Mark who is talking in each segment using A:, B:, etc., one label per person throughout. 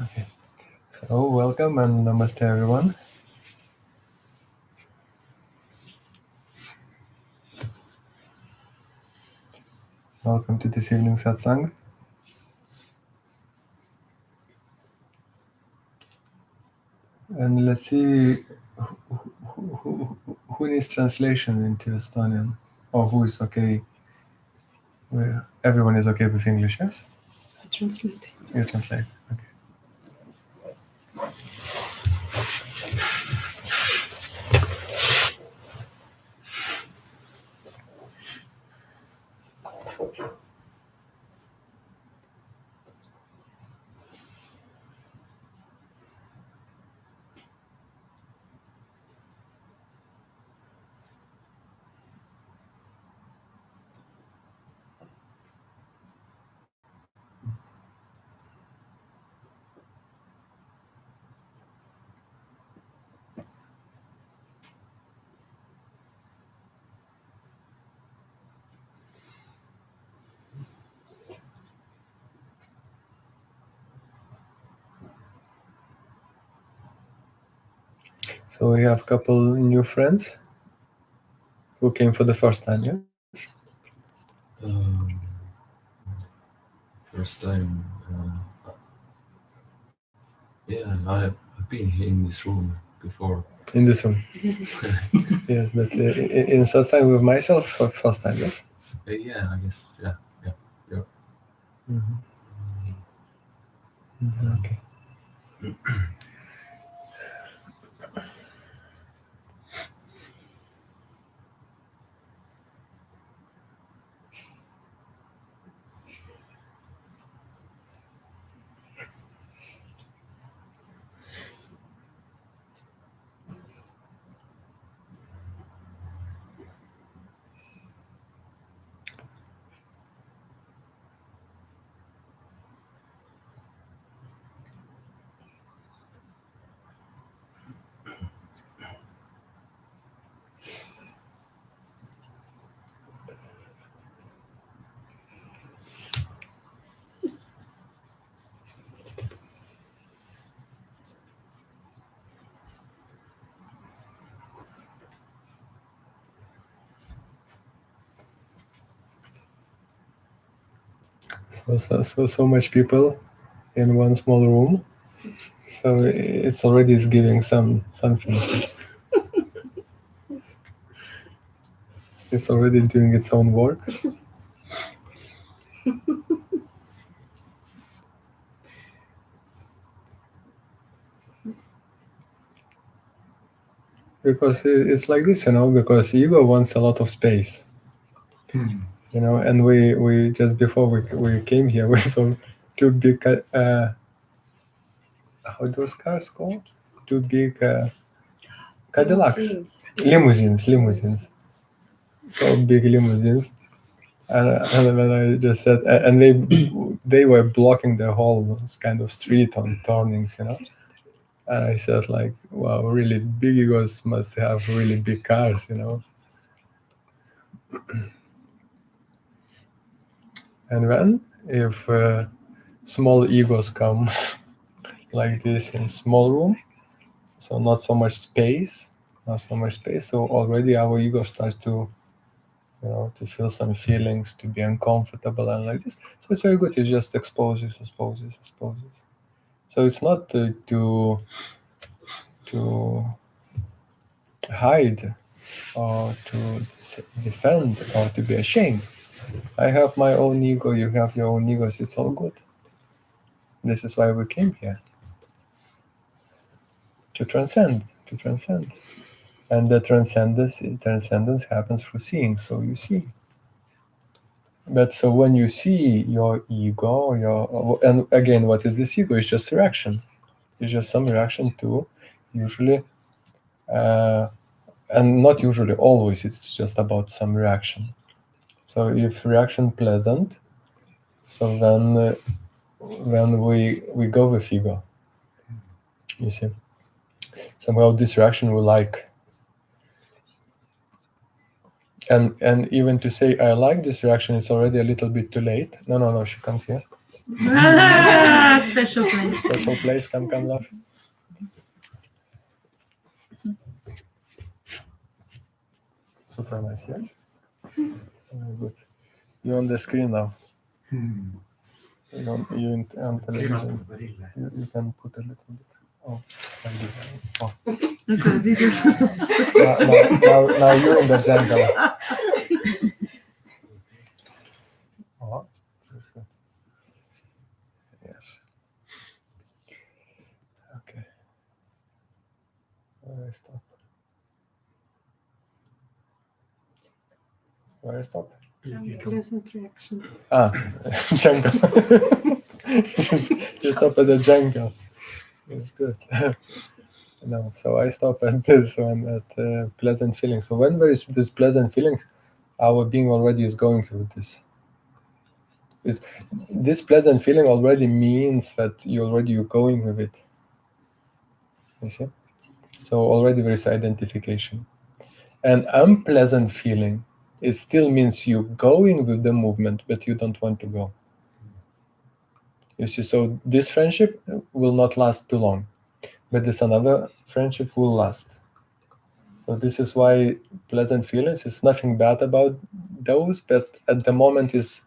A: Okay. So welcome and namaste everyone. Welcome to this evening's Satsang. And let's see who needs translation into Estonian, or who is okay. Everyone is okay with English, yes?
B: I translate.
A: You translate, okay. So we have a couple new friends who came for the first time, yes?
C: First time, I've been here in this room before.
A: In this room. Yes, but in Satsang with myself for first time, yes?
C: Yeah, I guess, yeah.
A: Mm-hmm. Okay. So much people in one small room. So it's already is giving something. It's already doing its own work. Because it's like this, because ego wants a lot of space. And we just before we came here, we saw two big, how those cars called? Two big Cadillacs. Limousines. So big limousines. And then I just said, and they were blocking the whole kind of street on turnings, And I said, like, wow, really big egos must have really big cars, And then if small egos come like this in small room, so not so much space, so already our ego starts to to feel some feelings, to be uncomfortable and like this. So it's very good. It just exposes. So it's not to hide or to defend or to be ashamed. I have my own ego, you have your own egos, it's all good. This is why we came here. To transcend. And the transcendence happens through seeing, so you see. But so when you see your ego, and again, what is this ego? It's just reaction. It's just some reaction to, usually, and not usually, always, it's just about some reaction. So if reaction pleasant, so then we go with ego. You see, somehow this reaction we like, and even to say I like this reaction is already a little bit too late. No, she comes here.
B: Special place.
A: Special place, come, love. Super nice, yes? Very good. You're on the screen now. You on television. You can put a little bit. Oh, like this. Oh.
B: So this is
A: Now you're in the jungle. Oh, that's good. Yes. Okay. Where I stop? Where I stop?
B: pleasant reaction.
A: Jungle. You stop at the jungle. It's good. No, so I stop at this one, at pleasant feelings. So when there is this pleasant feelings, our being already is going through this. This pleasant feeling already means that you're going with it. You see? So already there is identification. An unpleasant feeling, it still means you going with the movement, but you don't want to go. You see, so this friendship will not last too long, but this another friendship will last. So this is why pleasant feelings is nothing bad about those, but at the moment is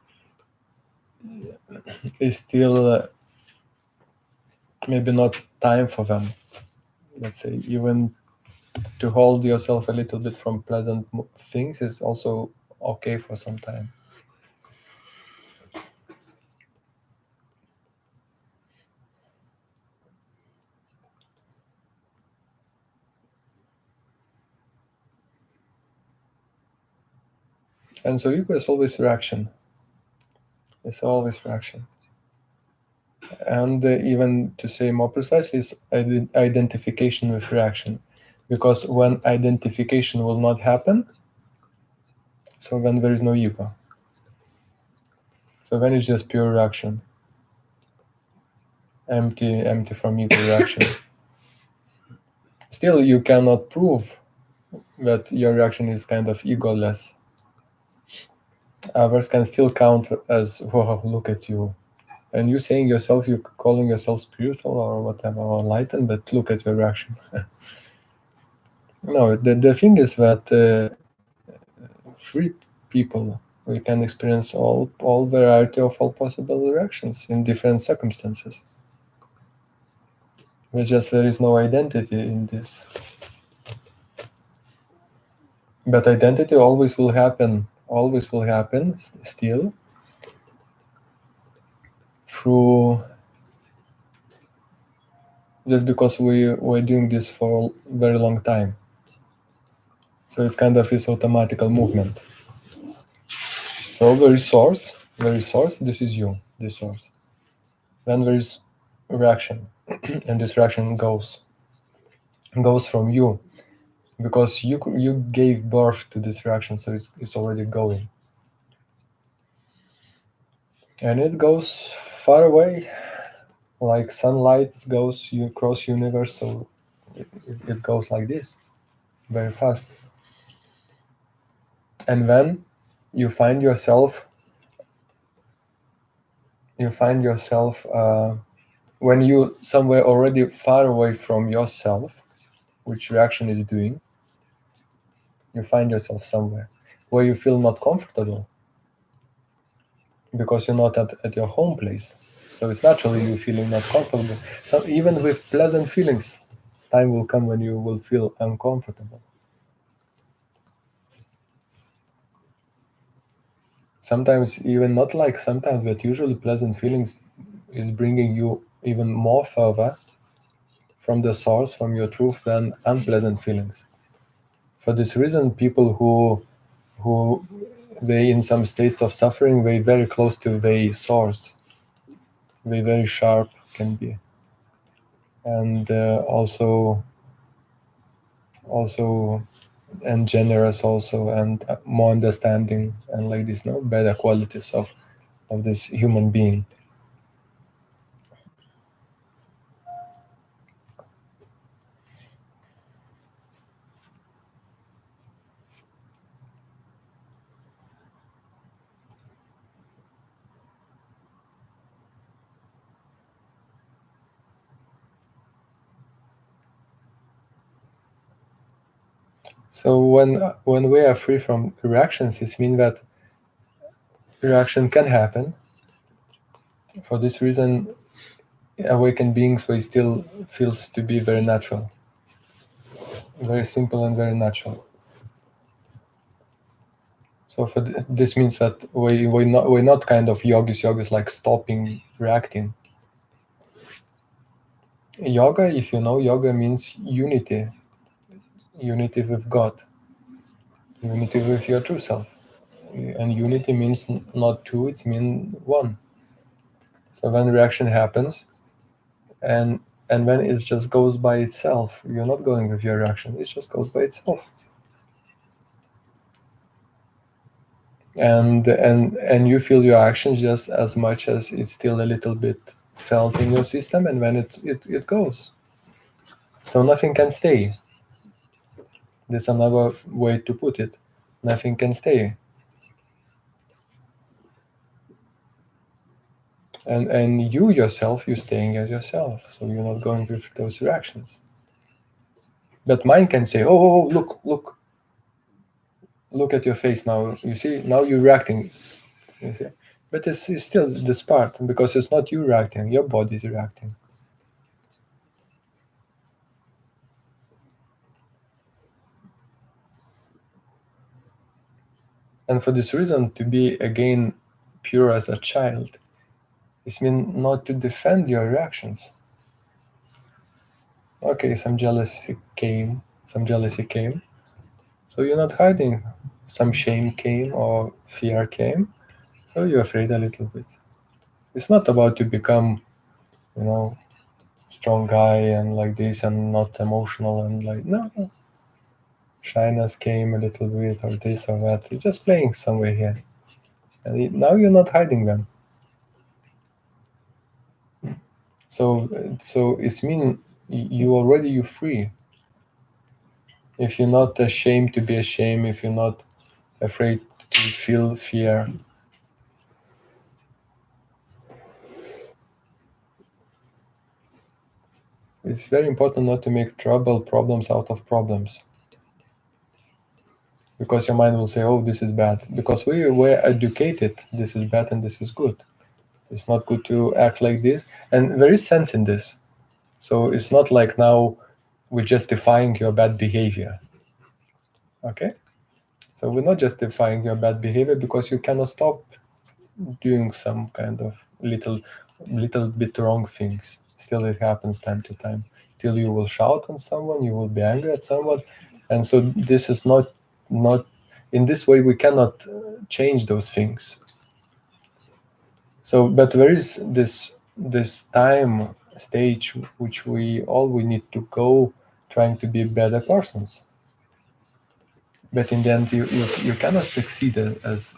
A: still maybe not time for them. Let's say even to hold yourself a little bit from pleasant things is also okay for some time. And so ego is always reaction. It's always reaction. And even to say more precisely, is identification with reaction. Because when identification will not happen, so then there is no ego. So then it's just pure reaction. Empty from ego reaction. Still, you cannot prove that your reaction is kind of egoless. Others can still count as, wow, look at you. And you saying yourself, you're calling yourself spiritual or whatever, or enlightened, but look at your reaction. No, the thing is that free people, we can experience all variety of all possible reactions in different circumstances. It's just there is no identity in this. But identity always will happen still through, just because we're doing this for a very long time. So it's kind of this automatical movement. So there is source, this is you, this source. Then there is reaction, and this reaction goes from you, because you gave birth to this reaction, so it's already going. And it goes far away, like sunlight goes across universe, so it goes like this, very fast. And then you find yourself when you somewhere already far away from yourself, which reaction is doing, you find yourself somewhere where you feel not comfortable, because you're not at your home place. So it's naturally you feeling not comfortable. So even with pleasant feelings, time will come when you will feel uncomfortable. Sometimes even not like sometimes, but usually pleasant feelings is bringing you even more further from the source, from your truth, than unpleasant feelings. For this reason, people who they in some states of suffering, they very close to the source. They very sharp can be, and also and generous also, and more understanding, and like this, no better qualities of this human being. So when we are free from reactions, it means that reaction can happen. For this reason, awakened beings, we still feels to be very natural, very simple and very natural. So for this means that we're not kind of yogis like stopping reacting. Yoga, if you know, yoga means unity with God, unity with your true self, and unity means not two, it means one. So when reaction happens, and when it just goes by itself, you're not going with your reaction, it just goes by itself. And you feel your actions just as much as it's still a little bit felt in your system, and when it goes. So nothing can stay. There's another way to put it. Nothing can stay. And you yourself, you're staying as yourself, so you're not going with those reactions. But mind can say, oh, look at your face now. You see, now you're reacting. You see, but it's still this part, because it's not you reacting, your body is reacting. And for this reason, to be again pure as a child, it means not to defend your reactions. Okay, some jealousy came, so you're not hiding. Some shame came or fear came, so you're afraid a little bit. It's not about to become, strong guy and like this and not emotional and like, no. Shyness came a little bit or this or that. You're just playing somewhere here. And now you're not hiding them. So it's mean you're free. If you're not ashamed to be ashamed, if you're not afraid to feel fear, it's very important not to make problems out of problems. Because your mind will say, oh, this is bad. Because we were educated, this is bad and this is good. It's not good to act like this. And there is sense in this. So it's not like now we're justifying your bad behavior. Okay? So we're not justifying your bad behavior because you cannot stop doing some kind of little bit wrong things. Still it happens time to time. Still you will shout on someone, you will be angry at someone. And so this is not in this way we cannot change those things. So but there is this time stage which we need to go trying to be better persons. But in the end you cannot succeed as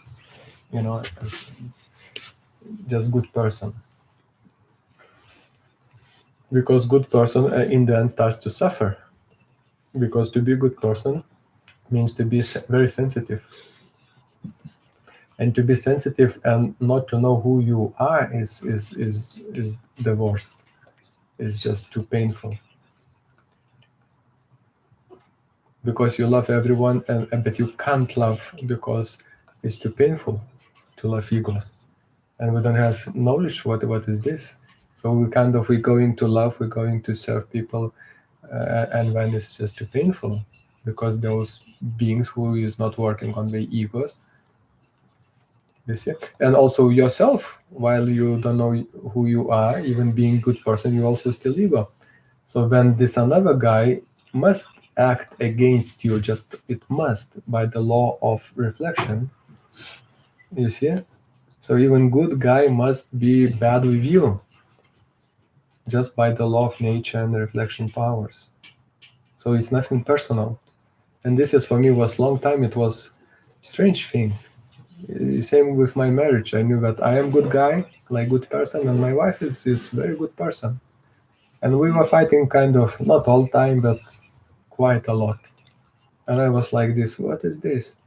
A: as just good person, because good person in the end starts to suffer, because to be a good person means to be very sensitive, and to be sensitive and not to know who you are is the worst. It's just too painful, because you love everyone but you can't love because it's too painful to love egos, and we don't have knowledge what is this. So we're going to love, we're going to serve people, and when it's just too painful, because those beings who is not working on the egos, you see. And also yourself, while you don't know who you are, even being good person, you also still ego. So when this another guy must act against you, just it must, by the law of reflection, you see. So even good guy must be bad with you, just by the law of nature and the reflection powers. So it's nothing personal. And this is for me was long time, it was strange thing. Same with my marriage. I knew that I am good guy, like good person, and my wife is very good person. And we were fighting kind of, not all time, but quite a lot. And I was like this, what is this?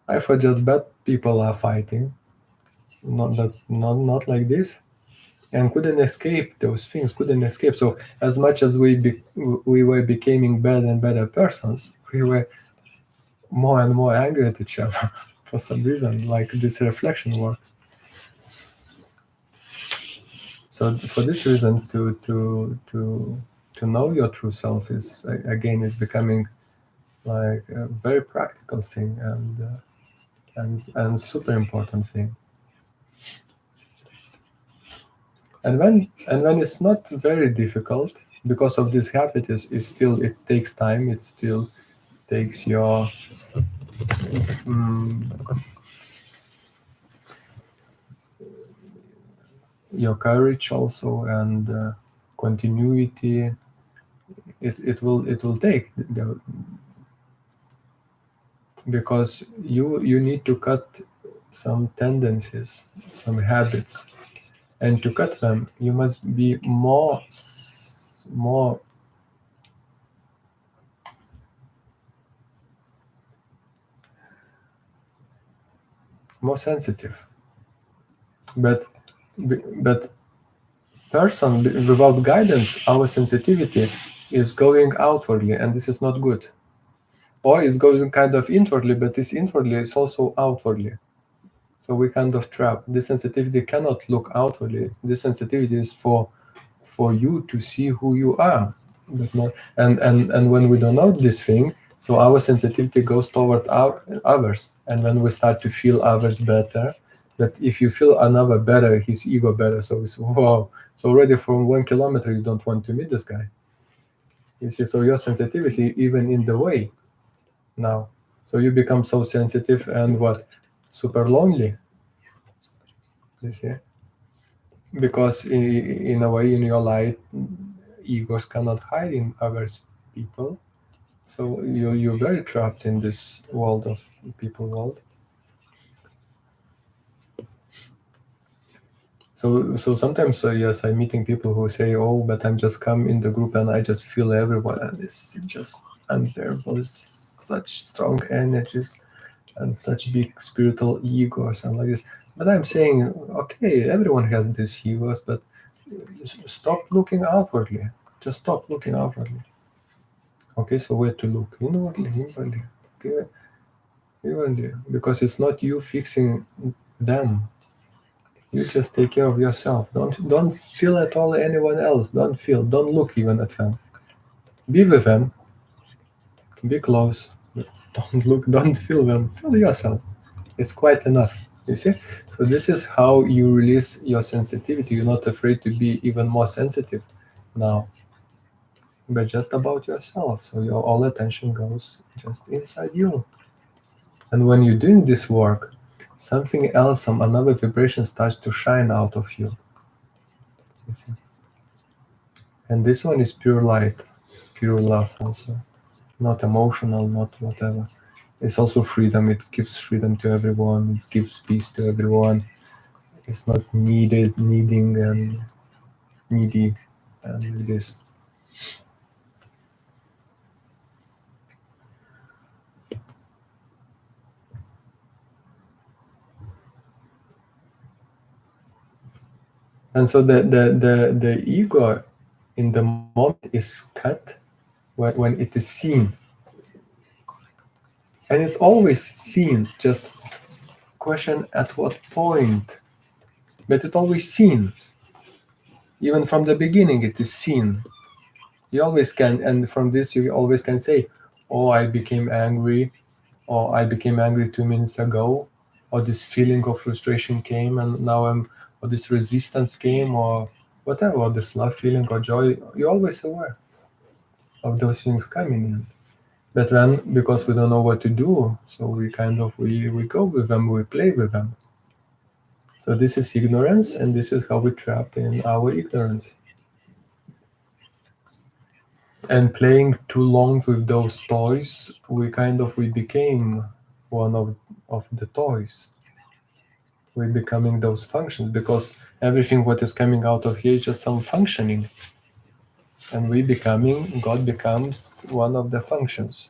A: I thought just bad people are fighting. Not like this. And couldn't escape those things, couldn't escape. So as much as we were becoming better and better persons, we were more and more angry at each other for some reason, like this reflection work. So for this reason, to know your true self is again is becoming like a very practical thing and super important thing. And when it's not very difficult, because of this habit, is still, it takes time. It still takes your your courage also, and continuity. It will take because you need to cut some tendencies, some habits, and to cut them, you must be more sensitive. But person without guidance, our sensitivity is going outwardly, and this is not good. Or it's going kind of inwardly, but this inwardly is also outwardly. So we kind of trap. This sensitivity cannot look outwardly. This sensitivity is for you to see who you are. But not, and when we don't know this thing, so our sensitivity goes toward others. And when we start to feel others better, that if you feel another better, his ego better. So it's wow. So already from 1 kilometer, you don't want to meet this guy. You see, so your sensitivity even in the way now. So you become so sensitive and what? Super lonely. You see? Because in a way, in your light, egos cannot hide in others people. So you're very trapped in this world of people world. So sometimes, yes, I'm meeting people who say, "Oh, but I'm just come in the group and I just feel everyone, and it's just unbearable. It's such strong energies and such big spiritual egos and like this." But I'm saying, okay, everyone has these egos, but stop looking outwardly. Just stop looking outwardly. Okay, so where to look? Inwardly. Okay, inwardly, because it's not you fixing them. You just take care of yourself. Don't feel at all anyone else. Don't look even at them. Be with them. Be close. Don't feel them. Feel yourself. It's quite enough. You see? So this is how you release your sensitivity. You're not afraid to be even more sensitive now, but just about yourself. So your all attention goes just inside you. And when you're doing this work, something else, another vibration starts to shine out of you. You see? And this one is pure light, pure love also. Not emotional, not whatever. It's also freedom. It gives freedom to everyone. It gives peace to everyone. It's not needing and needy and this. And so the ego in the moment is cut when it is seen. And it's always seen, just question at what point. But it's always seen. Even from the beginning it is seen. You always can, and from this you always can say, oh, I became angry, or I became angry 2 minutes ago, or this feeling of frustration came and now or this resistance came, or whatever, or this love feeling or joy. You're always aware of those things coming in. But then, because we don't know what to do, so we go with them, we play with them. So this is ignorance, and this is how we trap in our ignorance. And playing too long with those toys, we became one of the toys. We're becoming those functions, because everything what is coming out of here is just some functioning. And God becomes one of the functions.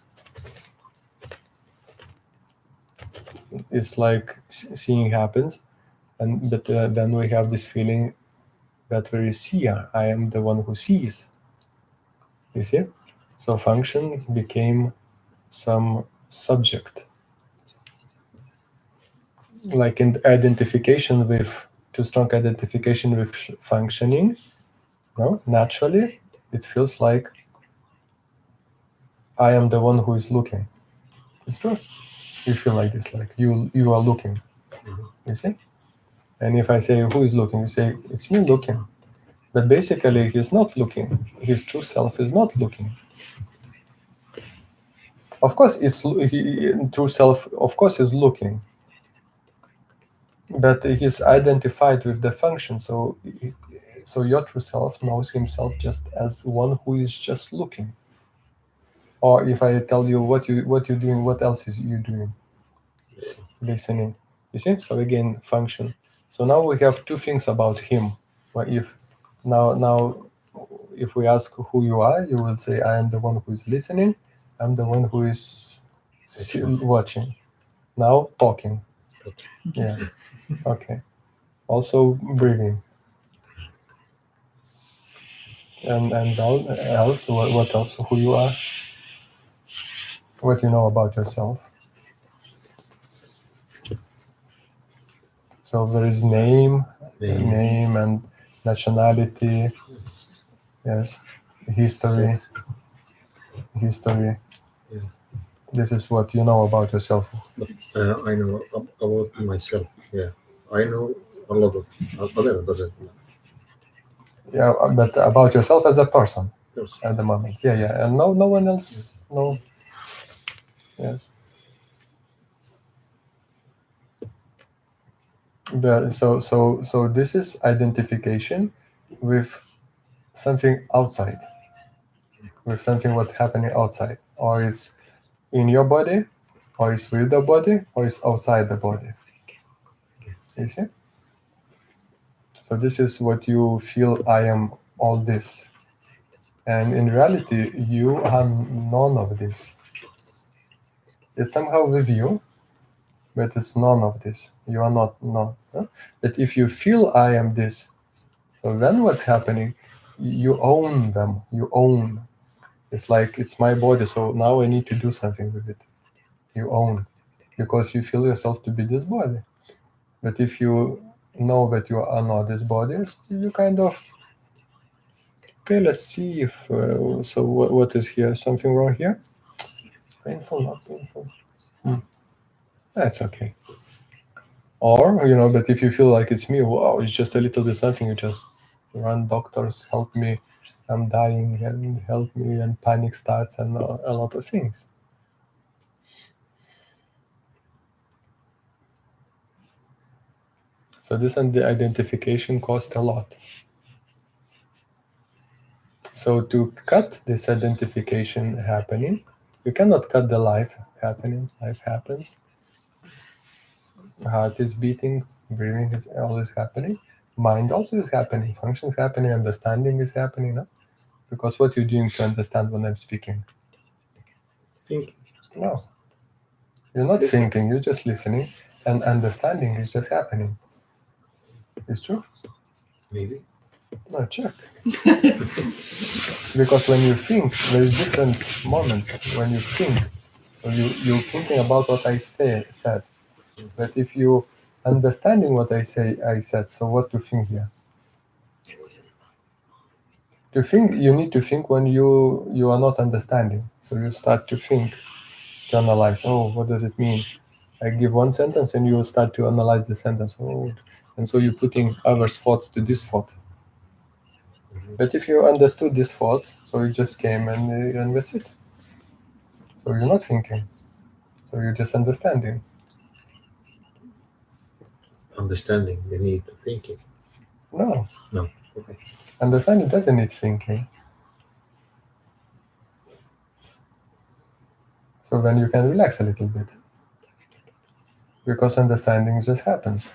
A: It's like seeing happens, but then we have this feeling that we're a seer. I am the one who sees. You see? So function became some subject, like in identification with, too strong identification with functioning. No, naturally, it feels like I am the one who is looking. It's true. You feel like this, like you are looking. You see? And if I say who is looking, you say it's me looking. But basically, he's not looking. His true self is not looking. Of course, true self. Of course, is looking, but he's identified with the function. So your true self knows himself just as one who is just looking. Or if I tell you what you're doing, what else is you doing? Listening. You see? So again, function. So now we have two things about him. Well, if if we ask who you are, you will say, I am the one who is listening. I'm the one who is watching. Now talking. Yeah. Okay. Also breathing. And else, what else? Who you are? What you know about yourself? So there is name and nationality. Yes. History.
D: Yeah.
A: This is what you know about yourself.
D: But I know about myself. Yeah, I know a lot of other doesn't.
A: Yeah, but about yourself as a person
D: Yes.
A: at the moment. Yeah. And no one else. No. Yes. So this is identification with something outside, with something what's happening outside, or it's in your body, or it's with the body, or it's outside the body. You see? So this is what you feel, I am all this. And in reality, you are none of this. It's somehow with you, but it's none of this. You are not none. Huh? But if you feel I am this, so then what's happening? You own them. You own. It's like it's my body, so now I need to do something with it. You own, because you feel yourself to be this body. But if you know that you are not this body, you kind of, okay, let's see if, so what is here? Something wrong here? It's painful, not painful. That's okay. Or, but if you feel like it's me, wow, it's just a little bit something, you just run, doctors, help me, I'm dying, and help me, and panic starts, and a lot of things. So this and the identification cost a lot. So to cut this identification happening, you cannot cut the life happening. Life happens. Heart is beating, breathing is always happening. Mind also is happening. Functions happening. Understanding is happening. No? Because what you're doing to understand when I'm speaking?
D: Thinking.
A: No. You're not thinking. You're just listening. And understanding is just happening. It's true?
D: Maybe.
A: No, check. Because when you think, there's different moments when you think. So you're thinking about what I said. But if you understanding what I said, so what to think here? To think, you need to think when you are not understanding. So you start to think, to analyze. Oh, what does it mean? I give one sentence and you start to analyze the sentence. Oh, and so you're putting others' thoughts to this thought. But if you understood this thought, so it just came and that's it. So you're not thinking. So you're just understanding.
D: Understanding the need to thinking.
A: No.
D: No. Okay.
A: Understanding doesn't need thinking. So then you can relax a little bit. Because understanding just happens.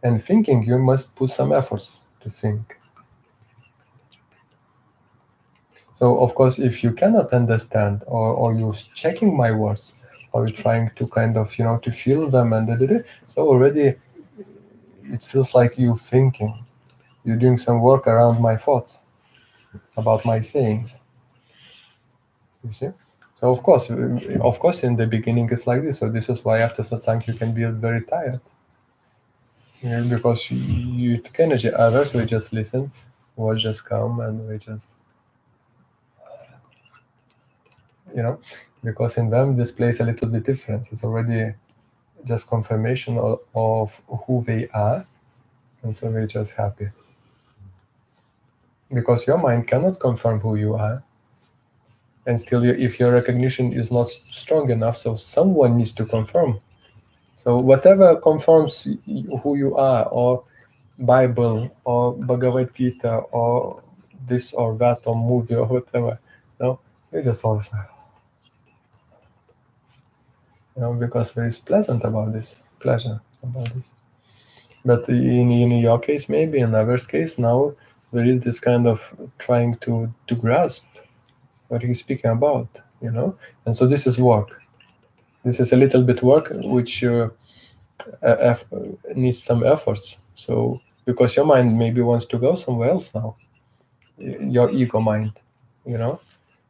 A: And thinking, you must put some efforts to think. So of course, if you cannot understand, or you're checking my words, or you're trying to kind of, to feel them, and so already it feels like you're thinking. You're doing some work around my thoughts, about my sayings. You see? So of course, in the beginning it's like this. So this is why after satsang you can be very tired. Yeah, because you took energy. Others we just listen, words just come, and we just, because in them this plays a little bit different. It's already just confirmation of who they are, and so we're just happy. Because your mind cannot confirm who you are, and still, if your recognition is not strong enough, so someone needs to confirm. So whatever confirms who you are, or Bible, or Bhagavad Gita, or this or that, or movie, or whatever, you just always, because there is pleasure about this. But in your case, maybe in others' case, now there is this kind of trying to grasp what he's speaking about, and so this is work. This is a little bit work which needs some efforts. So because your mind maybe wants to go somewhere else now, your ego mind,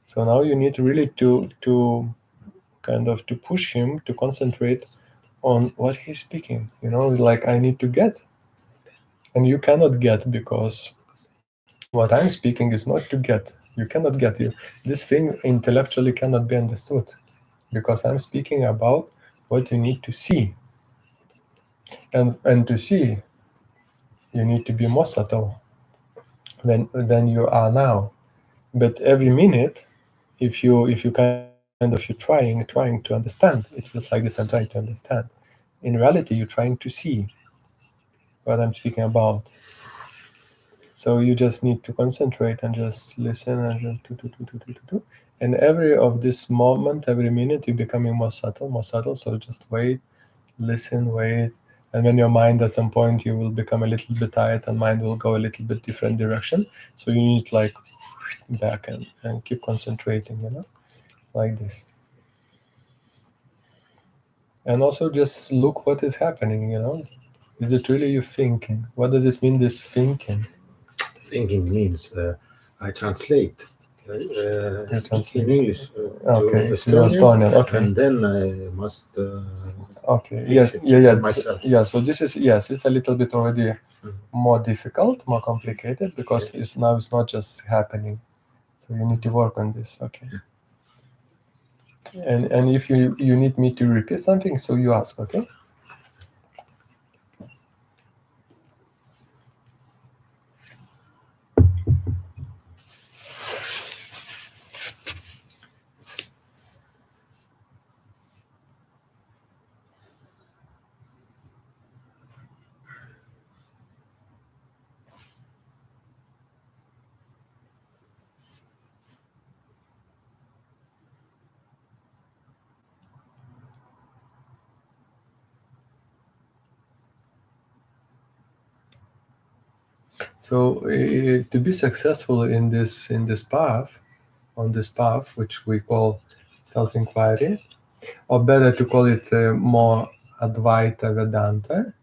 A: So now you need really to kind of to push him to concentrate on what he's speaking. Like I need to get, and you cannot get because what I'm speaking is not to get. You cannot get this thing intellectually cannot be understood because I'm speaking about what you need to see. And to see, you need to be more subtle than you are now. But every minute, if you kind of you're trying to understand, it feels like this. I'm trying to understand. In reality, you're trying to see what I'm speaking about. So you just need to concentrate and just listen and just do. And every of this moment, every minute, you're becoming more subtle. So just wait, listen, wait. And when your mind at some point, you will become a little bit tired and mind will go a little bit different direction. So you need like back and keep concentrating, like this. And also just look what is happening, Is it really you thinking? What does it mean, this thinking?
D: Thinking means I translate
A: translate.
D: in English
A: Okay,
D: to
A: so you're Estonian, okay.
D: and then I must
A: Okay,
D: fix
A: yes,
D: it
A: yeah.
D: myself.
A: Yeah, so this is, yes, it's a little bit already
D: Mhm.
A: more difficult, more complicated, because
D: Yes.
A: it's not just happening. So you need to work on this, okay. And if you need me to repeat something, so you ask, okay? So to be successful in this path, on this path, which we call self-inquiry, or better to call it more Advaita Vedanta,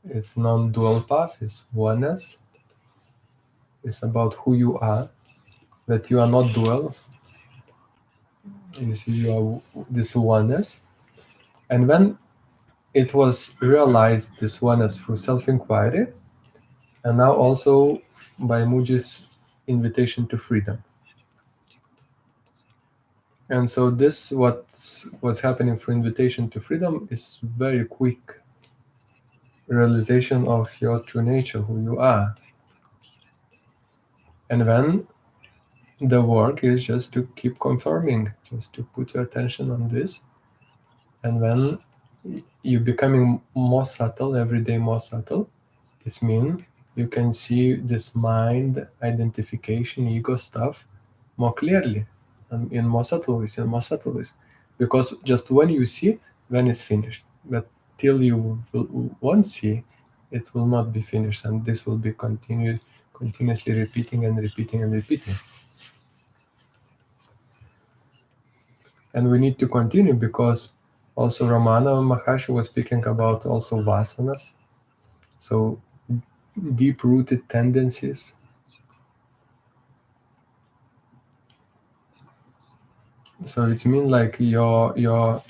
A: it's non-dual path, it's oneness. It's about who you are, that you are not dual. You see, you are this oneness. And when it was realized, this oneness, through self-inquiry, and now also by Muji's invitation to freedom. And so this, what's happening through invitation to freedom, is very quick realization of your true nature, who you are. And then the work is just to keep confirming, just to put your attention on this. And then you're becoming more subtle, every day more subtle. It means you can see this mind identification, ego stuff more clearly and in more subtle ways. Because just when you see, then it's finished. But till you won't see, it will not be finished, and this will be continuously repeating and repeating and repeating. And we need to continue, because also Ramana Maharshi was speaking about also vasanas, so deep-rooted tendencies. So it's mean like your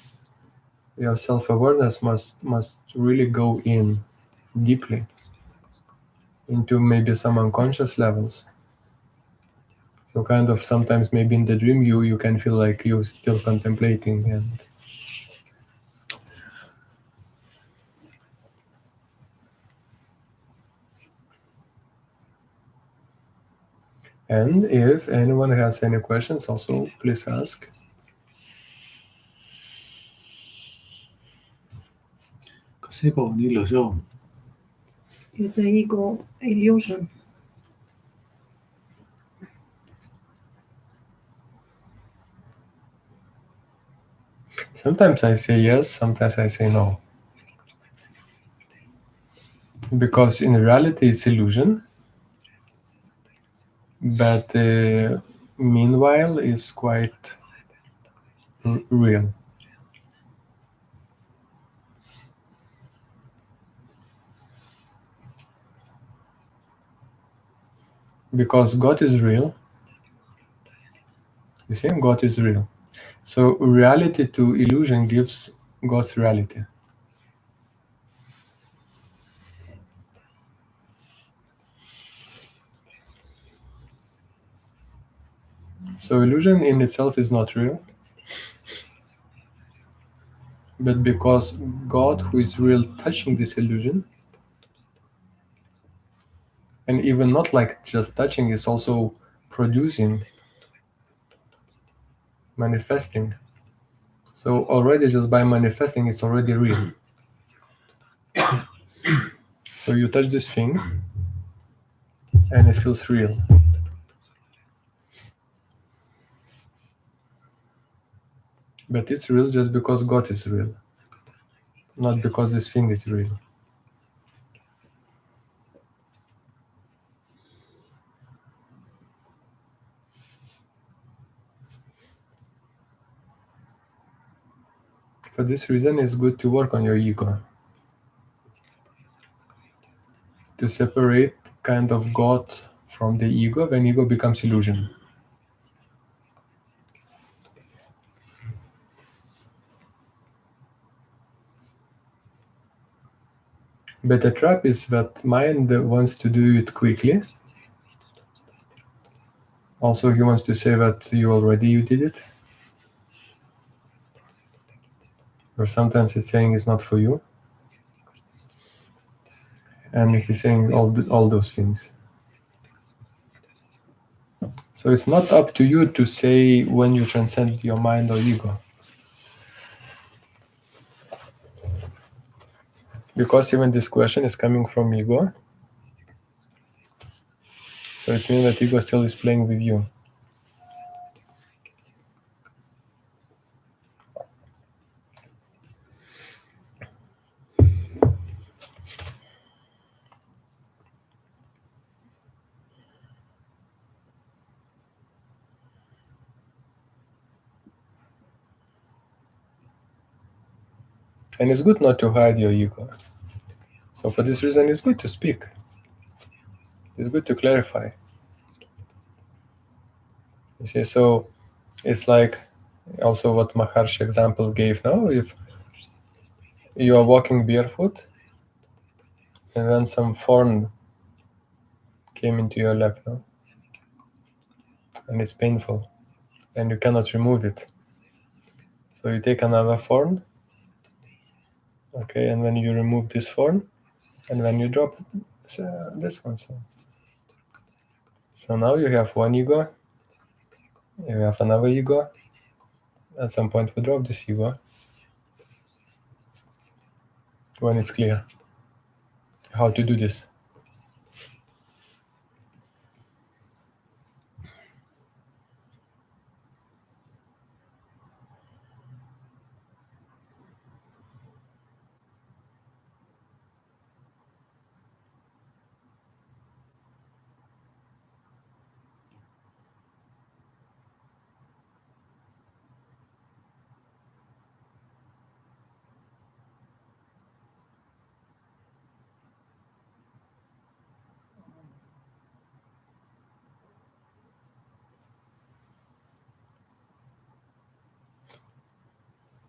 A: self-awareness must really go in deeply into maybe some unconscious levels. So kind of sometimes maybe in the dream you can feel like you're still contemplating and if anyone has any questions also please ask.
E: Kas ego on illusioon?
B: Is the ego illusion?
A: Sometimes I say yes, sometimes I say no. Because in reality it's illusion, but meanwhile is quite real. Because God is real. You see, God is real. So reality to illusion gives God's reality. So illusion in itself is not real. But because God, who is real, touching this illusion, and even not like just touching, is also producing, manifesting. So already just by manifesting, it's already real. So you touch this thing, and it feels real. But it's real just because God is real, not because this thing is real. For this reason, it's good to work on your ego, to separate kind of God from the ego when ego becomes illusion. But the trap is that mind wants to do it quickly. Also, he wants to say that you did it. Or sometimes it's saying it's not for you. And he's saying all those things. So it's not up to you to say when you transcend your mind or ego. Because even this question is coming from ego. So it means that ego still is playing with you. And it's good not to hide your ego. So for this reason, it's good to speak. It's good to clarify. You see, so it's like also what Maharshi example gave now. If you are walking barefoot and then some thorn came into your leg, no? And it's painful and you cannot remove it. So you take another thorn, okay, and then you remove this thorn, and then you drop this one. So now you have one ego, you have another ego. At some point we drop this ego when it's clear how to do this.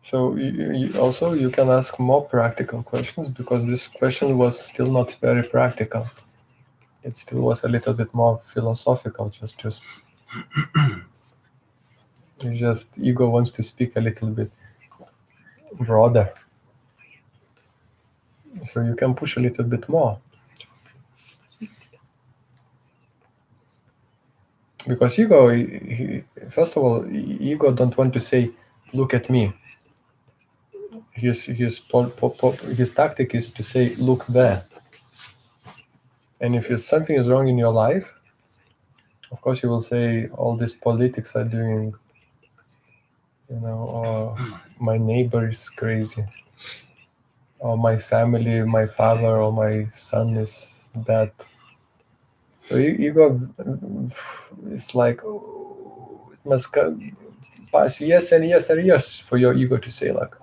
A: So also you can ask more practical questions, because this question was still not very practical. It still was a little bit more philosophical. Just ego wants to speak a little bit broader. So you can push a little bit more. Because ego, first of all, ego don't want to say, look at me. His tactic is to say, look there. And if something is wrong in your life, of course you will say, all these politics are doing, or my neighbor is crazy, or my family, my father or my son is bad. So ego is like, it must pass yes and yes and yes for your ego to say, like,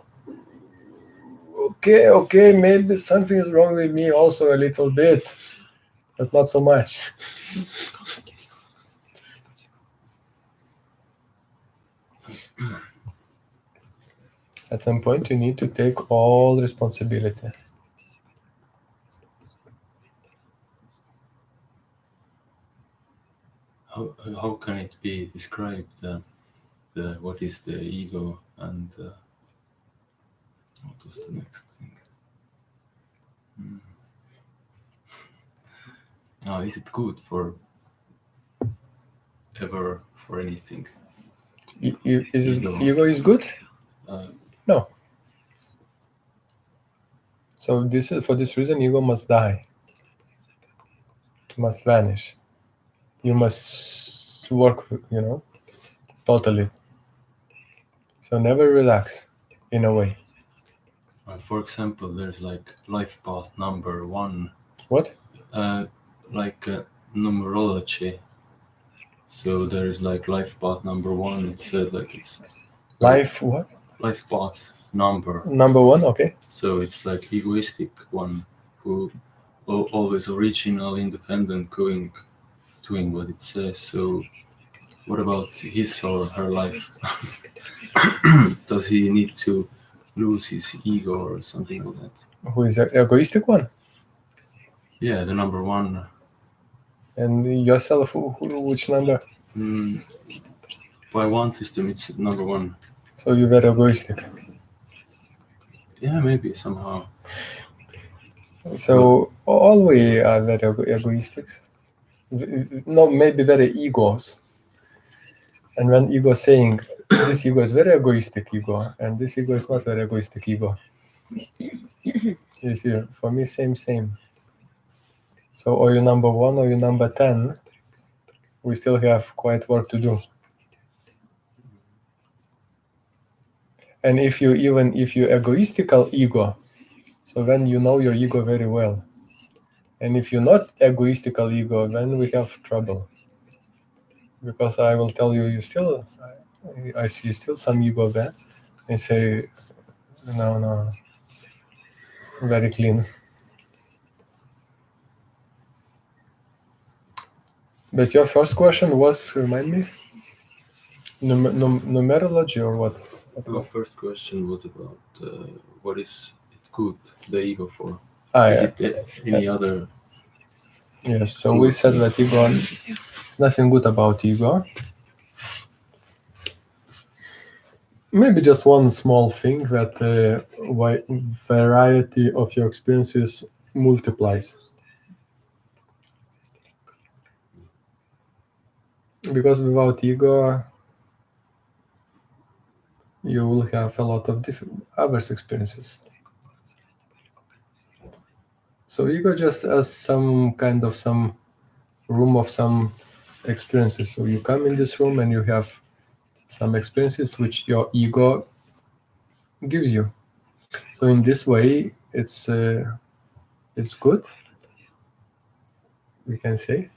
A: okay, maybe something is wrong with me also a little bit, but not so much. At some point, you need to take all responsibility.
C: How can it be described? What is the ego, and what was the next thing? Is it good for anything?
A: Is ego is good? No. So for this reason, ego must die. It must vanish. You must work, totally. So never relax, in a way.
C: For example, there's like life path number 1.
A: What?
C: Like numerology. So there is like life path number 1. It said like it's
A: Life what?
C: Life path number.
A: Number 1, okay.
C: So it's like egoistic one, who always original, independent, doing what it says. So what about his or her life? Does he need to lose his ego or something like that?
A: Who is the egoistic one?
C: Yeah, the number 1.
A: And yourself, which number?
C: By one system, it's number 1.
A: So you're very egoistic.
C: Yeah, maybe somehow.
A: So all we are very egoistic. No, maybe very egos. And when ego saying, this ego is very egoistic ego, and this ego is not very egoistic ego. You see, for me, same. So or you number 1 or you number 10, we still have quite work to do. And if you egoistical ego, so then you know your ego very well. And if you're not egoistical ego, then we have trouble. Because I will tell you, I see still some ego there. I say, no, very clean. But your first question was, remind me, numerology or what?
C: My first question was about what is it good, the ego for?
A: Is
C: it any other?
A: Yes, so we said that ego, there's nothing good about ego. Maybe just one small thing, that variety of your experiences multiplies. Because without ego, you will have a lot of different other experiences. So ego just as some room of some experiences. So you come in this room and you have some experiences which your ego gives you. So in this way, it's good, we can say.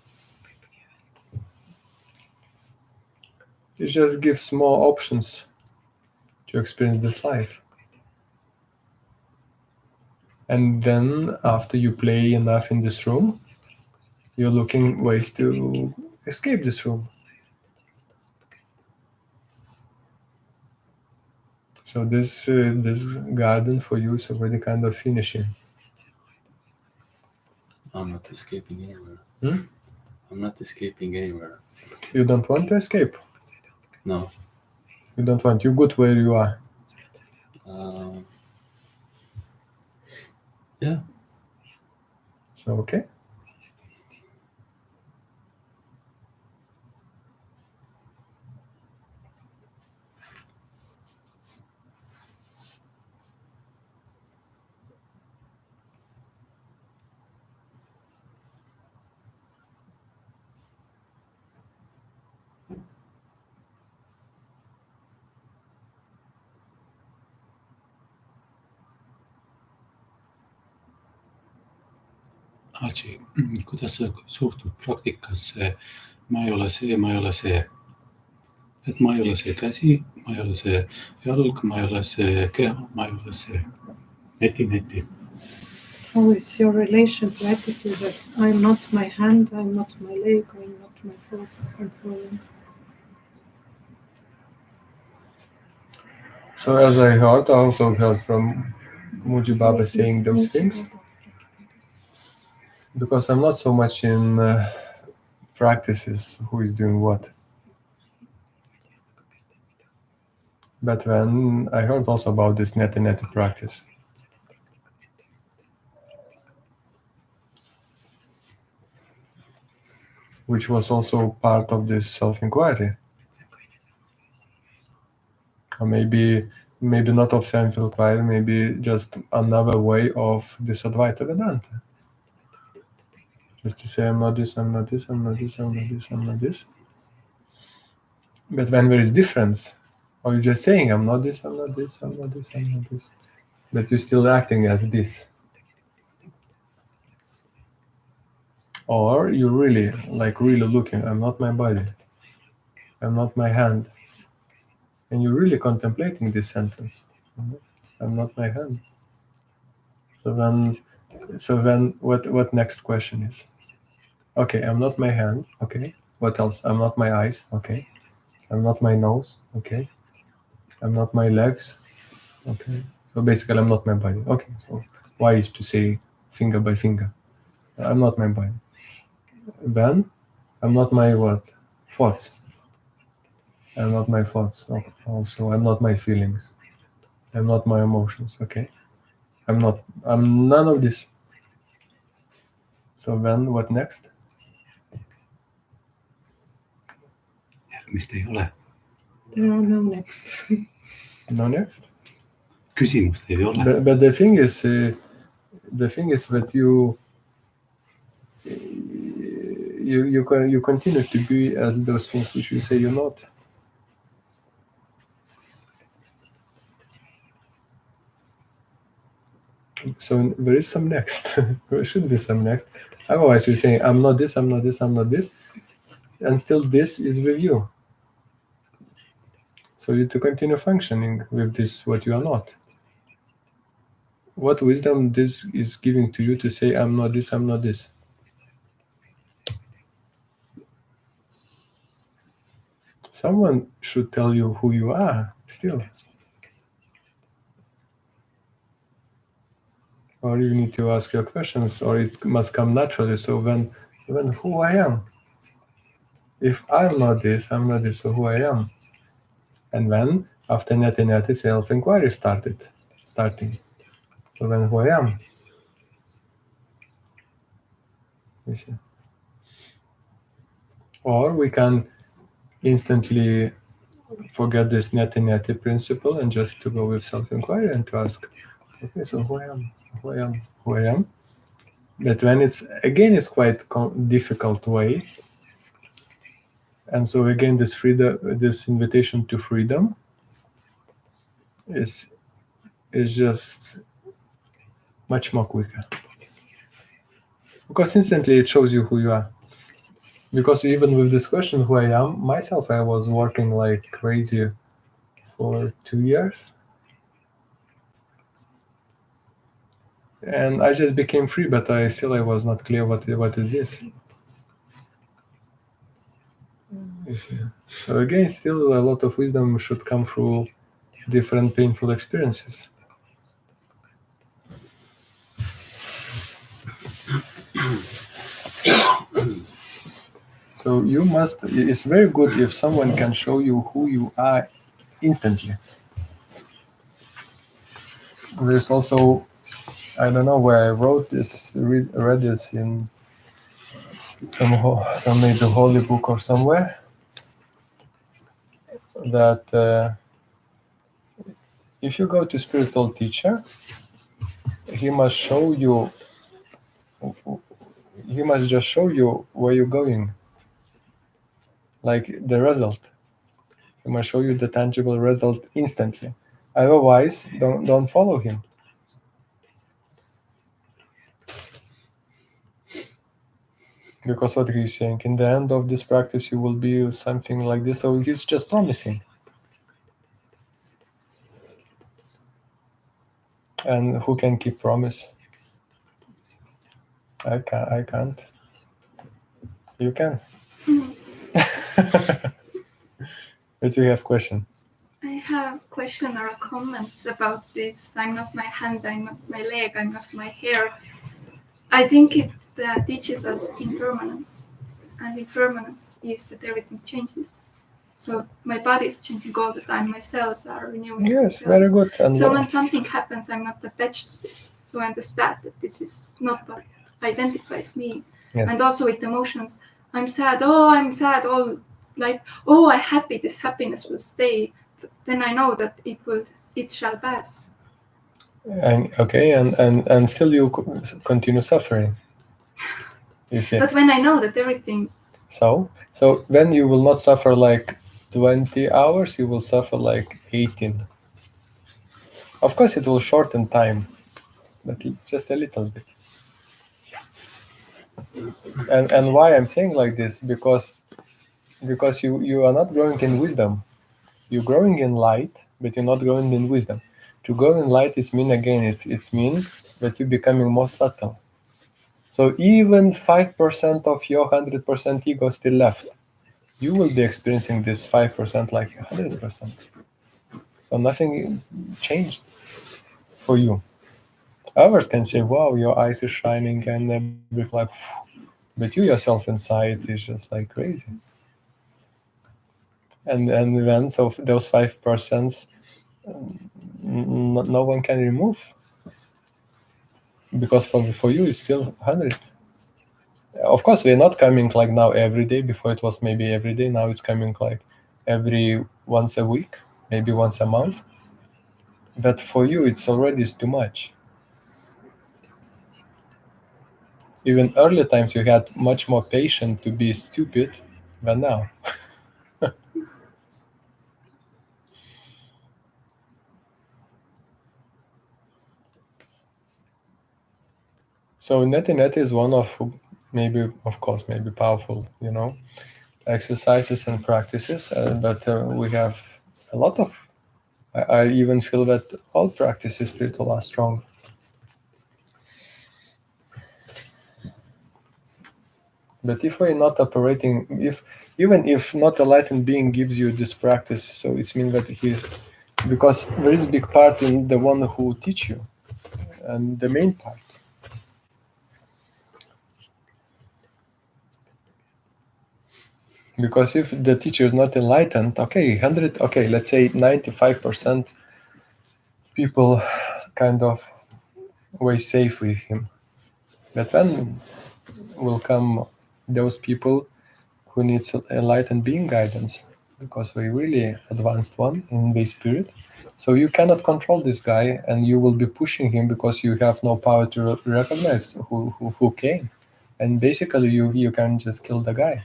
A: It just gives more options to experience this life. And then after you play enough in this room, you're looking ways to escape this room. So this garden for you is already kind of finishing.
C: I'm not escaping anywhere.
A: Hmm?
C: I'm not escaping anywhere.
A: You don't want to escape.
C: No.
A: You don't want. You're good where you are.
C: Yeah.
A: So okay.
E: Aci, kuidas sa suhtud praktikasse? Ma ei ole see, ma ei ole see. Et ma ei ole see käsi, ma ei ole see jalg, ma ei ole see keha, ma ei ole see neti.
B: How is your relation to attitude that I'm not my hand, I'm not my leg, I'm not my thoughts, and so on?
A: So as I also heard from Muji Baba saying those things, because I'm not so much in practices who is doing what. But when I heard also about this neti practice, which was also part of this self-inquiry, or maybe not of self-inquiry, maybe just another way of this Advaita Vedanta. Just to say, I'm not this, I'm not this, I'm not this, I'm not this, I'm not this. But when there is difference, or you're just saying, I'm not this, I'm not this, I'm not this, I'm not this, but you're still acting as this. Or you're really looking, I'm not my body, I'm not my hand. And you're really contemplating this sentence. I'm not my hand. So then what next question is? Okay, I'm not my hand. Okay. What else? I'm not my eyes. Okay. I'm not my nose. Okay. I'm not my legs. Okay. So basically I'm not my body. Okay. So why is to say finger by finger? I'm not my body. Then I'm not my what? Thoughts. I'm not my thoughts. Also, I'm not my feelings. I'm not my emotions. Okay. I'm none of this. So then what next?
E: Järgmist ei ole.
B: There are no next.
A: No next?
E: Küsimust ei ole.
A: But the thing is that you continue to be as those things which you say you're not. So there is some next. There should be some next. Otherwise you're saying, I'm not this, I'm not this, I'm not this. And still this is with you. So you to continue functioning with this what you are not. What wisdom this is giving to you to say, I'm not this, I'm not this? Someone should tell you who you are still. Or you need to ask your questions, or it must come naturally. So then who I am? If I'm not this, so who I am? And then after neti self-inquiry starting. So then who I am? You see. Or we can instantly forget this neti principle and just to go with self-inquiry and to ask, okay, so who I am? But when it's quite difficult way. And so again, this invitation to freedom is just much more quicker. Because instantly it shows you who you are. Because even with this question, who I am, myself, I was working like crazy for 2 years. And I just became free, but I was not clear what is this. You see. So again, still a lot of wisdom should come through different painful experiences. So you must, it's very good if someone can show you who you are instantly. There's also, I don't know where I wrote this, read this in some maybe holy book or somewhere, that if you go to spiritual teacher, he must show you, he must just show you where you're going, like the result. He must show you the tangible result instantly. Otherwise, don't follow him. Because what he's saying, in the end of this practice, you will be something like this. So he's just promising. And who can keep promise? I can't. You can. But you have question.
F: I have a question or a comment about this. I'm not my hand, I'm not my leg, I'm not my hair. I think it teaches us impermanence. And impermanence is that everything changes. So my body is changing all the time. My cells are renewing.
A: Yes,
F: themselves.
A: very good. And
F: so when something happens, I'm not attached to this. So I understand that this is not what identifies me.
A: Yes.
F: And also with emotions, I'm sad. Oh, I'm sad. All like, oh, I'm happy. This happiness will stay. But then I know that it shall pass.
A: And okay, and still you continue suffering. You see.
F: But when I know that everything.
A: So then you will not suffer like 20 hours. You will suffer like 18. Of course, it will shorten time, but just a little bit. And why I'm saying like this, because you are not growing in wisdom. You're growing in light, but you're not growing in wisdom. To grow in light is mean again. It's mean that you're becoming more subtle. So even 5% of your 100% ego still left. You will be experiencing this 5% like 100%. So nothing changed for you. Others can say, "Wow, your eyes is shining," and everything like. But you yourself inside is just like crazy. And then so those 5%, no one can remove, because for you it's still 100. Of course, we're not coming like now every day. Before it was maybe every day. Now it's coming like every once a week, maybe once a month. But for you, it's already too much. Even early times, you had much more patience to be stupid than now. So net is one of maybe powerful, exercises and practices. But we have a lot of. I even feel that all practices spiritual are strong. But if we're not operating, even if not a enlightened being gives you this practice, so it means that because there is a big part in the one who teach you, and the main part. Because if the teacher is not enlightened, let's say 95% people kind of way safe with him. But then will come those people who needs enlightened being guidance, because we're really advanced one in the spirit. So you cannot control this guy, and you will be pushing him because you have no power to recognize who came. And basically you can just kill the guy.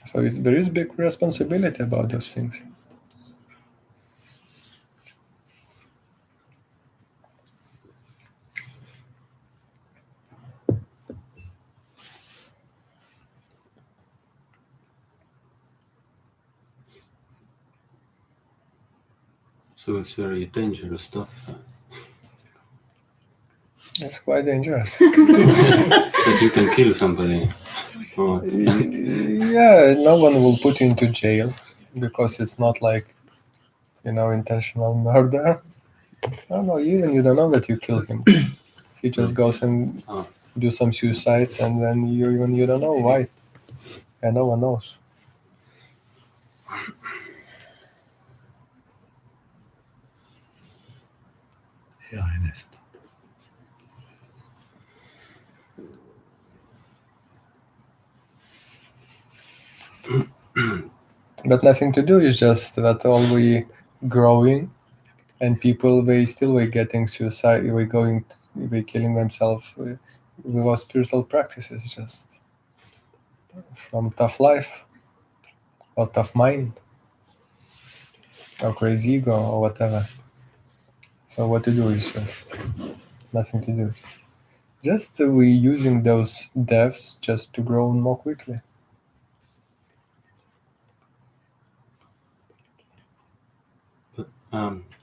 A: So there is big responsibility about those things.
C: So it's very dangerous stuff.
A: It's quite dangerous.
C: That you can kill somebody. Oh,
A: Yeah, no one will put you into jail because it's not like, intentional murder. No, even you don't know that you killed him. He just goes and
C: Ah.
A: do some suicides, and then you don't know why, and no one knows.
E: hea enesetund.
A: But nothing to do. It's just that all we growing, and people we getting suicide, we killing themselves with our spiritual practices, just from tough life or tough mind or crazy ego or whatever. So what to do is just nothing to do. Just we using those deaths just to grow more quickly.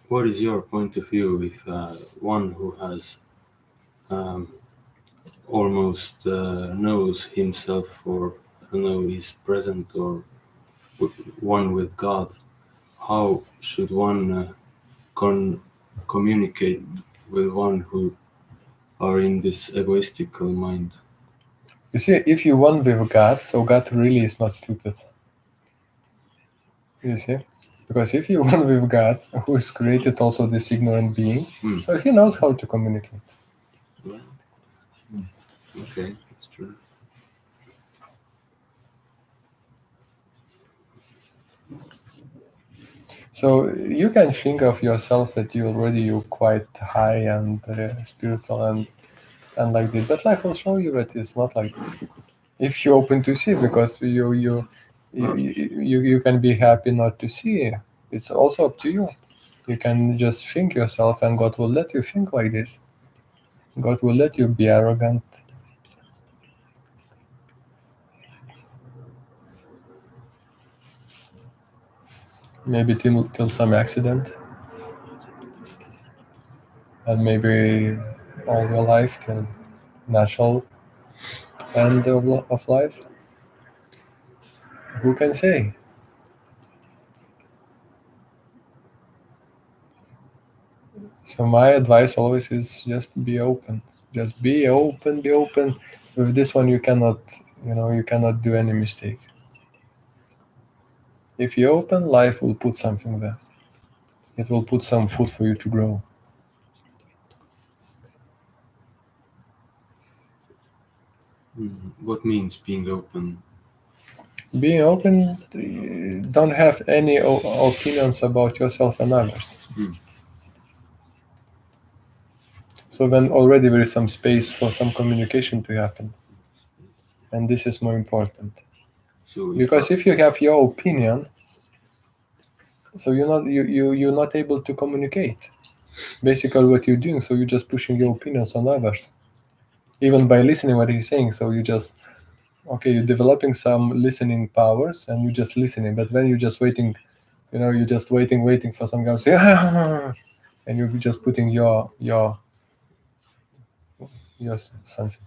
C: What is your point of view if one who has almost knows himself, or I don't know, is present or one with God? How should one communicate with one who are in this egoistical mind?
A: You see, if you one with God, so God really is not stupid. You see? Because if you one with God, who has created also this ignorant being, so he knows how to communicate.
C: Well, okay, that's true.
A: So you can think of yourself that you're quite high and spiritual and like this, but life will show you that it's not like this. If you're open to see, because you can be happy not to see. It's also up to you. You can just think yourself, and God will let you think like this. God will let you be arrogant. Maybe till some accident, and maybe all your life till natural end of life. Who can say? So my advice always is just be open. Just be open, be open. With this one, you cannot do any mistake. If you open, life will put something there. It will put some food for you to grow.
C: What means being open?
A: Being open, don't have any opinions about yourself and others. So then already there is some space for some communication to happen. And this is more important.
C: So
A: Because if you have your opinion, so you're not able to communicate. Basically what you're doing, so you're just pushing your opinions on others. Even by listening what he's saying, so you're developing some listening powers and you're just listening, but then you're just waiting, you're just waiting for some guy to say, and you're just putting your something.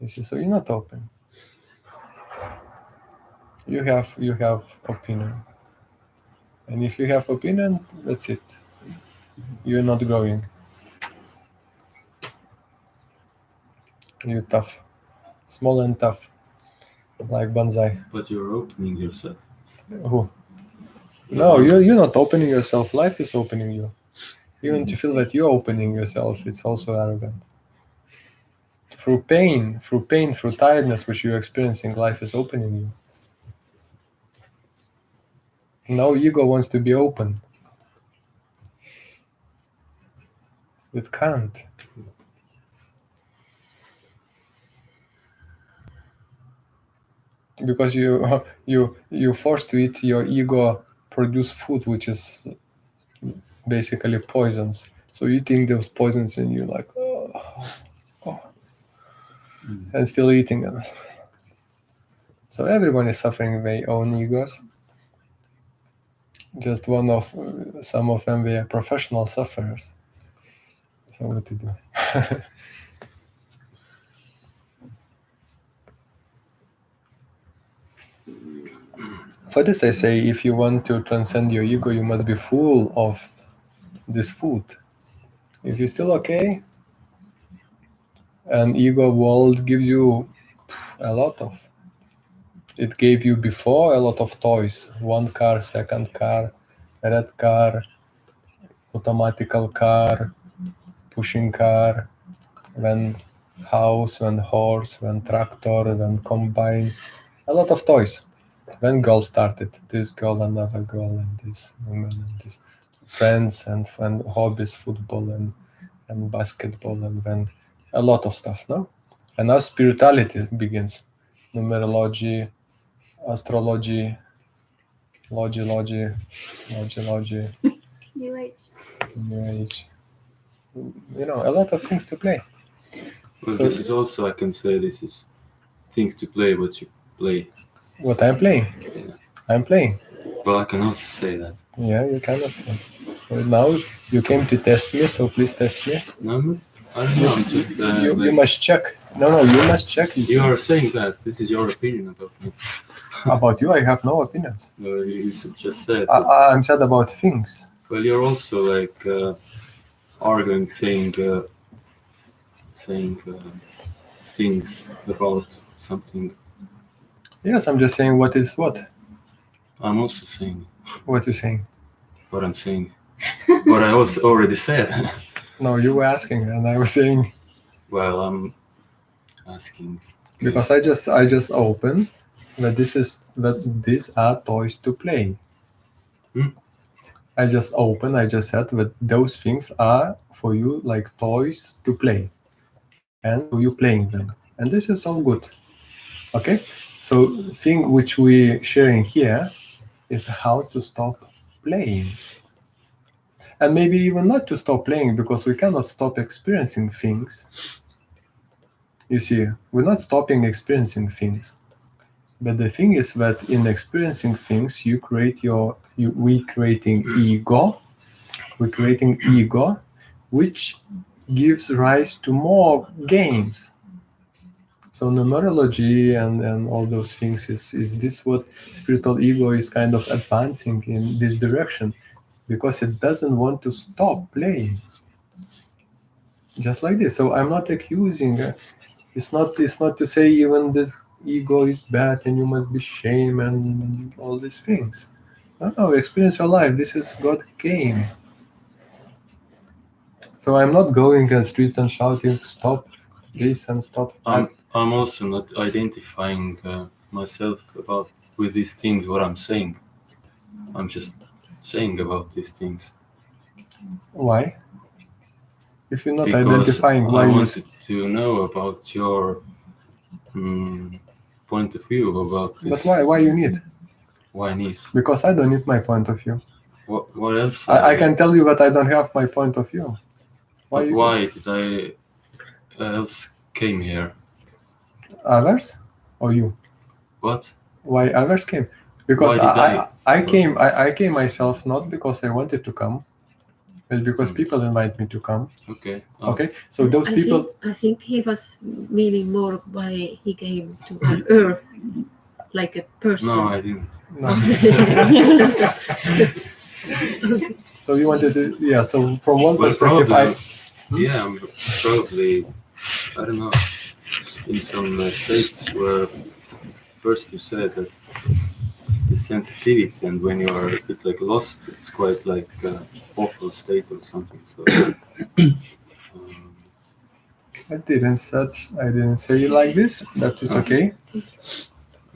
A: You see, so you're not open. You have opinion. And if you have opinion, that's it. You're not growing. You're tough. Small and tough. Like bonsai.
C: But you're opening yourself.
A: Who? No, you're not opening yourself. Life is opening you. Even to feel that you're opening yourself, it's also arrogant. Through pain, through tiredness which you're experiencing, life is opening you. Now ego wants to be open. It can't. Because you forced to eat, your ego produce food which is basically poisons. So you think those poisons and you're like, and still eating them. So everyone is suffering their own egos. Just some of them, they are professional sufferers. So what to do? For this, I say, if you want to transcend your ego, you must be full of this food. If you're still okay, and ego world gives you a lot of. It gave you before a lot of toys. 1 car, 2nd car, red car, automatical car, pushing car, then house, then horse, then tractor, then combine. A lot of toys. Then girl started. This girl, another girl, and this woman, and this friends and hobbies, football and basketball, and then a lot of stuff, no? And now spirituality begins. Numerology, astrology, logy,
F: New Age.
A: New Age. You know, a lot of things to play.
C: Well,
A: So-
C: this is also, I can say, this is things to play, what you play.
A: What I'm playing?
C: Yeah.
A: I'm playing.
C: Well, I can also say that.
A: Yeah, you cannot say. So now you came to test me, so please test me.
C: No, I don't know. I'm just
A: You
C: like,
A: must check. No, you must check. You
C: you
A: see.
C: are saying that this is your opinion about me.
A: About you, I have no opinions.
C: You just said. That,
A: I'm sad about things.
C: well, you're also like arguing, saying things about something.
A: Yes, I'm just saying what is what.
C: I'm also saying
A: What you saying?
C: what I'm saying. What I also already said.
A: No, you were asking, and I was saying
C: Well, I'm asking.
A: because I just opened that these are toys to play.
C: Hmm?
A: I just opened. I just said that those things are for you like toys to play, and so you playing them, and this is all good. Okay, so thing which we sharing here is how to stop playing. And maybe even not to stop playing, because we cannot stop experiencing things. You see, we're not stopping experiencing things. But the thing is that in experiencing things, we creating ego, which gives rise to more games. So numerology and all those things, is this what spiritual ego is kind of advancing in this direction? Because it doesn't want to stop playing. Just like this. So I'm not accusing. It's not to say even this ego is bad and you must be shame and all these things. No, experience your life. This is God game. So I'm not going on streets and shouting, stop this and stop that.
C: I'm also not identifying myself with these things. What I'm saying, I'm just saying about these things.
A: Why? If you're not
C: Because
A: identifying, why
C: I
A: you
C: wanted to know about your point of view about this.
A: But why you need?
C: Why need?
A: Because I don't need my point of view.
C: What else?
A: I can tell you that I don't have my point of view.
C: Why did I else came here?
A: Others or you?
C: What?
A: Why others came? Because
C: Why did
A: I came myself, not because I wanted to come, but because people invite me to come.
C: Okay.
A: Okay, so those people.
G: I think he was meaning more why he came to our Earth, like a person.
C: No, I didn't.
A: No. So you wanted to, yeah. So from one
C: Well,
A: perspective,
C: yeah, I'm probably, I don't know, in some states where first you said that the sensitivity, and when you are a bit like lost, it's quite like awful state or something. So
A: I didn't say it like this. That is okay.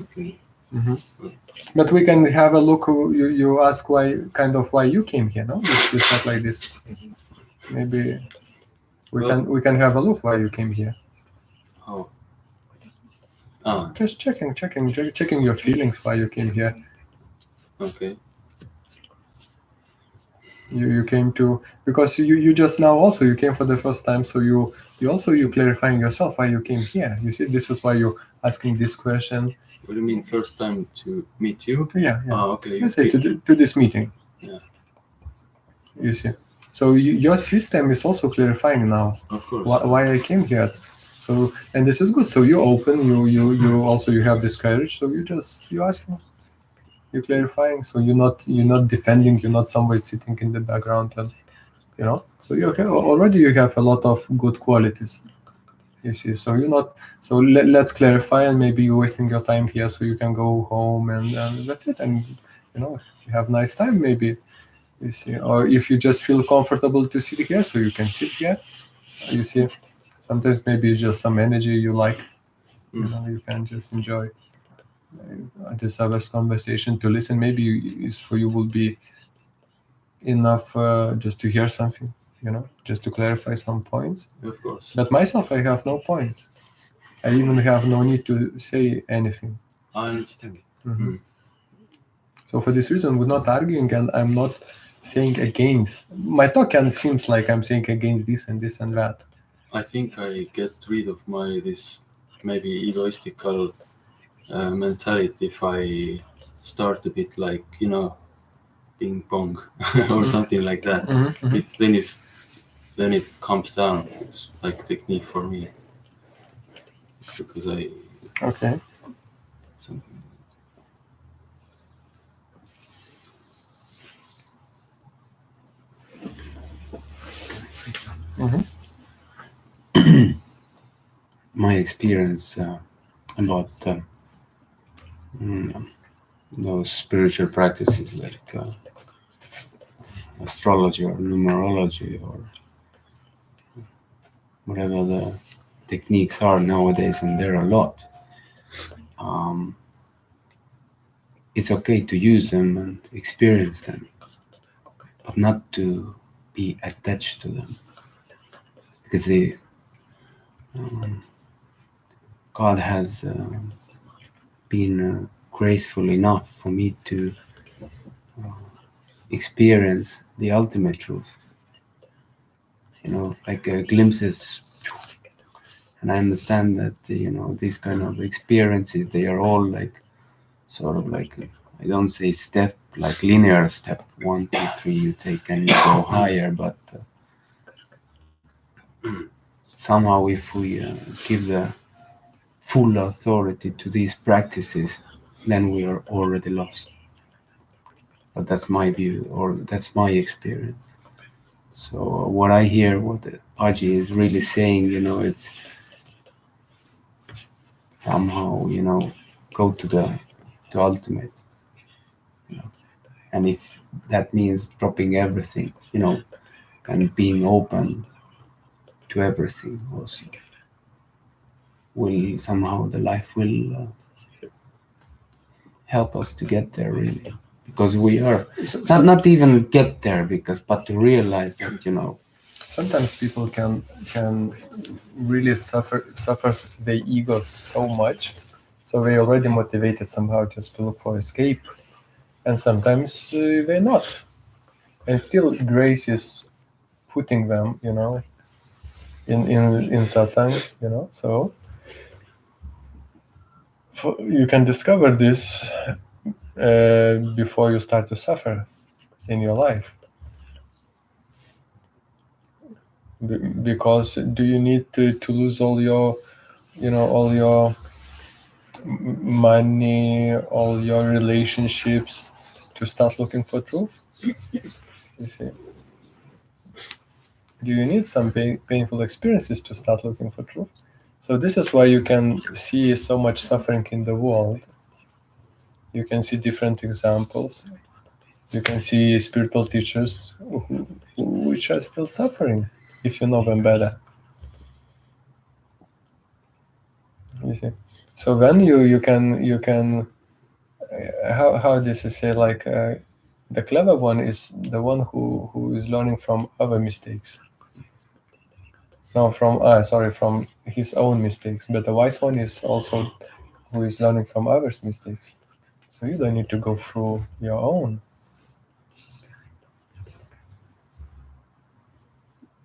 C: okay.
A: But we can have a look. You ask why you came here. No, it's not like this. Maybe we can have a look why you came here.
C: Oh.
A: Just checking your feelings why you came here.
C: Okay.
A: You came to, because you just now also you came for the first time, so you clarifying yourself why you came here. You see, this is why you asking this question.
C: What do you mean first time to meet you?
A: Yeah.
C: Okay.
A: Let's say to this meeting.
C: Yeah.
A: You see, so your system is also clarifying now.
C: Of course.
A: Why I came here. So, and this is good. So you open, you also you have this courage. So you asking. you're clarifying. So you're not defending. You're not somebody sitting in the background, and So you already you have a lot of good qualities. You see, so you're not. So let's clarify, and maybe you're wasting your time here, so you can go home, and that's it. And you have nice time, maybe. You see, or if you just feel comfortable to sit here, so you can sit here. You see, sometimes maybe it's just some energy you like. You can just enjoy this other's conversation to listen. Maybe for you will be enough just to hear something. Just to clarify some points.
C: Of course.
A: But myself, I have no points. I even have no need to say anything.
C: I understand.
A: So for this reason, we're not arguing, and I'm not saying against. My talk seems like I'm saying against this and this and that.
C: I think I get rid of this maybe egoistical mentality if I start a bit like ping pong or something like that. Then it comes down. It's like technique for me because
A: Okay.
C: Something.
H: My experience about those spiritual practices like astrology or numerology or whatever the techniques are nowadays, and there are a lot. It's okay to use them and experience them, but not to be attached to them, because God has been graceful enough for me to experience the ultimate truth, like glimpses. And I understand that these kind of experiences, they are all like sort of like, I don't say step, like linear step 1, 2, 3 you take and you go higher, but somehow if we give the full authority to these practices, then we are already lost. But that's my view, or that's my experience. So what I hear, what Aji is really saying, it's somehow, go to the ultimate. And if that means dropping everything, and being open to everything also, will somehow the life will help us to get there, really, because we are not even get there, but to realize that
A: sometimes people can really suffers their egos so much, so they already motivated somehow just to look for escape, and sometimes they're not, and still grace is putting them in satsang, so you can discover this before you start to suffer in your life. Because do you need to lose all your money, all your relationships to start looking for truth? You see, do you need some painful experiences to start looking for truth? So this is why you can see so much suffering in the world. You can see different examples. You can see spiritual teachers which are still suffering, if you know them better. You see, so then you can how this is say, like the clever one is the one who is learning from other mistakes. No, from his own mistakes. But the wise one is also who is learning from others' mistakes. So you don't need to go through your own.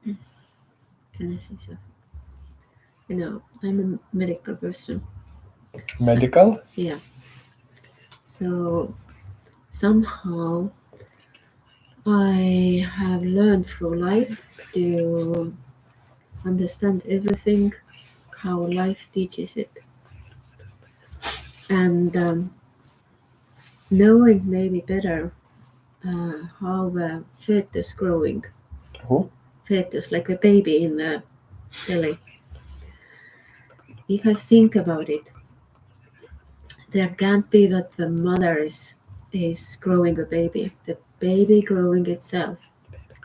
G: Can I say so? I'm a medical person.
A: Medical?
G: Yeah. So somehow I have learned through life to understand everything, how life teaches it. And knowing maybe better how a fetus growing.
A: Who?
G: Fetus, like a baby in the belly. If I think about it, there can't be that the mother is growing a baby. The baby growing itself.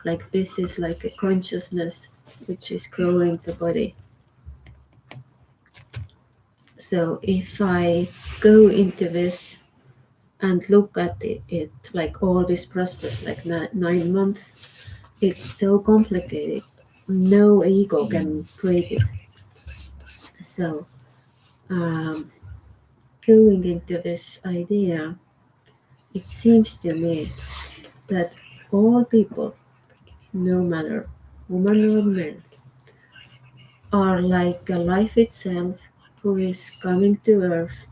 G: Like this is like a consciousness which is growing the body. So if I go into this and look at it like all this process, like 9 months, it's so complicated. No ego can create it. So going into this idea, it seems to me that all people, no matter woman or man, are like a life itself who is coming to earth,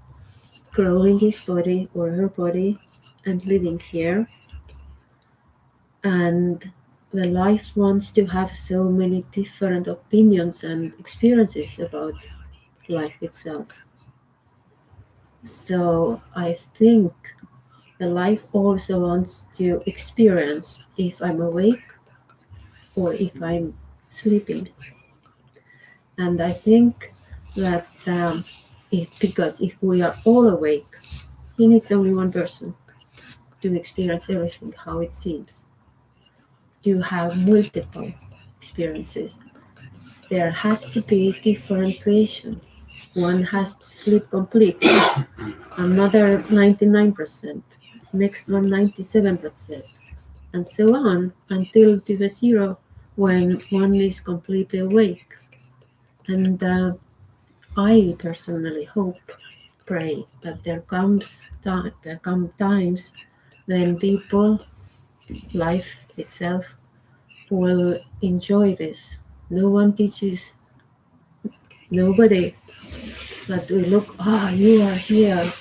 G: growing his body or her body and living here. And the life wants to have so many different opinions and experiences about life itself. So I think the life also wants to experience if I'm awake or if I'm sleeping. And I think that because if we are all awake, he needs only one person to experience everything how it seems, to have multiple experiences. There has to be different creation. One has to sleep completely, another 99%, next one 97%, and so on until to the zero when one is completely awake. And I personally hope, pray that there come times when people, life itself, will enjoy this. No one teaches nobody that we look, you are here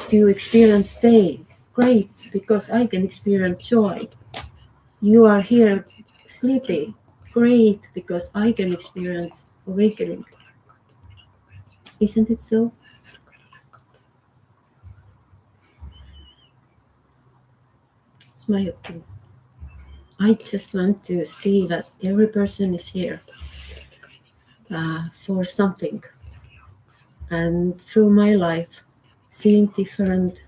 G: to experience pain. Great, because I can experience joy. You are here sleepy. Great, because I can experience awakening. Isn't it so? It's my opinion. I just want to see that every person is here for something. And through my life, seeing different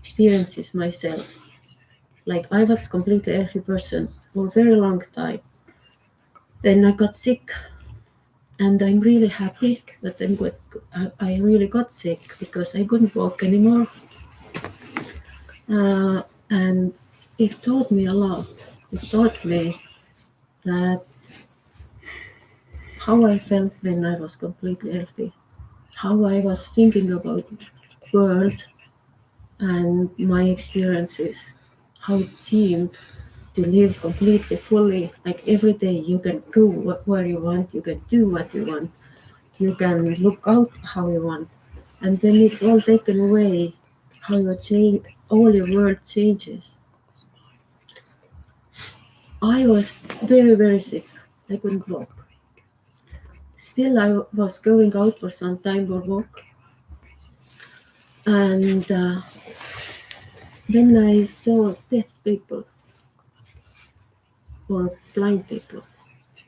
G: experiences myself. Like I was completely healthy person for a very long time. Then I got sick, and I'm really happy that I really got sick because I couldn't walk anymore. And it taught me a lot. It taught me that how I felt when I was completely healthy, how I was thinking about the world and my experiences, how it seemed to live completely fully. Like every day you can go where you want, you can do what you want, you can look out how you want, and then it's all taken away. How you change, all your world changes. I was very, very sick. I couldn't walk. Still, I was going out for some time for walk, and then I saw deaf people or blind people,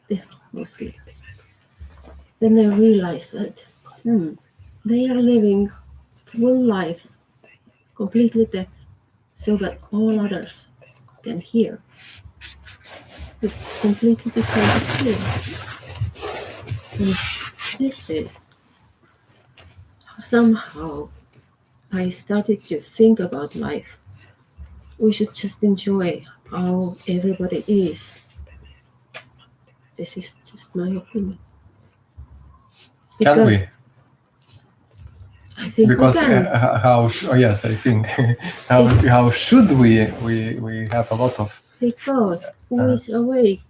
G: deaf mostly. Then I realized that they are living full life, completely deaf, so that all others can hear. It's completely different experience. And this is somehow I started to think about life. We should just enjoy how everybody is. This is just my opinion.
A: Can we?
G: I think
A: Because
G: we can.
A: yes, I think how should we have a lot of
G: Because who is awake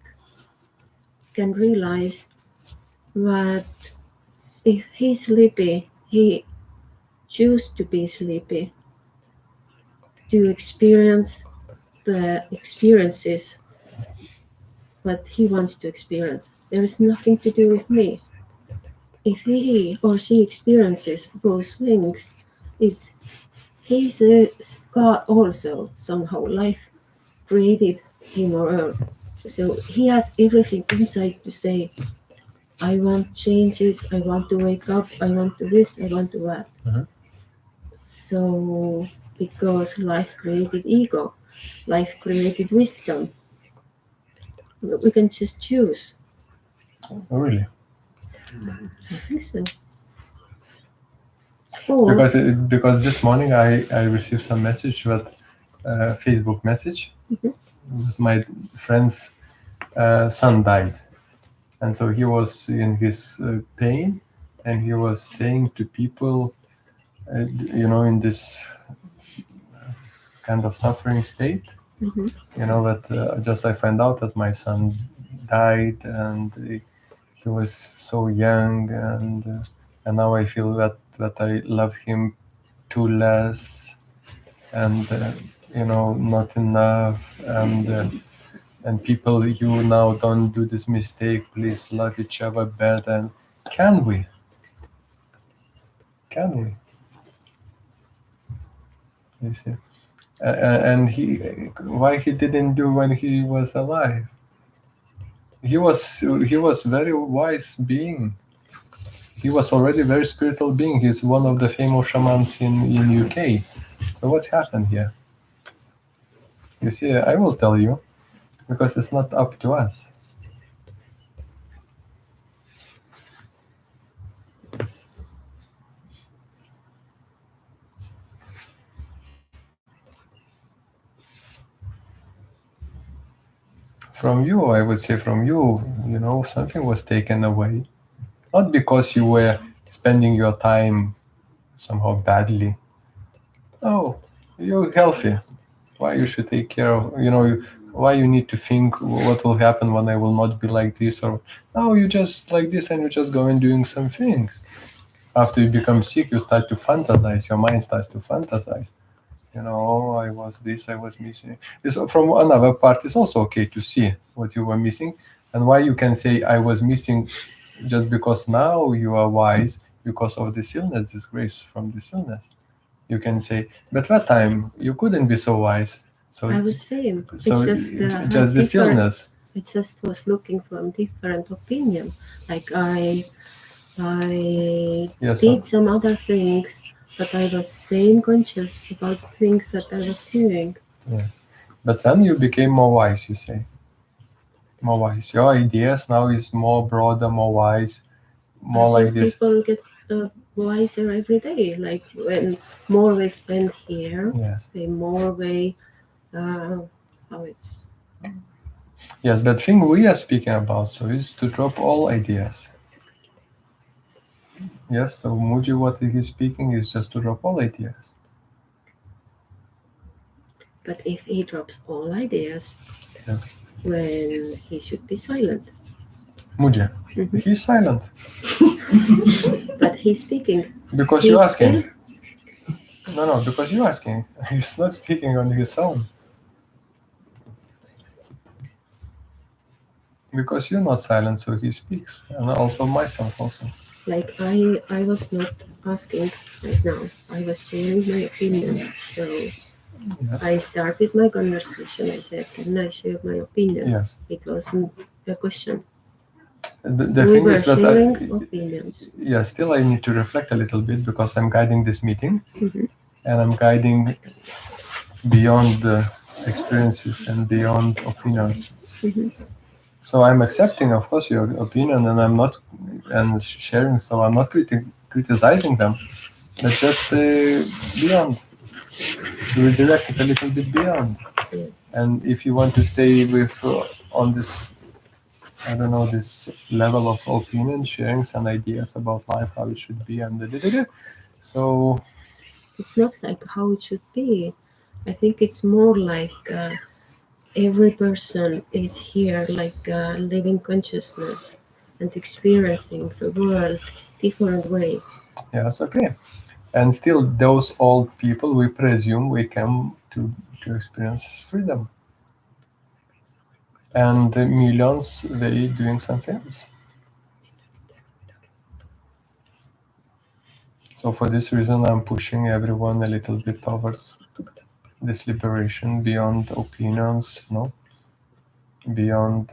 G: can realize that if he's sleepy, he chooses to be sleepy, to experience the experiences what he wants to experience. There is nothing to do with me. If he or she experiences those things, it's he's a God also, somehow life created him or her. So he has everything inside to say, I want changes, I want to wake up, I want to this, I want to that. So because life created ego, life created wisdom, we can just choose.
A: Oh, really?
G: I think so. Or
A: Because this morning I received some message that Facebook message. My friend's son died, and so he was in his pain, and he was saying to people, in this kind of suffering state, that just I find out that my son died, and he was so young, and now I feel that I love him too less, and not enough, and people, you now don't do this mistake, please love each other better. And can we you see, and why he didn't do when he was alive? He was very wise being. He was already very spiritual being. He's one of the famous shamans in UK. So what's happened here? You see, I will tell you, because it's not up to us. From you, I would say, something was taken away. Not because you were spending your time somehow badly. Oh, you're healthy. Why you should take care of, why you need to think what will happen when I will not be like this, or no, you just like this and you just go and doing some things. After you become sick, you start to fantasize, your mind starts to fantasize. I was this, I was missing. From another part, it's also okay to see what you were missing, and why you can say I was missing just because now you are wise because of this illness, this grace from this illness. You can say, but that time you couldn't be so wise. So
G: I was saying,
A: so
G: it's
A: just this illness.
G: It just was looking from different opinion. Like I
A: Yes,
G: did some other things, but I was same conscious about things that I was doing.
A: Yeah. But then you became more wise, you say. More wise. Your ideas now is more broader, more wise, more
G: I
A: like
G: think
A: this.
G: people get wiser every day. Like when more we spend here,
A: Yes.
G: the more we how it's.
A: Yes, but thing we are speaking about so is to drop all ideas. Yes, so Muji, what he's speaking is just to drop all ideas.
G: But if he drops all ideas,
A: Yes.
G: when he should be silent.
A: Muji, he's silent.
G: But he's speaking.
A: Because you're asking. No, because you're asking. He's not speaking on his own. Because you're not silent, so he speaks. And also myself also.
G: Like I was not asking right now. I was sharing my opinion. So
A: Yes.
G: I started my conversation. I said, can I share my opinion?
A: Yes.
G: It wasn't a question.
A: The
G: we
A: thing
G: were
A: is that
G: sharing opinions.
A: Yeah, still I need to reflect a little bit because I'm guiding this meeting, and I'm guiding beyond the experiences and beyond opinions. So I'm accepting, of course, your opinion, and I'm not and sharing. So I'm not criticizing them, but just beyond. To redirect it a little bit beyond. And if you want to stay with on this, I don't know, this level of opinion, sharing some ideas about life, how it should be, and so
G: it's not like how it should be. I think it's more like every person is here, like living consciousness and experiencing the world different way.
A: Yes, okay. And still, those old people, we presume, we come to experience freedom. And the millions, they doing something else. So for this reason, I'm pushing everyone a little bit towards this liberation beyond opinions, no, beyond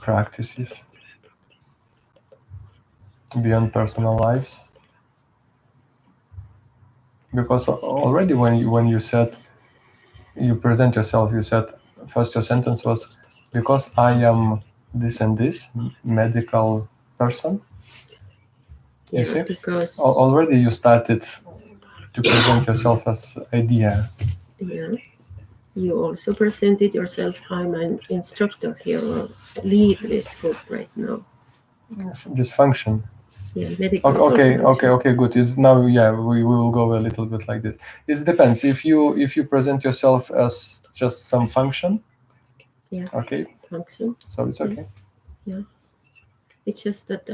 A: practices, beyond personal lives. Because already when you said, you present yourself, you said first your sentence was, because I am this and this medical person. You see,
G: because
A: already you started to present yourself as idea.
G: yeah, you also presented yourself. I'm an instructor here, or lead this group right now.
A: This function.
G: Yeah, medical.
A: Okay, good. Is now, yeah, we will go a little bit like this. It depends. If you present yourself as just some function,
G: Yeah.
A: Okay.
G: Function.
A: So it's okay.
G: Yeah. It's just that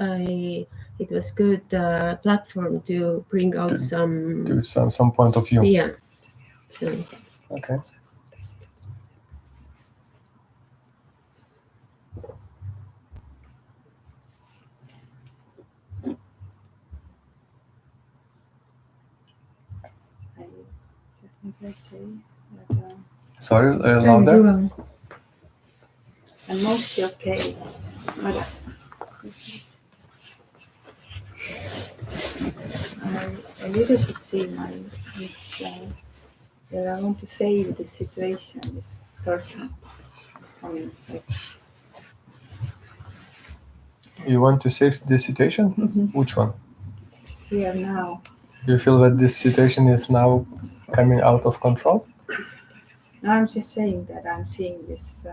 G: it was good platform to bring out
A: To some point of view.
G: Yeah. So.
A: Okay. Sorry, louder.
I: I'm mostly okay, but I little bit see this that I want to save the situation, this person.
A: You want to save the situation?
I: Mm-hmm.
A: Which one?
I: Here now.
A: You feel that this situation is now coming out of control?
I: No, I'm just saying that I'm seeing this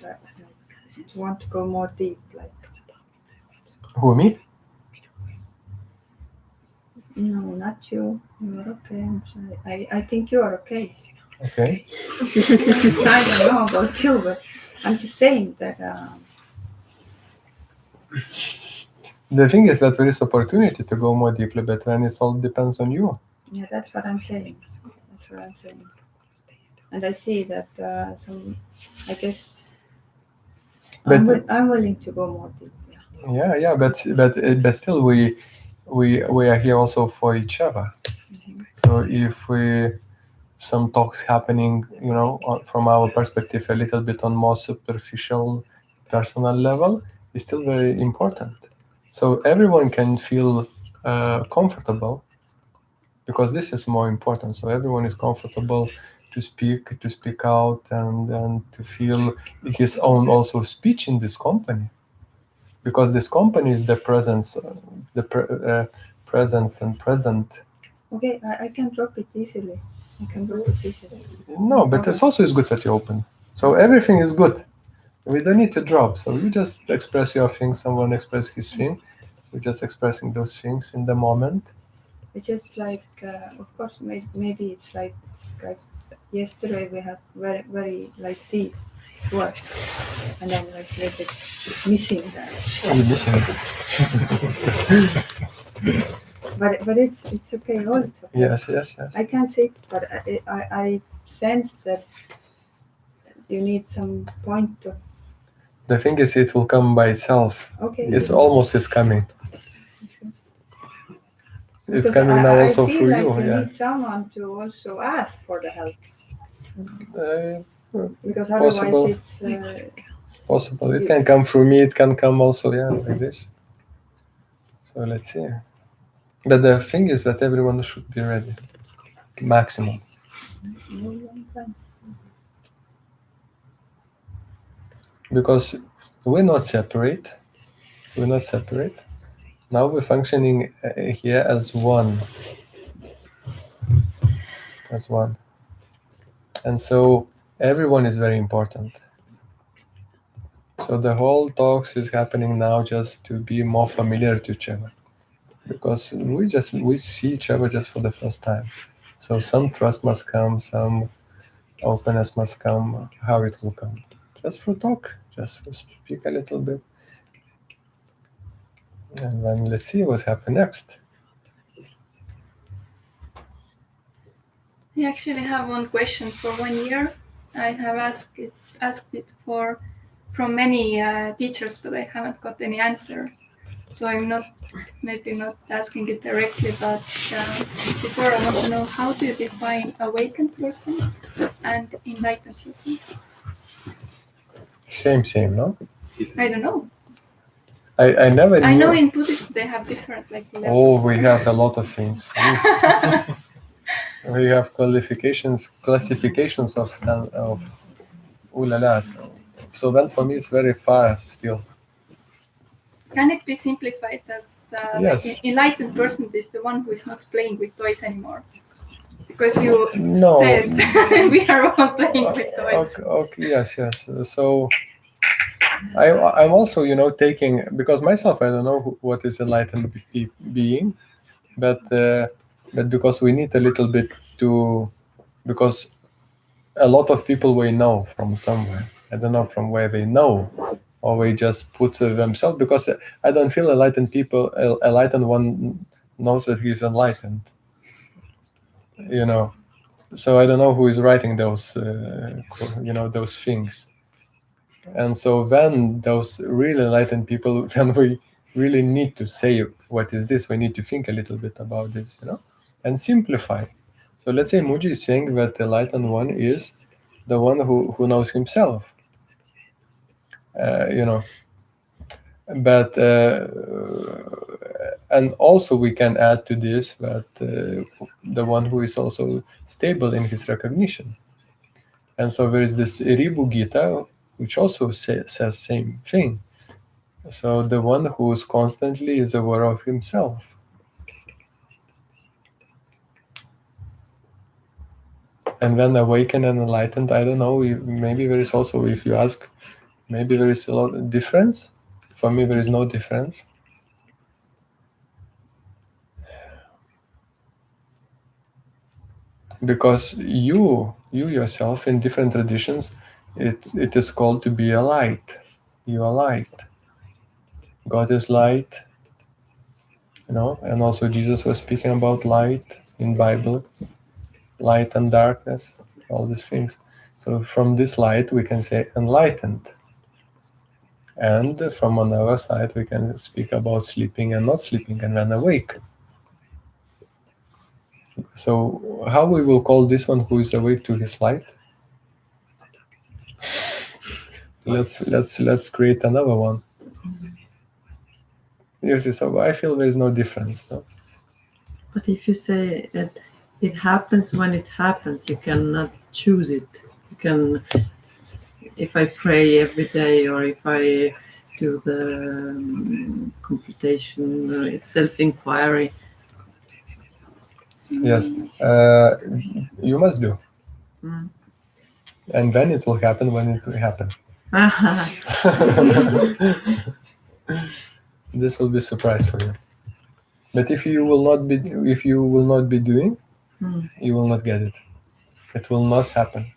I: that I want to go more deep, like.
A: Who, me?
I: No, not you. You're okay. I'm sorry. I think you are okay.
A: Okay.
I: I don't know about you, but I'm just saying that.
A: The thing is that there is opportunity to go more deeply, but then it all depends on you.
I: Yeah, that's what I'm saying. That's what I'm saying. And I see that I guess I'm willing to go more deep.
A: Yeah, but still we are here also for each other.
I: Mm-hmm.
A: So if some talks happening, from our perspective, a little bit on more superficial, personal level, is still very important. So everyone can feel comfortable, because this is more important. So everyone is comfortable to speak out, and to feel his own also speech in this company, because this company is the presence, presence and present.
I: Okay, I can drop it easily.
A: No, but it's also is good that you open. So everything is good. We don't need to drop. So you just express your thing. Someone express his thing. We're just expressing those things in the moment.
I: It's just like, of course, maybe it's like yesterday we had very, very like deep work, and then like a little bit missing that.
A: You're missing it.
I: But it's okay. All it's okay.
A: Yes.
I: I can't see, but I sense that you need some point of.
A: The thing is, it will come by itself.
I: Okay.
A: It's almost is coming. It's coming now also
I: I feel
A: through
I: like
A: you.
I: you
A: Yeah.
I: need someone to also ask for the help. Because
A: Possible.
I: otherwise it's.
A: Possible. It can come through me. It can come also, like this. So let's see. But the thing is that everyone should be ready. Maximum. Because we're not separate. Now we're functioning here as one. And so everyone is very important. So the whole talks is happening now just to be more familiar to each other. Because we see each other just for the first time. So some trust must come, some openness must come. How it will come? Just for talk, just for speak a little bit. And then let's see what's happening next.
F: We actually have one question for 1 year. I have asked it from many teachers, but I haven't got any answer. So I'm not asking it directly, but before I want to know, how do you define awakened person and enlightened person?
A: Same, no?
F: I don't know.
A: I never knew.
F: I know in Buddhism they have different levels.
A: Oh, we have a lot of things. We have classifications of ooh la la. So then for me it's very far still.
F: Can it be simplified that
A: Yes.
F: the enlightened person is the one who is not playing with toys anymore? Because you
A: No.
F: said we are all playing with toys.
A: Okay, yes. So I'm also, taking, because myself I don't know what is enlightened being, but because we need a little bit because a lot of people we know from somewhere. I don't know from where they know, or we just put themselves, because I don't feel enlightened one knows that he's enlightened. So I don't know who is writing those those things. And so then those really enlightened people, then we really need to say, what is this? We need to think a little bit about this, and simplify. So let's say Muji is saying that the enlightened one is the one who knows himself, But and also we can add to this that the one who is also stable in his recognition. And so there is this Ribu Gita, which also says same thing. So the one who is constantly is aware of himself. And then awakened and enlightened, I don't know, maybe there is also, if you ask, maybe there is a lot of difference. For me, there is no difference. Because you yourself, in different traditions, it is called to be a light. You are light. God is light, and also Jesus was speaking about light in Bible, light and darkness, all these things. So from this light we can say enlightened. And from another side we can speak about sleeping and not sleeping, and then awake. So how we will call this one who is awake to his light? Let's create another one. You see, so I feel there is no difference. No?
G: But if you say that it happens when it happens, you cannot choose it. You can, if I pray every day, or if I do the computation, self-inquiry.
A: Yes, you must do.
G: Mm.
A: And then it will happen when it will happen. This will be a surprise for you. But if you will not be doing, you will not get it. It will not happen.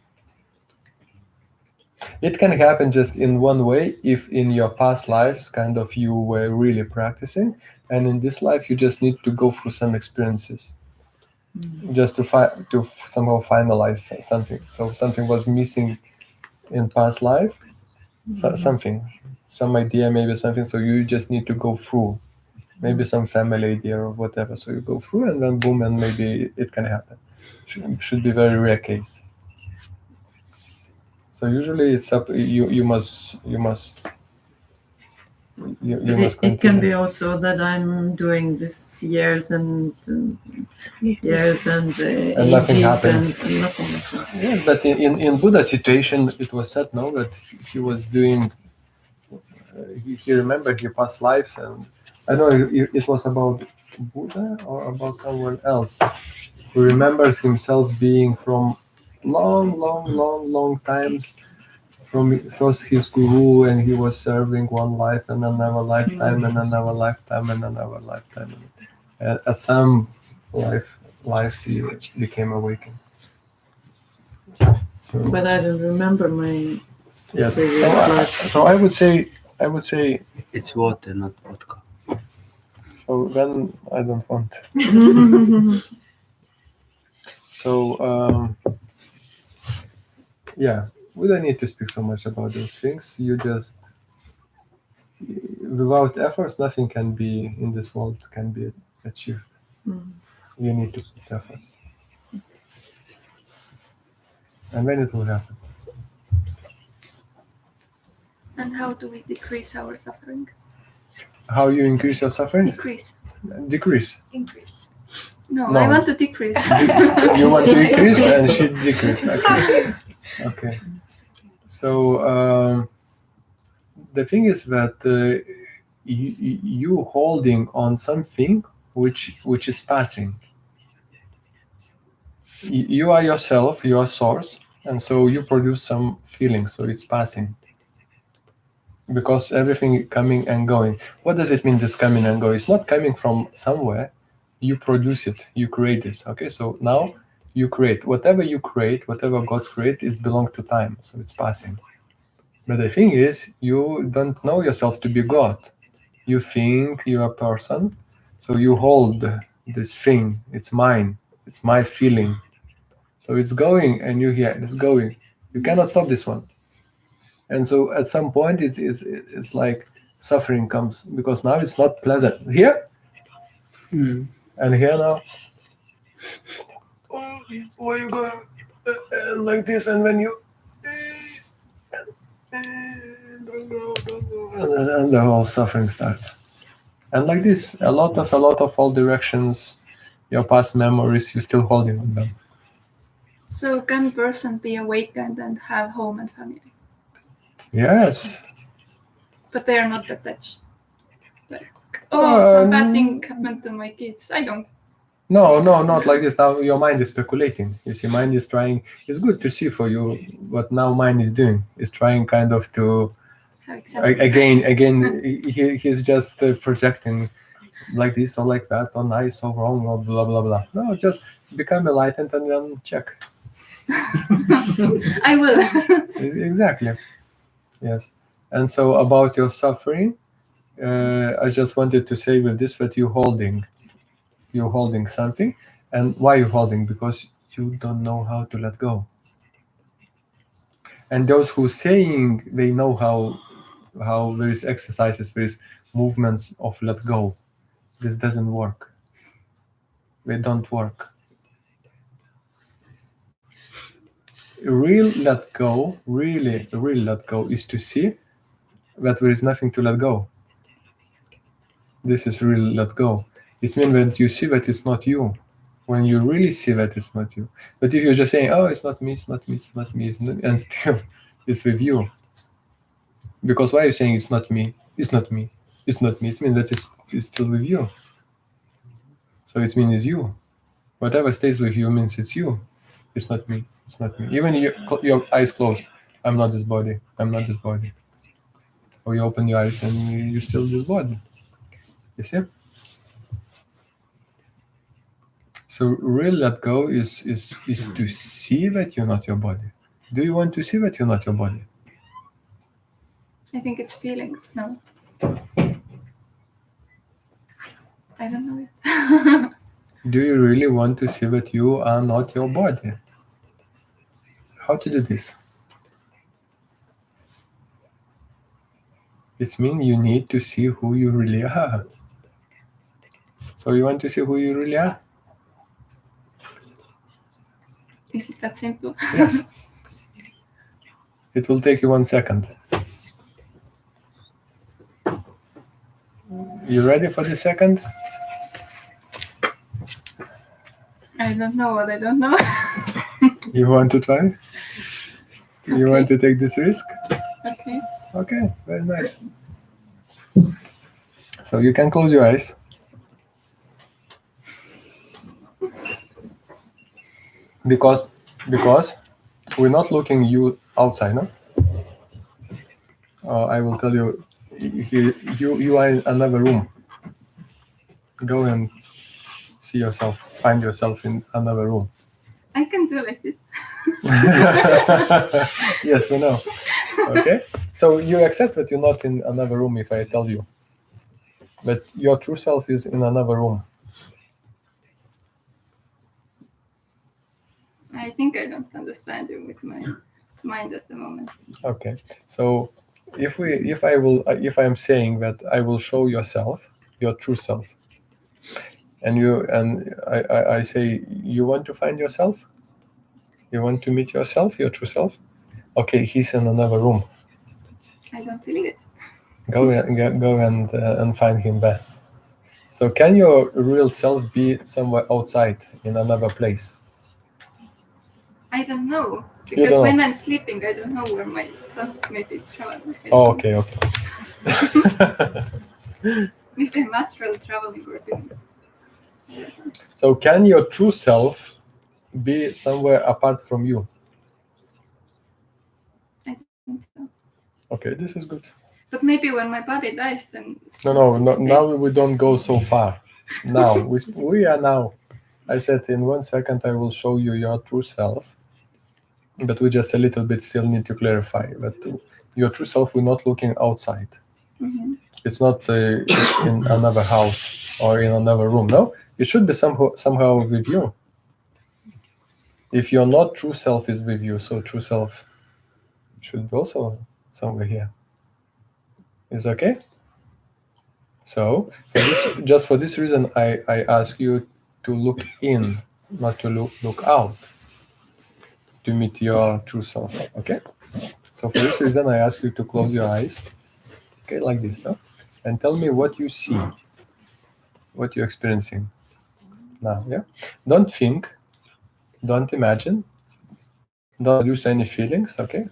A: It can happen just in one way, if in your past lives kind of you were really practicing, and in this life you just need to go through some experiences, just to somehow finalize something. So something was missing in past life, something, some idea, maybe something. So you just need to go through, maybe some family idea or whatever. So you go through, and then boom, and maybe it can happen. Should be very rare case. So usually it's up. You must
G: it can be also that I'm doing this years and ages and
A: nothing happens.
G: And nothing happens.
A: Yeah, but in Buddha's situation, it was said that he was doing. He remembered his past lives, and I don't know if it was about Buddha or about someone else who remembers himself being from long times. First his guru, and he was serving one life and another lifetime and another lifetime and another lifetime. And at some life he became awakened. So,
G: but I don't remember my
A: yes.
G: previous life.
A: So I would say
H: it's water, not vodka.
A: So then I don't want. So yeah, we don't need to speak so much about those things. You just without efforts, nothing can be in this world can be achieved. You need to put efforts. And then it will happen.
F: And how do we decrease our suffering?
A: How you increase your suffering?
F: Decrease.
A: Decrease.
I: Increase.
F: No,
A: No.
F: I want to decrease.
A: You want to increase and she decrease. Okay. Okay. So the thing is that you holding on something which is passing. You are yourself, you are source, and so you produce some feeling, so it's passing. Because everything coming and going. What does it mean, this coming and going? It's not coming from somewhere. You produce it, you create this. Okay, so now you create. Whatever you create, whatever God's create, it belongs to time, so it's passing. But the thing is, you don't know yourself to be God. You think you're a person, so you hold this thing. It's mine. It's my feeling. So it's going, and you hear it's going. You cannot stop this one. And so at some point, it's like suffering comes because now it's not pleasant. Here and here now. Oh, where you going? Like this, and when you don't go, and the whole suffering starts. And like this, a lot of all directions, your past memories, you're still holding on them.
F: So can person be awakened and have home and family?
A: Yes.
F: But they are not attached. Like, some bad thing happened to my kids. I don't.
A: No, not like this. Now your mind is speculating. You see, mind is trying. It's good to see for you what now mind is doing. It's trying kind of to again. He's just projecting like this or like that or nice or wrong or blah blah blah. No, just become enlightened and then check.
F: I will.
A: Exactly. Yes. And so about your suffering, I just wanted to say with this that you're holding something. And why you're holding? Because you don't know how to let go. And those who saying they know how there is exercises, there is movements of let go. This doesn't work. They don't work. Real let go, really let go is to see that there is nothing to let go. This is real let go. It means that you see that it's not you. When you really see that it's not you. But if you're just saying, oh, it's not me, it's not me, it's not me, and still it's with you. Because why are you saying it's not me, it's not me, it's not me? It means that it's still with you. So it means it's you. Whatever stays with you means it's you. It's not me, it's not me. Even your eyes closed. I'm not this body, I'm not this body. Or you open your eyes and you're still this body. You see? So real let go is to see that you're not your body. Do you want to see that you're not your body?
F: I think it's feeling. No. I don't know it.
A: Do you really want to see that you are not your body? How to do this? It means you need to see who you really are. So you want to see who you really are?
F: Is it that simple?
A: Yes. It will take you 1 second. You ready for the second?
F: I don't know what I don't know.
A: You want to try? You want to take this risk?
F: Okay.
A: Okay, very nice. So you can close your eyes. Because we're not looking you outside, no? I will tell you, you are in another room. Go and see yourself, find yourself in another room.
F: I can do like this.
A: Yes, we know. Okay, so you accept that you're not in another room if I tell you. But your true self is in another room.
F: I think I don't understand you with my mind at the moment.
A: Okay, so if I'm saying that I will show yourself, your true self, and I say, you want to find yourself? You want to meet yourself, your true self? Okay, he's in another room.
F: I don't believe it.
A: Go and find him there. So can your real self be somewhere outside in another place?
F: I don't know.
A: You
F: Because
A: don't
F: when
A: know.
F: I'm sleeping, I don't know where my self maybe is traveling.
A: Oh, okay.
F: Maybe I'm astral traveling or doing.
A: So can your true self be somewhere apart from you?
F: I don't think so.
A: Okay, this is good.
F: But maybe when my body dies, then.
A: No. Now we don't go so far. Now we are now. I said in 1 second I will show you your true self, but we just a little bit still need to clarify that your true self, we're not looking outside.
F: Mm-hmm.
A: It's not in another house or in another room. No, it should be somehow with you. If your not true self is with you, so true self should be also somewhere here. Is okay? So just for this reason, I ask you to look in, not to look out, to meet your true self. Okay? So for this reason, I ask you to close your eyes. Okay, like this, no? And tell me what you see, what you're experiencing now. Yeah. Don't think, don't imagine, don't produce any feelings. Okay.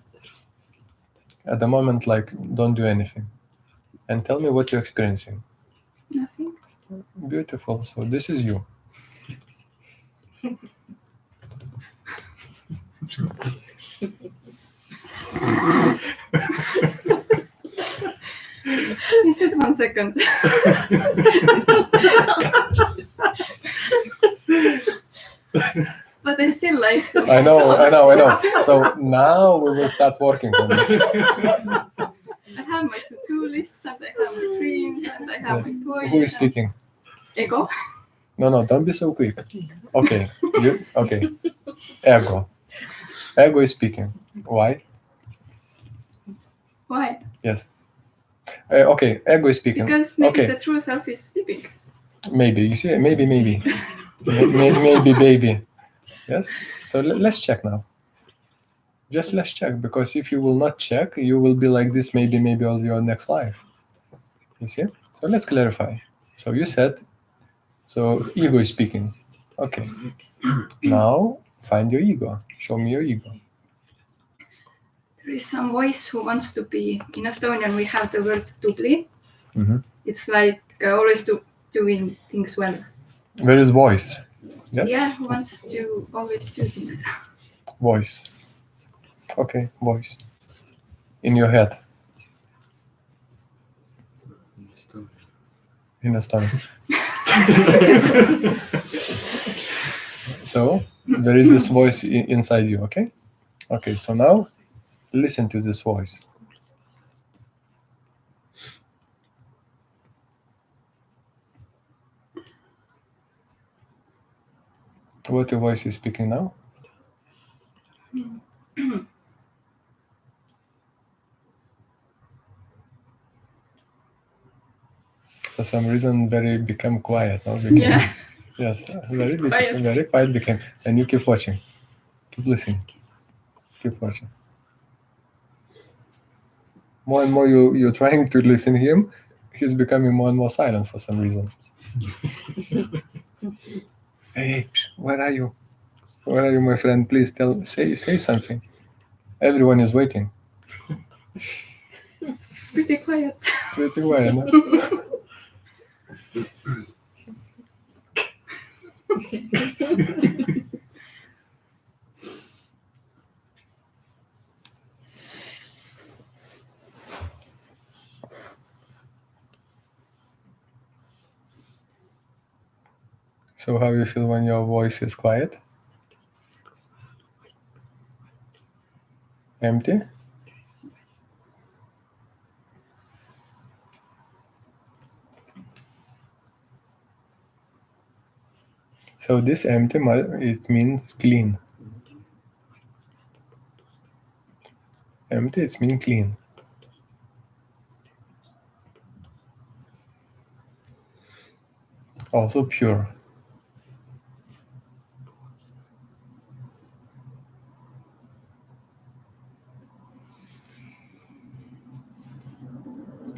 A: At the moment, like, don't do anything, and tell me what you're experiencing.
F: Nothing.
A: Beautiful. So this is you.
F: You said 1 second. But I still like to.
A: I know. So now we will start working on this.
F: I have my to-do list, and I have my dreams, and I have
A: Yes.
F: my toys.
A: Who is speaking?
F: Ego.
A: No, don't be so quick. Okay, okay. Ego. Ego is speaking. Why?
F: Why?
A: Yes. Okay, ego is speaking.
F: Because maybe
A: Okay.
F: the true self is sleeping.
A: Maybe, you see, maybe. Maybe, baby. Yes? So let's check now. Just let's check, because if you will not check, you will be like this maybe all your next life. You see? So let's clarify. So you said, so ego is speaking. Okay. Now find your ego. Show me your ego.
F: There is some voice who wants to be. In Estonian, we have the word tubli.
A: Mhm.
F: It's like always doing things well.
A: Where is voice? Yes?
F: Yeah, who wants to always do things.
A: Voice. Okay, voice. In your head. In Estonia. So there is this voice inside you, okay? Okay, so now listen to this voice. What your voice is speaking now? For some reason, become quiet. No?
F: Yeah.
A: Yes, very beautiful,
F: Quiet.
A: very quiet became. And you keep watching, keep listening, keep watching. More and more you're trying to listen to him, he's becoming more and more silent for some reason. Hey, where are you? Where are you, my friend? Please say something. Everyone is waiting.
F: Pretty quiet.
A: Pretty quiet, no? So how you feel when your voice is quiet? Empty? So this empty, it means clean. Empty, it means clean. also pure.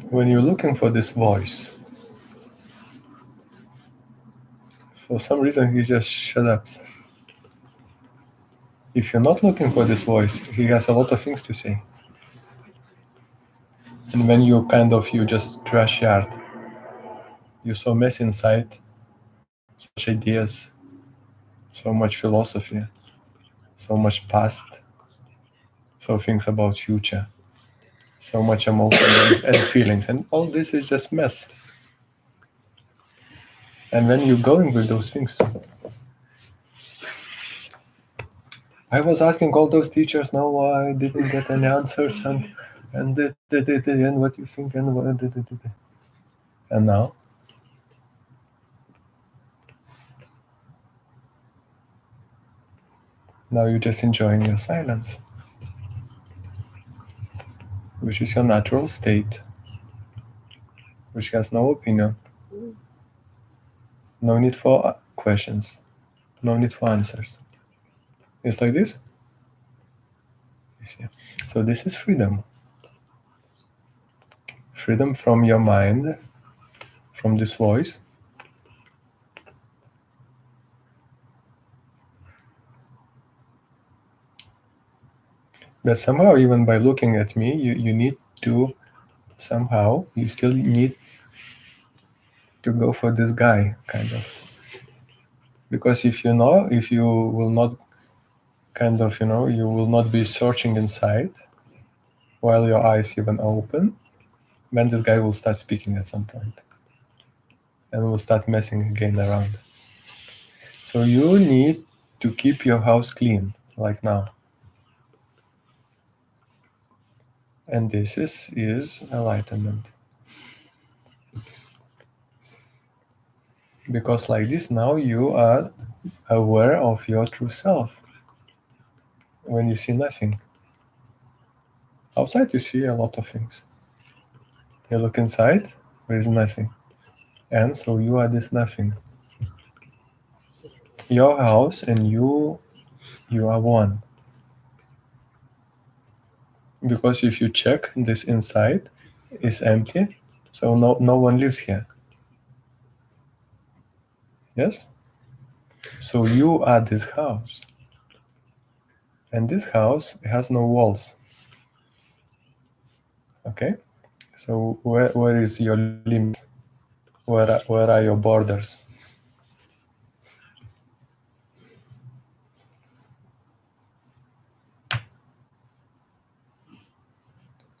A: When you're looking for this voice, for some reason he just shut up. If you're not looking for this voice, he has a lot of things to say. And when you you just trash yard, you're so messy inside, such ideas, so much philosophy, so much past, so things about future, so much emotion and feelings, and all this is just mess. And when you're going with those things, I was asking all those teachers, now I didn't get any answers, and what you think, and what, and now you're just enjoying your silence, which is your natural state, which has no opinion, no need for questions, no need for answers. It's like this. You see? So this is freedom. Freedom from your mind, from this voice. But somehow, even by looking at me, you need to, somehow, you still need to go for this guy, kind of. Because if you will not, you will not be searching inside while your eyes even open, then this guy will start speaking at some point and will start messing again around. So you need to keep your house clean, like now. And this is enlightenment. Because like this, now you are aware of your true self when you see nothing. Outside you see a lot of things. You look inside, there is nothing. And so you are this nothing. Your house and you are one. Because if you check, this inside is empty, so no one lives here. Yes? So you are this house. And this house has no walls. Okay? So where is your limit? Where are your borders?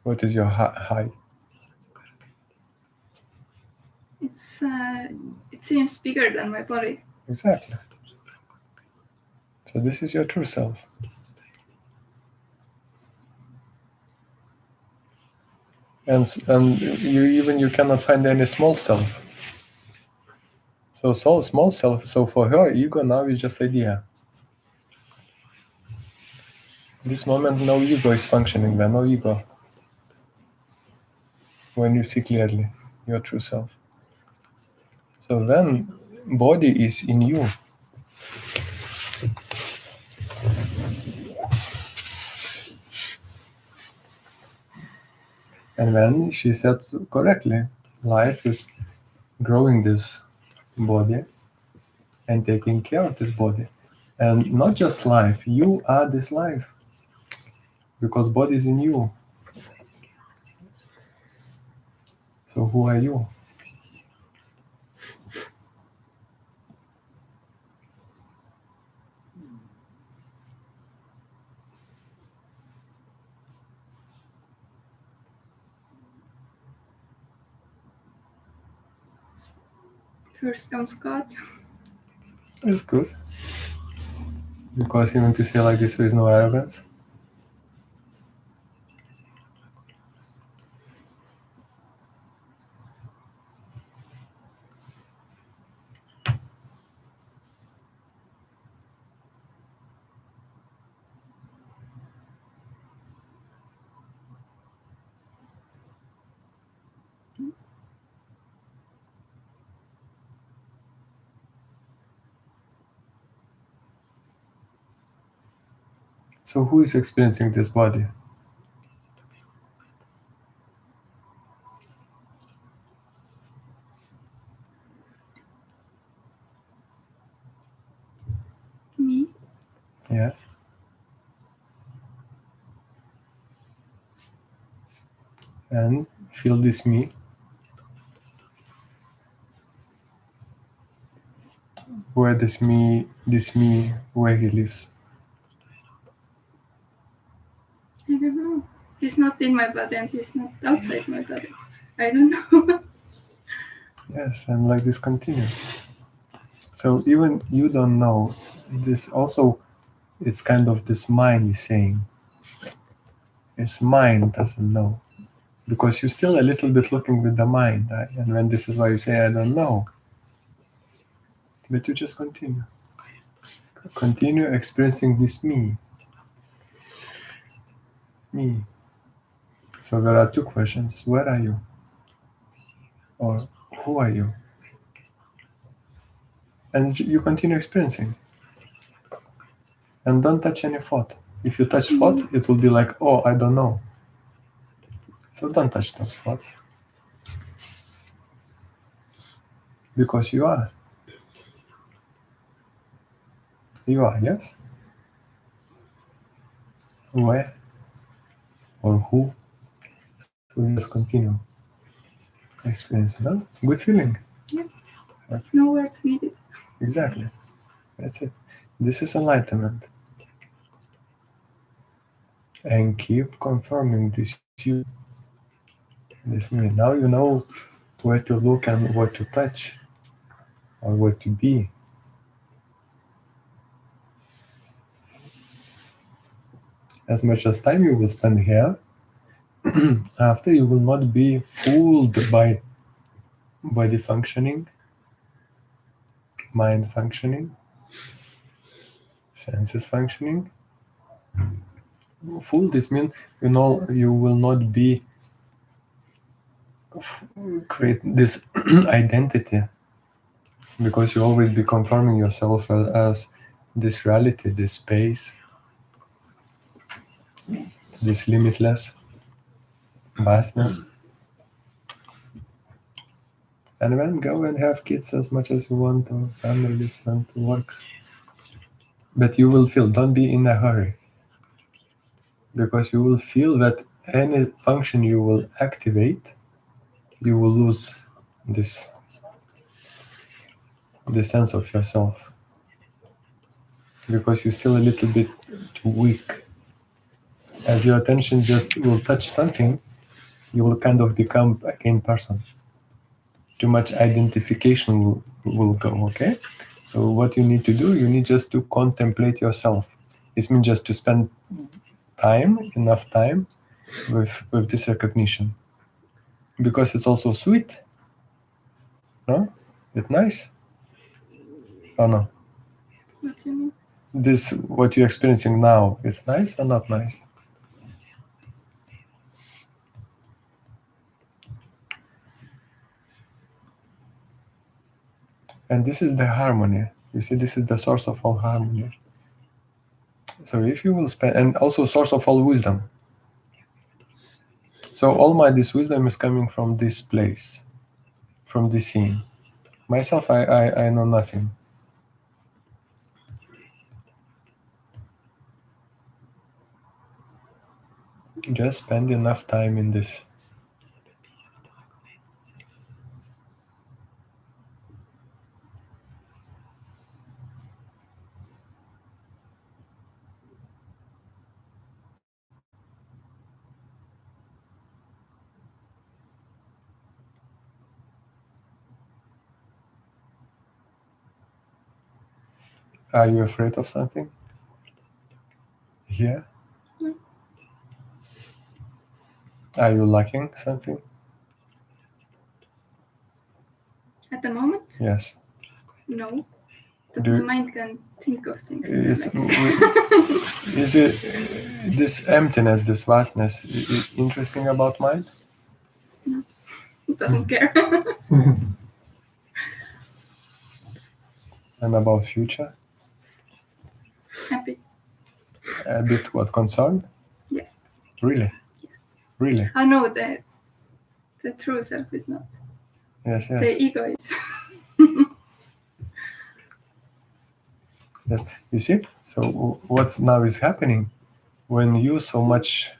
A: What is your height?
F: It seems bigger than my body.
A: Exactly. So this is your true self. And you cannot find any small self. So small self. So for her, ego now is just idea. This moment, no ego is functioning there. No ego. When you see clearly your true self. So then, body is in you. And then she said correctly, life is growing this body and taking care of this body. And not just life, you are this life. Because body is in you. So who are you?
F: First comes God.
A: It's good. Because even to say like this, there is no arrogance. So who is experiencing this body?
F: Me.
A: Yes. And feel this me. Where this me, where he lives.
F: I don't know. He's not in my body and he's not outside my body. I don't know.
A: Yes, and like this continues. So even you don't know, this also, it's kind of this mind is saying. His mind doesn't know. Because you're still a little bit looking with the mind. Right? And when this is why you say, I don't know. But you just continue. Continue experiencing this me. Me. So there are two questions. Where are you? Or who are you? And you continue experiencing. And don't touch any thought. If you touch thought, it will be like, oh, I don't know. So don't touch those thoughts. Because you are. You are, yes? Where? Or who? So you just continue experiencing. No? Good feeling.
F: Yes.
A: Okay.
F: No words needed.
A: Exactly. That's it. This is enlightenment. And keep confirming this you. This me. Now you know where to look and what to touch or where to be. As much as time you will spend here, after you will not be fooled by body functioning, mind functioning, senses functioning. Fooled, this means you will not be create this identity, because you always be confirming yourself as this reality, this space, this limitless vastness. And then go and have kids as much as you want, or families and works. But you will feel, don't be in a hurry, because you will feel that any function you will activate, you will lose this sense of yourself, because you're still a little bit too weak. As your attention just will touch something, you will kind of become again person. Too much identification will go, okay? So what you need to do, you need just to contemplate yourself. This means just to spend time, enough time with this recognition. Because it's also sweet. No? It's nice? Or no?
F: What do you mean?
A: This, what you're experiencing now, is nice or not nice? And this is the harmony. You see, this is the source of all harmony. So if you will spend, and also source of all wisdom. So all this wisdom is coming from this place, from this scene. Myself, I know nothing. Just spend enough time in this. Are you afraid of something? Here?
F: No.
A: Are you lacking something?
F: At the moment?
A: Yes.
F: No. But
A: Do
F: my
A: you-
F: mind can think of things.
A: Is it this emptiness, this vastness, interesting about mind?
F: It doesn't care.
A: And about future?
F: Happy.
A: a bit what concerned?
F: Yes.
A: Really? Really?
F: I know that the true self is not.
A: Yes,
F: The
A: yes.
F: ego is.
A: Yes. You see? So what's now is happening when you so much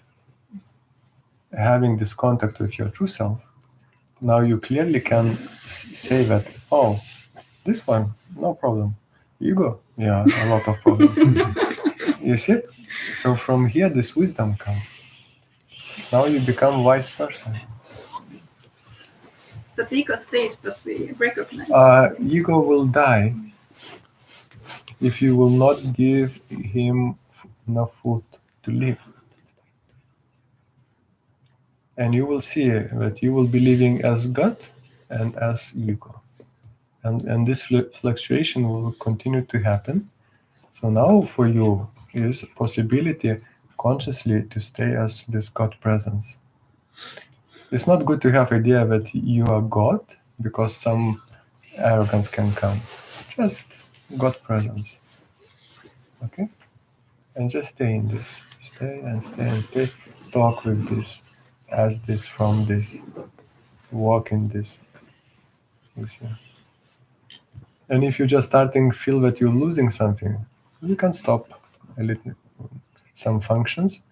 A: having this contact with your true self, now you clearly can say that, oh, this one, no problem. Ego, yeah, a lot of problem. You see? So from here this wisdom comes. Now you become wise person.
F: But the ego stays, but we recognize.
A: Ego will die if you will not give him enough food to live. And you will see that you will be living as God and as ego. And this fluctuation will continue to happen. So now for you is possibility consciously to stay as this God presence. It's not good to have idea that you are God because some arrogance can come. Just God presence. Okay? And just stay in this. Stay and stay and stay. Talk with this, as this, from this. Walk in this. You see. And if you're just starting feel that you're losing something, you can stop a little, some functions,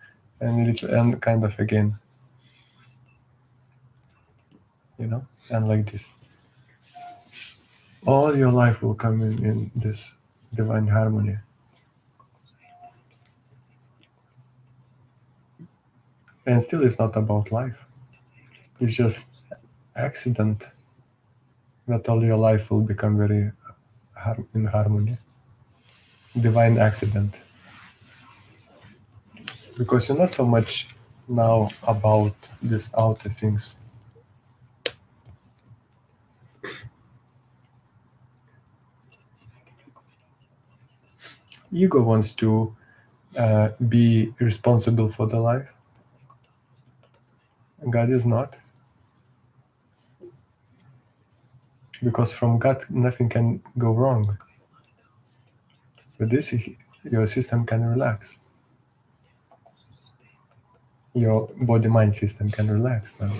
A: and a little, and kind of again, and like this. All your life will come in this divine harmony. And still, it's not about life. It's just accident that all your life will become very in harmony. Divine accident. Because you're not so much now about these outer things. Ego wants to be responsible for the life. God is not. Because from God, nothing can go wrong. With this, your system can relax. Your body-mind system can relax now.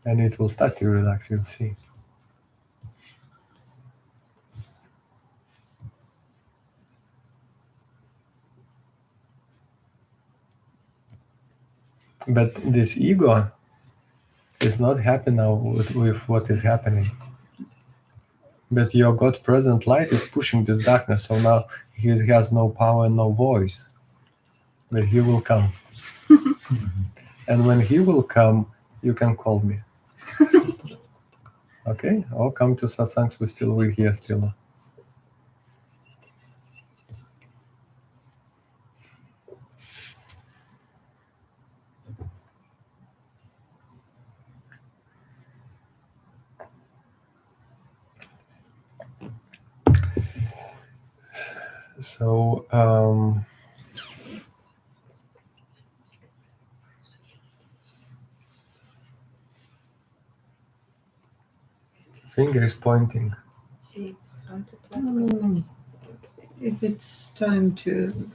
A: And it will start to relax, you'll see. But this ego is not happy now with what is happening. But your God-present light is pushing this darkness, so now he has no power, no voice. But he will come. And when he will come, you can call me. Okay? Or come to Satsangs, we're here still. So, finger is pointing.
B: If it's time to,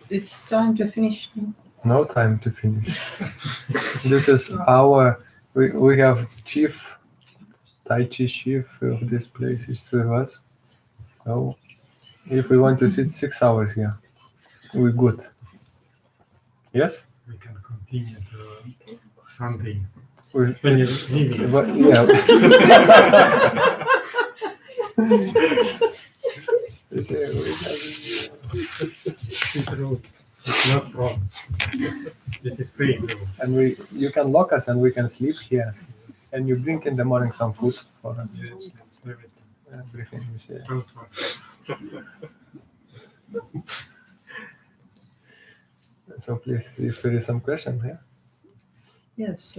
B: it's time to finish.
A: No time to finish. This is we have chief, Tai Chi chief of this place is with us. So if we want to sit 6 hours here, we're good. Yes?
D: We can continue to Sunday.
A: When
D: you leave us.
A: Yeah.
D: This road is not wrong. This is free road.
A: And you can lock us and we can sleep here. And you bring in the morning some food for us.
D: Yes,
A: Everything you say.
D: don't worry.
A: So please, if there is some question here.
B: Yes,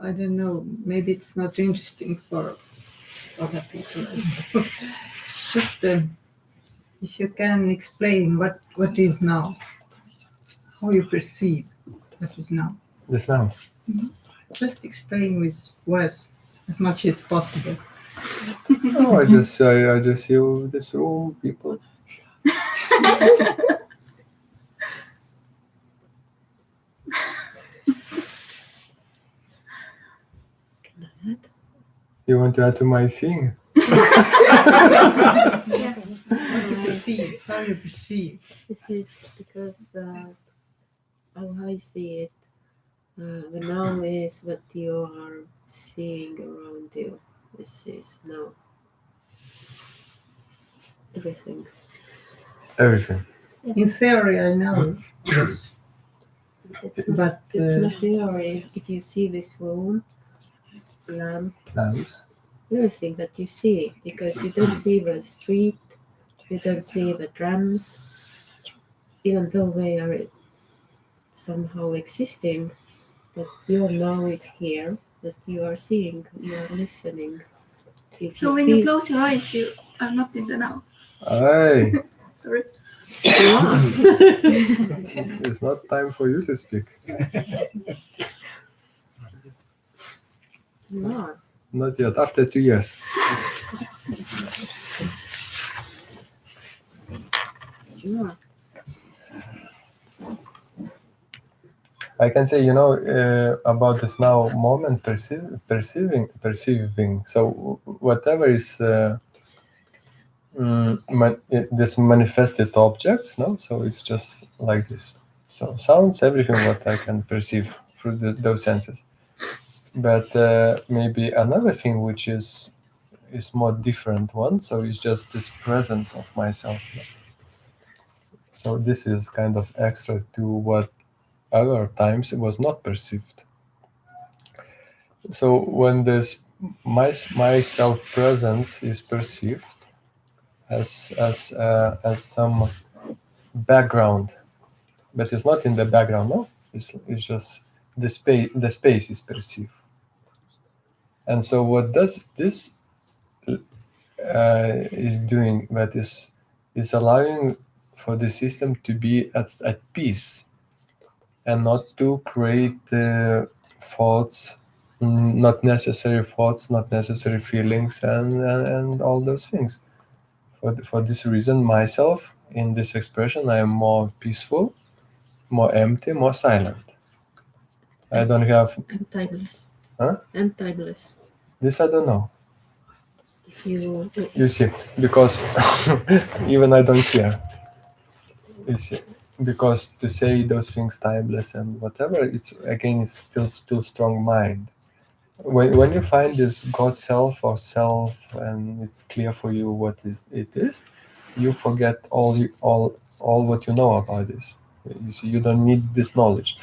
B: I don't know. Maybe it's not interesting for other people. Just if you can explain what is now, how you perceive what is now.
A: Just now.
B: Just explain with words as much as possible.
A: Oh, I just see this room, people. You want to add to my seeing?
B: How you perceive? How you perceive?
G: This is because how I see it, the now is what you are seeing around you. This is now. Everything.
A: Everything.
B: In theory, I know. Yes.
G: It's not,
B: But
G: it's not theory. If you see this room, lamp,
A: Lamps.
G: everything that you see, because you don't see the street, you don't see the trams, even though they are somehow existing, but your now is here, that you are seeing, you are listening. If
F: So
G: you
F: when
G: feel,
F: you close your eyes, you are not in the now.
A: Aye.
F: Sorry.
A: It's not time for you to speak.
G: you are.
A: Not yet. After 2 years.
G: You are.
A: I can say, about this now moment perceiving. So whatever is this manifested objects, no? So it's just like this. So sounds, everything what I can perceive through those senses. But maybe another thing which is more different one. So it's just this presence of myself. No? So this is kind of extra to what other times it was not perceived. So when this my self presence is perceived as some background, but it's not in the background. No, it's just the space. The space is perceived, and so what does this is doing? That is allowing for the system to be at peace, and not to create thoughts, not necessary thoughts, not necessary feelings, and all those things. For this reason, myself, in this expression, I am more peaceful, more empty, more silent. I don't have...
G: And timeless.
A: Huh?
G: And timeless.
A: This I don't know.
G: You
A: see, because even I don't care. You see, because to say those things timeless and whatever, it's still too strong mind. When you find this God self or self, and it's clear for you what it is, you forget all what you know about this. You see, you don't need this knowledge.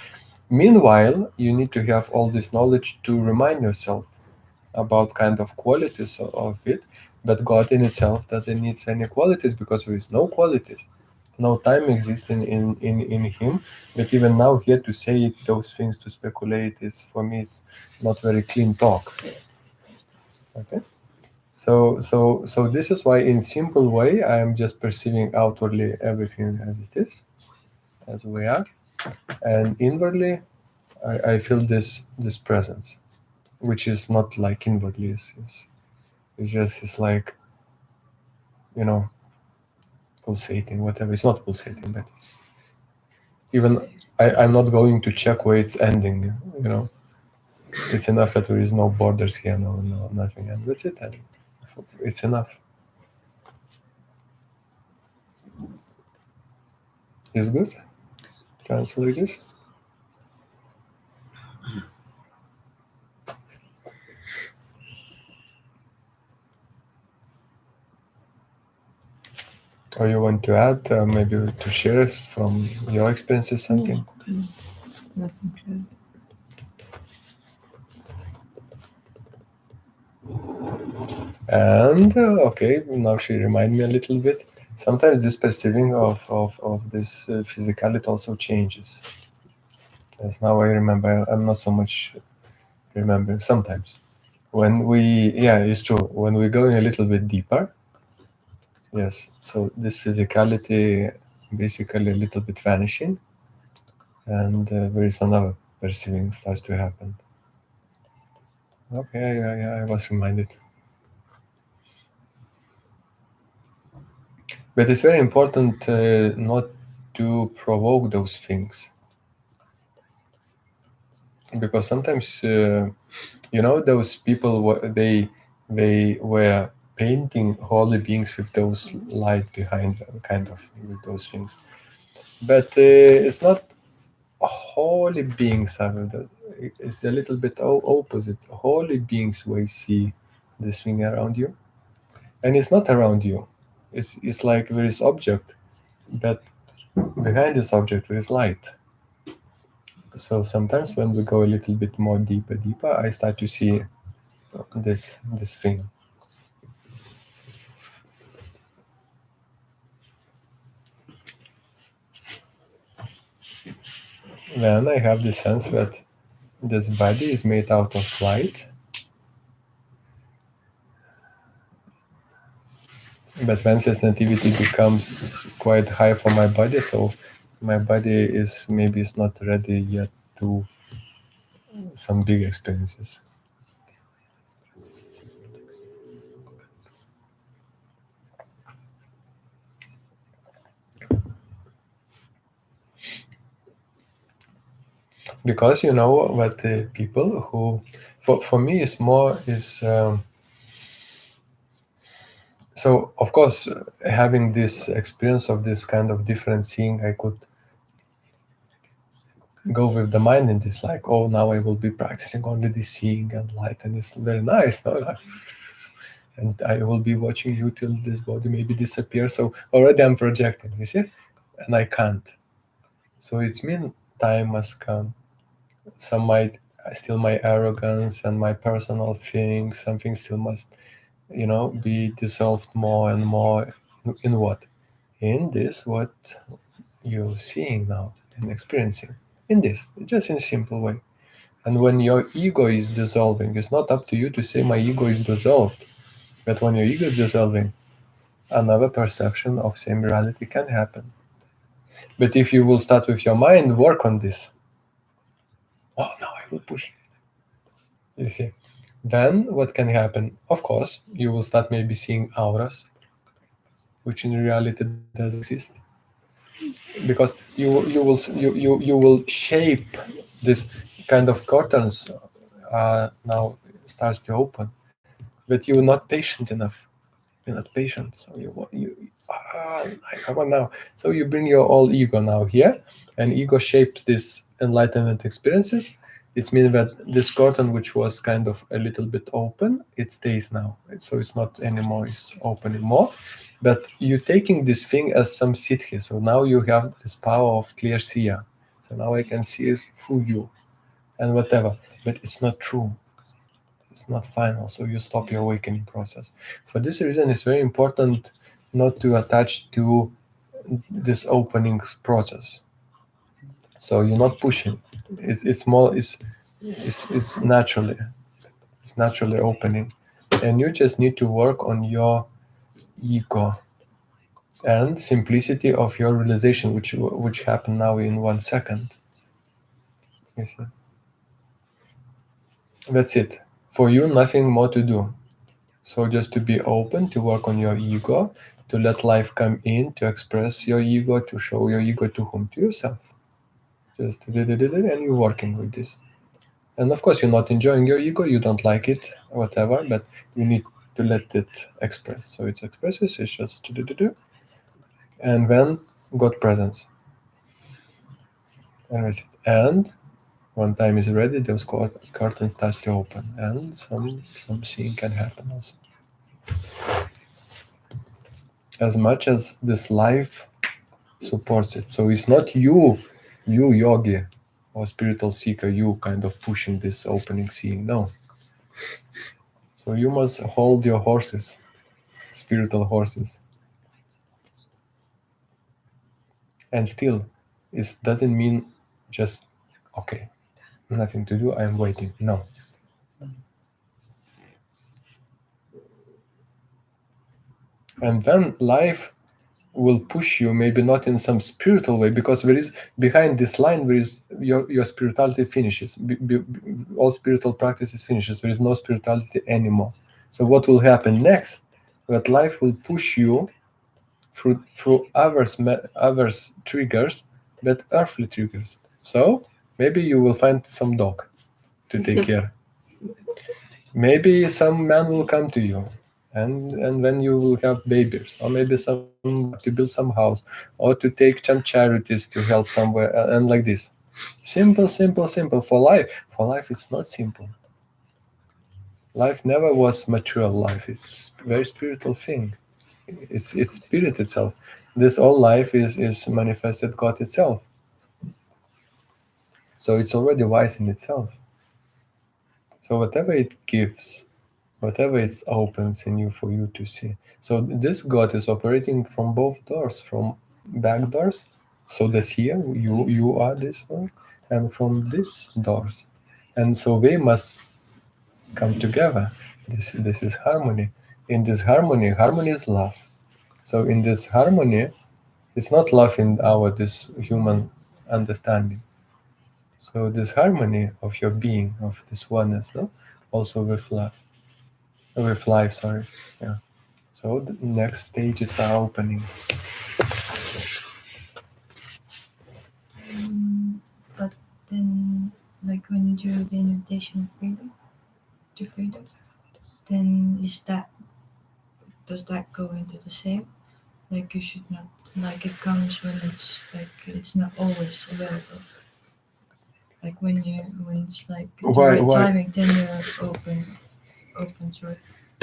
A: Meanwhile, you need to have all this knowledge to remind yourself about kind of qualities of it. But God in itself doesn't need any qualities, because there is no qualities. No time exists in him. But even now, here to say those things, to speculate, for me it's not very clean talk. Okay, so this is why, in simple way, I am just perceiving outwardly everything as it is, as we are, and inwardly I feel this presence, which is not like inwardly. It's like, pulsating, whatever. It's not pulsating, but it's even I'm not going to check where it's ending. It's enough that there is no borders here, no nothing, and that's it. And it's enough. It's good. Cancel like this. Or you want to add, maybe to share from your experiences something?
B: Nothing.
A: And okay, now she reminded me a little bit. Sometimes this perceiving of this physicality also changes. Yes, now I remember. I'm not so much remembering. Sometimes when it's true. When we go in a little bit deeper, yes. So this physicality basically a little bit vanishing, and there is another perceiving starts to happen. Okay, I was reminded. But it's very important not to provoke those things, because sometimes those people they were painting holy beings with those light behind them, kind of with those things. But it's not holy beings are it's a little bit opposite. Holy beings will see this thing around you, and it's not around you. It's like there is object, but behind this object there is light. So sometimes when we go a little bit more deeper, I start to see this thing. Then I have the sense that this body is made out of light, but when sensitivity becomes quite high for my body, so my body is not ready yet to some big experiences. Because what people who for me is more is so of course having this experience of this kind of different seeing, I could go with the mind in this, like, oh, now I will be practicing only this seeing and light, and it's very nice, no? Like, and I will be watching you till this body maybe disappears. So already I'm projecting, you see, and I can't. So it means time must come. Some might still my arrogance and my personal feelings, something still must, be dissolved more and more. In what? In this, what you're seeing now and experiencing. In this, just in a simple way. And when your ego is dissolving, it's not up to you to say my ego is dissolved. But when your ego is dissolving, another perception of same reality can happen. But if you will start with your mind, work on this. Oh, now I will push. You see. Then what can happen? Of course, you will start maybe seeing auras, which in reality doesn't exist. Because you will shape this kind of curtains now starts to open, but you're not patient enough. You're not patient, so I want now. So you bring your all ego now here, and ego shapes this enlightenment experiences. It means that this curtain, which was kind of a little bit open, it stays now. So it's not anymore, it's open anymore. But you're taking this thing as some siddhi. So now you have this power of clear seer. So now I can see it through you and whatever. But it's not true. It's not final. So you stop your awakening process. For this reason, it's very important not to attach to this opening process. So you're not pushing. It's more it's naturally opening, and you just need to work on your ego and simplicity of your realization, which happen now in 1 second. You see, that's it. For you, nothing more to do. So just to be open, to work on your ego, to let life come in, to express your ego, to show your ego to whom? To yourself. Just and you're working with this. And of course, you're not enjoying your ego, you don't like it, whatever, but you need to let it express. So it expresses, it's just do. And then God presence. And that's it. And when time is ready, those curtains start to open, and some seeing can happen also. As much as this life supports it. So it's not you yogi or spiritual seeker, you kind of pushing this opening seeing. No. So you must hold your horses, spiritual horses. And still, it doesn't mean just, okay, nothing to do, I'm waiting. No. And then life will push you, maybe not in some spiritual way, because there is behind this line, there is your spirituality finishes. All spiritual practices finishes. There is no spirituality anymore. So what will happen next? That life will push you through others triggers, but earthly triggers. So maybe you will find some dog to take care. Maybe some man will come to you, and then you will have babies, or maybe some job to build some house, or to take some charities to help somewhere, and like this. Simple, simple, simple. For life, it's not simple. Life never was material life. It's a very spiritual thing. It's spirit itself. This all life is manifested God itself. So it's already wise in itself. So whatever it gives, whatever it opens in you for you to see. So this God is operating from both doors, from back doors. So the seer, you are this one, and from these doors. And so they must come together. This is harmony. In this harmony is love. So in this harmony, it's not love in our this human understanding. So this harmony of your being, of this oneness, no? Also with love, with life. Sorry, yeah. So the next stages are opening.
I: But then, like when you do the invitation to freedom, then does that go into the same? Like you should not, like it comes when it's like it's not always available. Like when it's like the right timing, then you're open to it.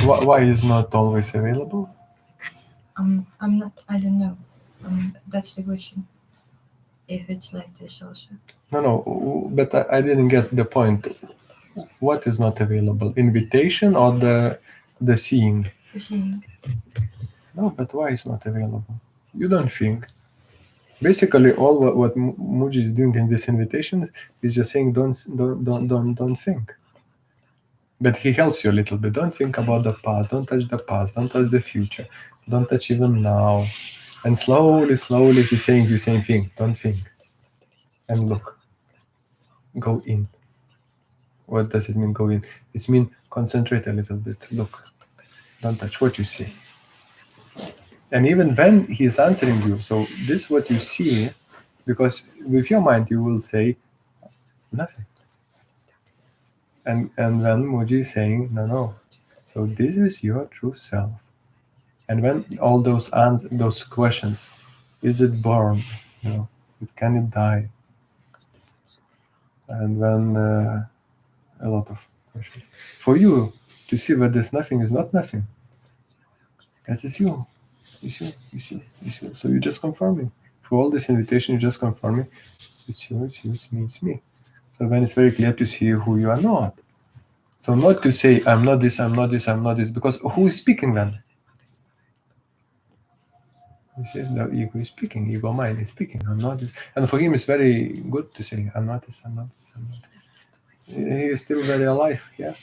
A: Why is not always available?
I: I'm not. I don't know. That's the question. If it's like this also.
A: No, but I didn't get the point. What is not available? Invitation or the seeing?
I: The seeing.
A: No, but why is not available? You don't think. Basically, all what Muji is doing in these invitations is just saying don't think. But he helps you a little bit. Don't think about the past. Don't touch the past. Don't touch the future. Don't touch even now. And slowly, he's saying the same thing. Don't think. And look. Go in. What does it mean, go in? It means concentrate a little bit. Look. Don't touch what you see. And even when he's answering you, so this is what you see, because with your mind you will say nothing. And then Muji is saying, no. So this is your true self. And when all those questions, is it born? Can it die? And then a lot of questions. For you to see that this nothing is not nothing. That is you. It's you. So you're just confirming. For all this invitation, you're just confirming it's you, it's me. So then it's very clear to see who you are not. So not to say, I'm not this, because who is speaking then? He says the ego is speaking, ego mind is speaking, I'm not this. And for him, it's very good to say, I'm not this. He is still very alive, yeah?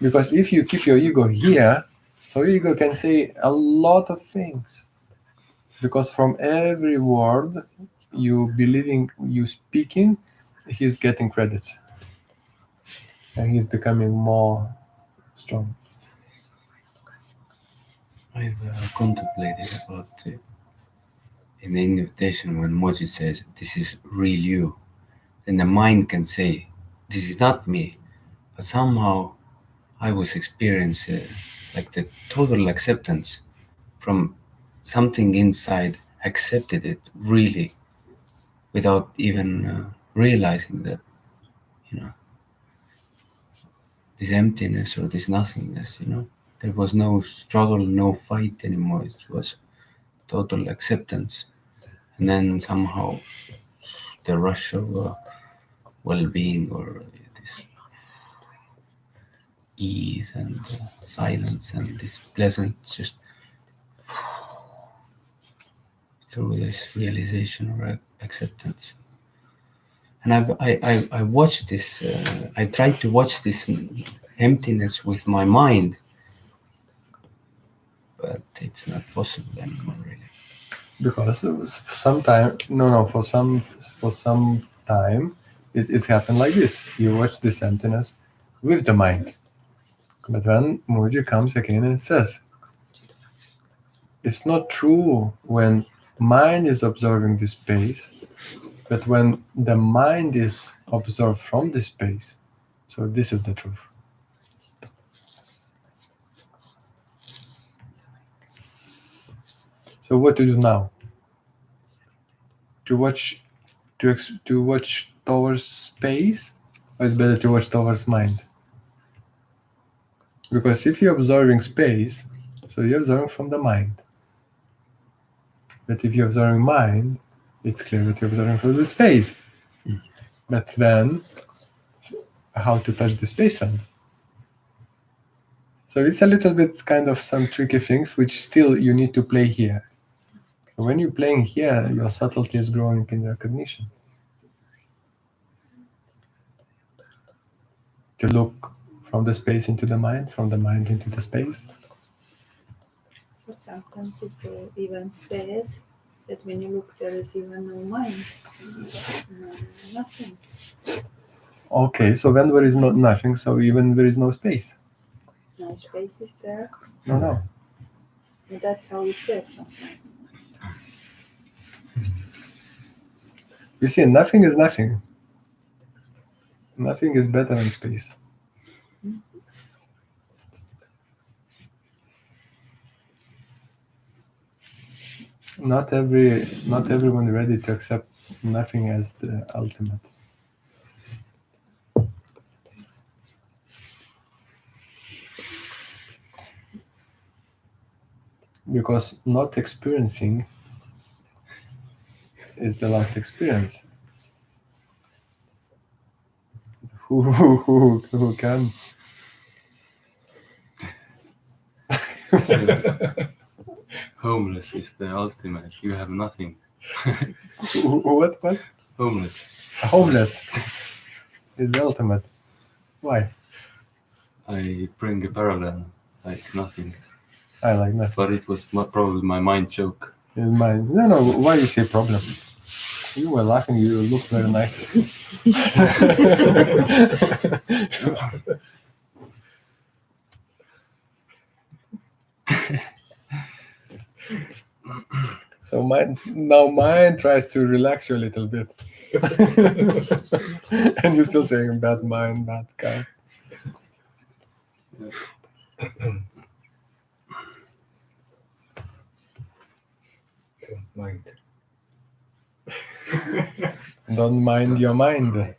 A: Because if you keep your ego here, so your ego can say a lot of things. Because from every word you believing, you speaking, he's getting credits. And he's becoming more strong.
H: I've contemplated about in the invitation when Moji says, this is real you, then the mind can say, this is not me. But somehow I was experiencing like the total acceptance from something inside, accepted it really without even realizing that, this emptiness or this nothingness, there was no struggle, no fight anymore. It was total acceptance. And then somehow the rush of well-being or this ease and silence and this pleasant just through this realization or acceptance. And I watched this, I tried to watch this emptiness with my mind, but it's not possible anymore, really.
A: Because for some time, it's happened like this. You watch this emptiness with the mind. But when Muji comes again and says, it's not true when mind is observing the space, but when the mind is observed from the space. So this is the truth. So what to do now? To watch towards space, or it's better to watch towards mind? Because if you're observing space, so you're observing from the mind. But if you're observing mind, it's clear that you're observing from the space. But then, how to touch the space then? So it's a little bit kind of some tricky things which still you need to play here. So when you're playing here, your subtlety is growing in recognition. To look from the space into the mind, from the mind into the space.
B: But sometimes it even says that when you look, there is even no mind, nothing.
A: Okay, so when there is nothing, so even there is no space.
B: No space is there.
A: No.
B: And that's how it says sometimes.
A: You see, nothing is nothing. Nothing is better than space. Not everyone ready to accept nothing as the ultimate. Because not experiencing is the last experience. Who can?
C: Homeless is the ultimate. You have nothing.
A: What?
C: Homeless.
A: Homeless is the ultimate. Why?
C: I bring a parallel, like nothing.
A: I like that.
C: But it was probably my mind joke.
A: No. Why you say problem? You were laughing. You looked very nice. So mind tries to relax you a little bit, and you're still saying bad mind, bad guy.
D: Don't mind.
A: Don't mind your mind.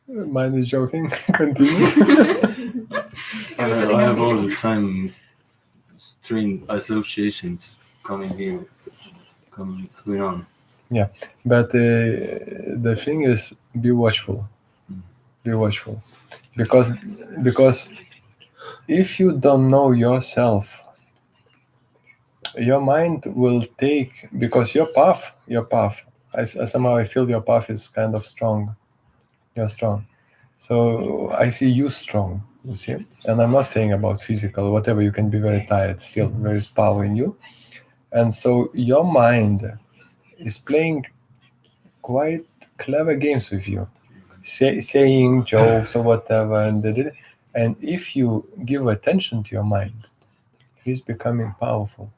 A: Mind is joking. Continue.
C: I have all the time string associations coming on.
A: Yeah, but the thing is, be watchful. Be watchful, because if you don't know yourself, your mind will take, because your path. I somehow I feel your path is kind of strong. You're strong, so I see you strong. You see, and I'm not saying about physical, whatever. You can be very tired. Still, there is power in you, and so your mind is playing quite clever games with you, saying jokes or whatever, and if you give attention to your mind, he's becoming powerful.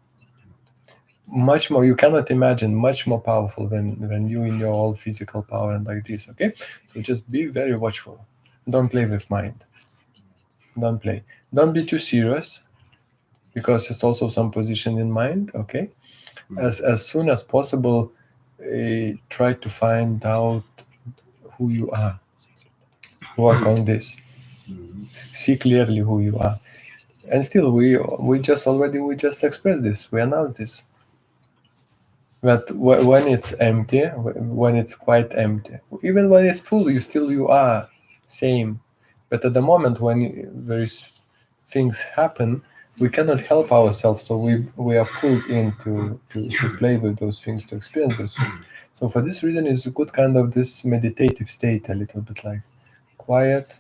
A: Much more, you cannot imagine, much more powerful than you in your all physical power and like this. Okay, so just be very watchful. Don't play with mind. Don't play. Don't be too serious, because it's also some position in mind. Okay, as soon as possible, try to find out who you are. Work on this. See clearly who you are. And still, we just expressed this. We announced this. That when it's empty, when it's quite empty, even when it's full, you are same. But at the moment when there is things happen, we cannot help ourselves. So we are pulled in to play with those things, to experience those things. So for this reason, it's a good kind of this meditative state, a little bit like quiet,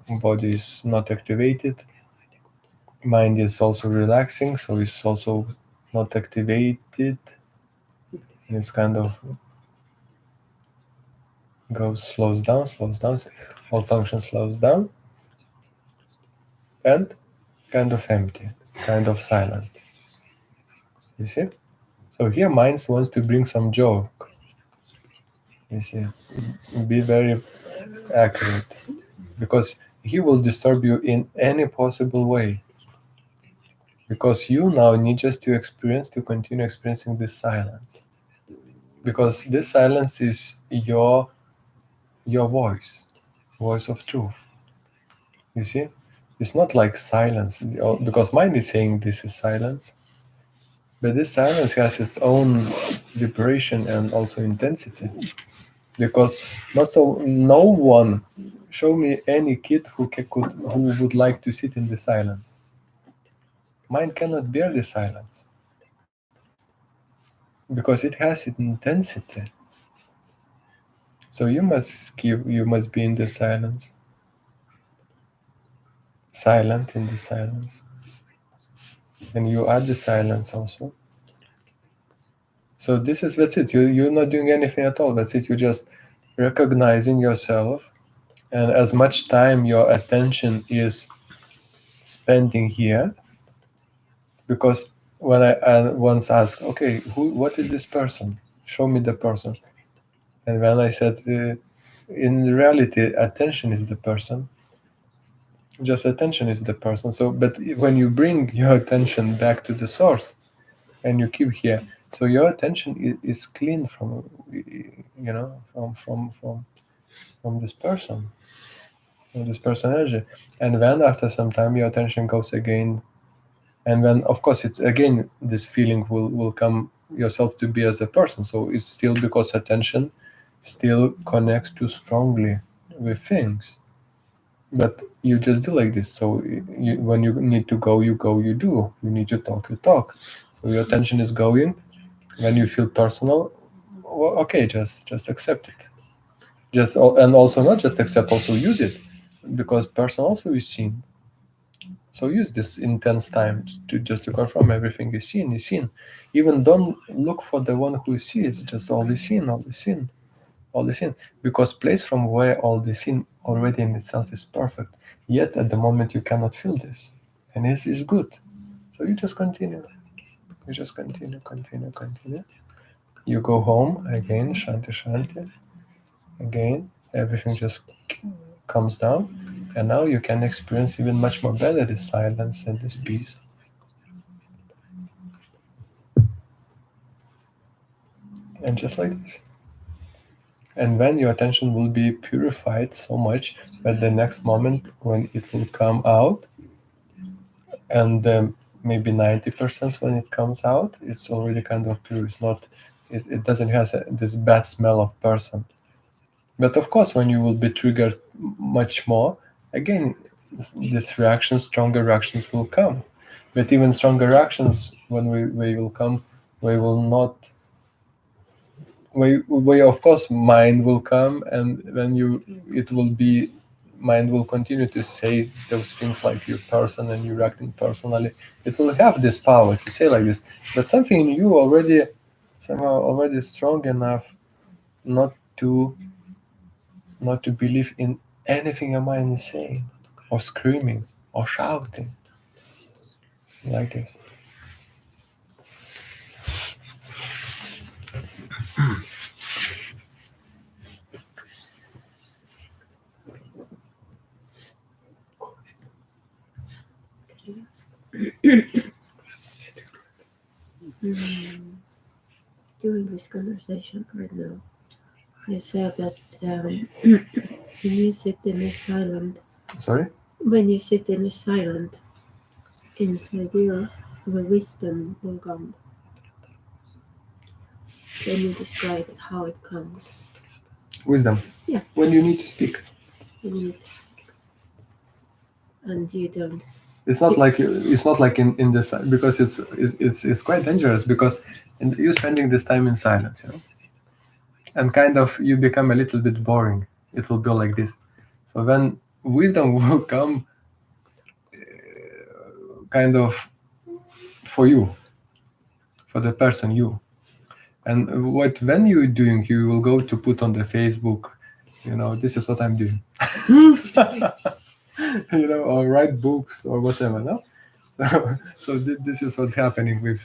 A: body is not activated, mind is also relaxing, so it's also not activated. And it's kind of slows down, all function slows down, and kind of empty, kind of silent. You see? So here mind wants to bring some joke. You see? Be very accurate. Because he will disturb you in any possible way. Because you now need just to continue experiencing this silence. Because this silence is your voice of truth. You see? It's not like silence, because mind is saying this is silence. But this silence has its own vibration and also intensity. Because no one, show me any kid who would like to sit in the silence. Mind cannot bear the silence. Because it has its intensity. So you must be in the silence. Silent in the silence. And you add the silence also. So that's it. You're not doing anything at all. That's it. You're just recognizing yourself, and as much time your attention is spending here. Because when I once asked, okay, what is this person? Show me the person. And when I said, in reality, attention is the person. Just attention is the person. So, but when you bring your attention back to the source, and you keep here, so your attention is clean from this person, from this person energy. And then after some time your attention goes again, and then of course it's again this feeling will come yourself to be as a person. So it's still because attention still connects too strongly with things. But you just do like this. So when you need to go, you go, you do. You need to talk, you talk. So your attention is going. When you feel personal, okay, just accept it. And also not just accept, also use it, because person also is seen. So use this intense time to confirm everything is seen. Even don't look for the one who sees, just all is seen. Because place from where all the seen already in itself is perfect. Yet at the moment you cannot feel this, and this is good. So you just continue. You just continue. You go home again, shanti. Again, everything just comes down, and now you can experience even much more better this silence and this peace. And just like this. And then your attention will be purified so much that the next moment when it will come out, and maybe 90% when it comes out, it's already kind of pure. It's not, it doesn't have this bad smell of person. But of course, when you will be triggered much more, again, this reaction, stronger reactions will come. But even stronger reactions, when we will come, we will not. We of course, mind will come, and then mind will continue to say those things like you're person and you're acting personally. It will have this power to say like this. But something in you already strong enough not to believe in anything your mind is saying, or screaming, or shouting, like this.
G: During this conversation right now, you said that when you sit in a silent,
A: Sorry?
G: when you sit in a silent, inside you, the wisdom will come. Can you describe it, how it comes?
A: Wisdom.
G: Yeah.
A: When you need to speak.
G: You need to speak. And you don't.
A: It's not like in this, because it's quite dangerous, because you're spending this time in silence, and kind of you become a little bit boring. It will go like this. So then wisdom will come kind of for you, for the person you. And when you're doing, you will go to put on the Facebook, this is what I'm doing. Or write books or whatever, no? So this is what's happening with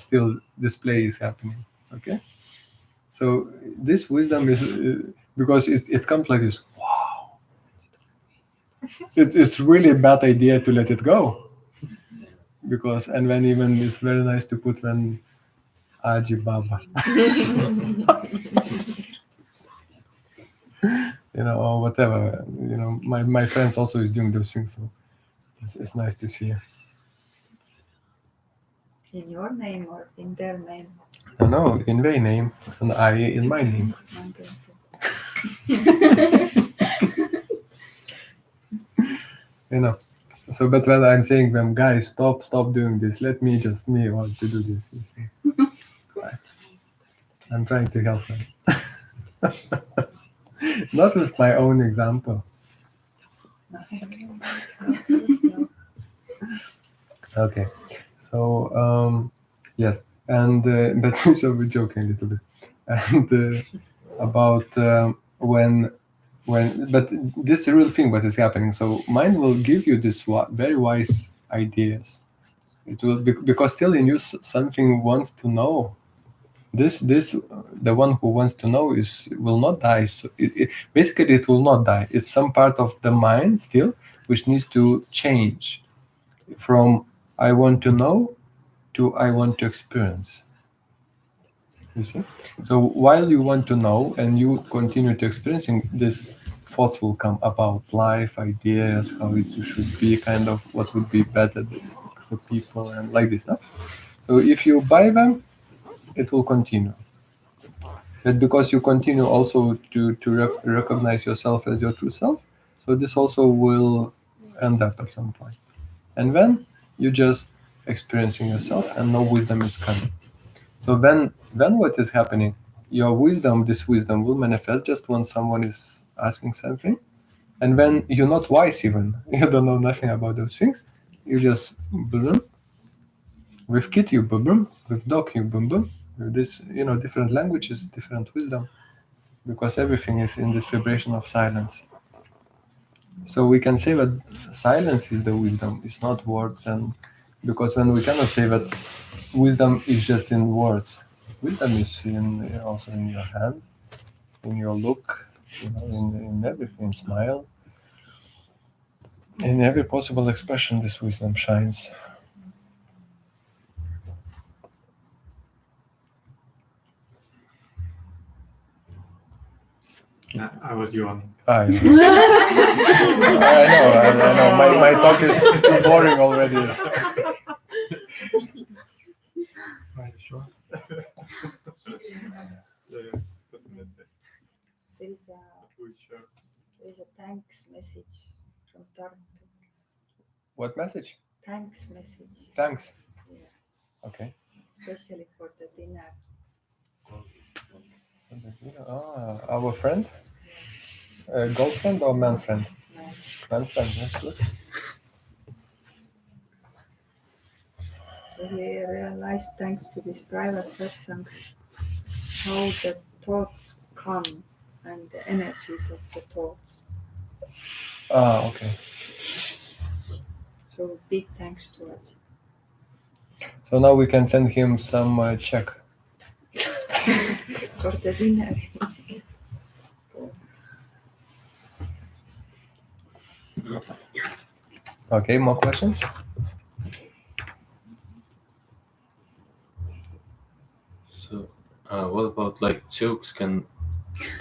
A: still display is happening, okay? So this wisdom is, because it comes like this, wow. It's really a bad idea to let it go. Because, and when even it's very nice to put when Aji Baba. Or whatever. My friends also is doing those things, so it's nice to see.
B: In your name or in their name?
A: No, in their name, and I in my name. So, but when I'm saying them, guys, stop doing this. Let me want to do this. You see. Right. I'm trying to help them. Not with my own example. Okay. So, yes. And, but so we're joking a little bit. And about but this is a real thing what is happening. So mind will give you this very wise ideas. It will because still in you something wants to know. This the one who wants to know will not die. So basically it will not die. It's some part of the mind still which needs to change from I want to know to I want to experience. You see? So while you want to know and you continue to experiencing, these thoughts will come about life, ideas, how it should be, kind of what would be better for people and like this. Huh? So if you buy them, it will continue. But because you continue also to recognize yourself as your true self, so this also will end up at some point. And then you just experiencing yourself and no wisdom is coming. So then what is happening? Your wisdom, this wisdom will manifest just when someone is asking something. And when you're not wise even, you don't know nothing about those things, you just boom. With kid you boom, with dog you boom. With this, different languages, different wisdom. Because everything is in this vibration of silence. So we can say that silence is the wisdom, it's not words. And because when we cannot say that wisdom is just in words, wisdom is also in your hands, in your look, in everything, smile. In every possible expression, this wisdom shines.
E: I was yawning.
A: I know. I know. My talk is too boring already.
E: Right, sure.
B: There is a thanks message from Tartu.
A: What message?
B: Thanks message.
A: Thanks.
B: Yes.
A: Okay.
B: Especially for the dinner.
A: Our friend? Girlfriend or man friend? Man friend, that's good.
B: We realized, thanks to this private satsang, how the thoughts come and the energies of the thoughts.
A: Okay.
B: So big thanks to it.
A: So now we can send him some check.
B: For the dinner.
A: Okay, more questions?
C: So, what about like jokes can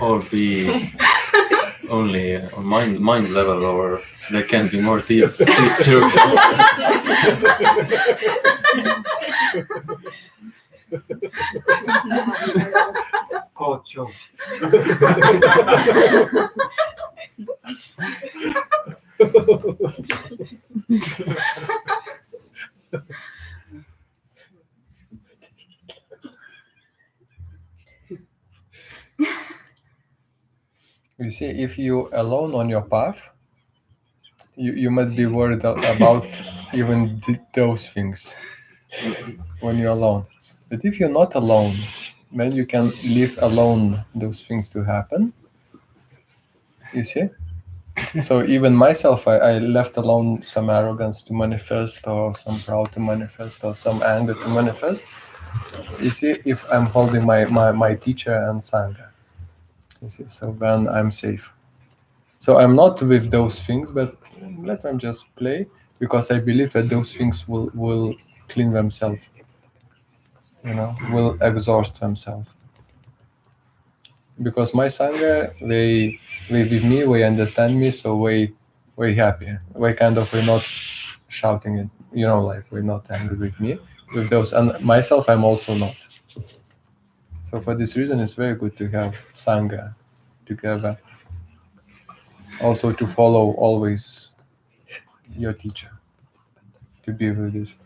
C: all be only on mind level, or there can be more deep jokes also?
E: God jokes.
A: You see, if you're alone on your path, you must be worried about even those things when you're alone. But if you're not alone, then you can leave alone those things to happen. You see? So even myself, I left alone some arrogance to manifest, or some pride to manifest, or some anger to manifest. You see, if I'm holding my teacher and Sangha, you see, so then I'm safe. So I'm not with those things, but let them just play, because I believe that those things will clean themselves, will exhaust themselves. Because my Sangha, they with me, they understand me, so we happy. We're not shouting it, like we're not angry with me, with those. And myself, I'm also not. So for this reason, it's very good to have Sangha together. Also to follow always your teacher, to be with this.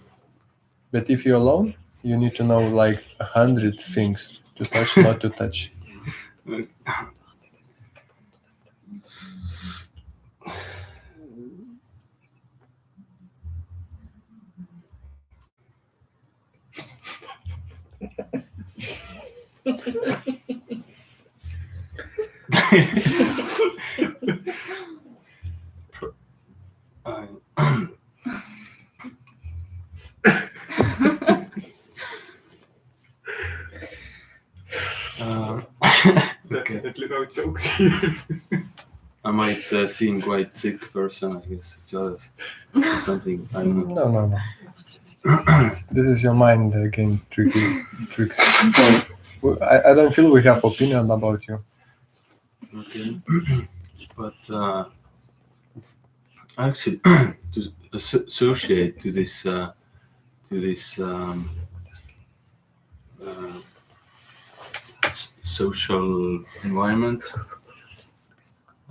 A: But if you're alone, you need to know like 100 things to touch, not to touch.
C: Definitely no jokes here. I might seem quite sick person, I guess, jealous or something. I don't know.
A: No. This is your mind again, tricks. So, I don't feel we have opinion about you.
C: Okay. But actually, to associate to this social environment,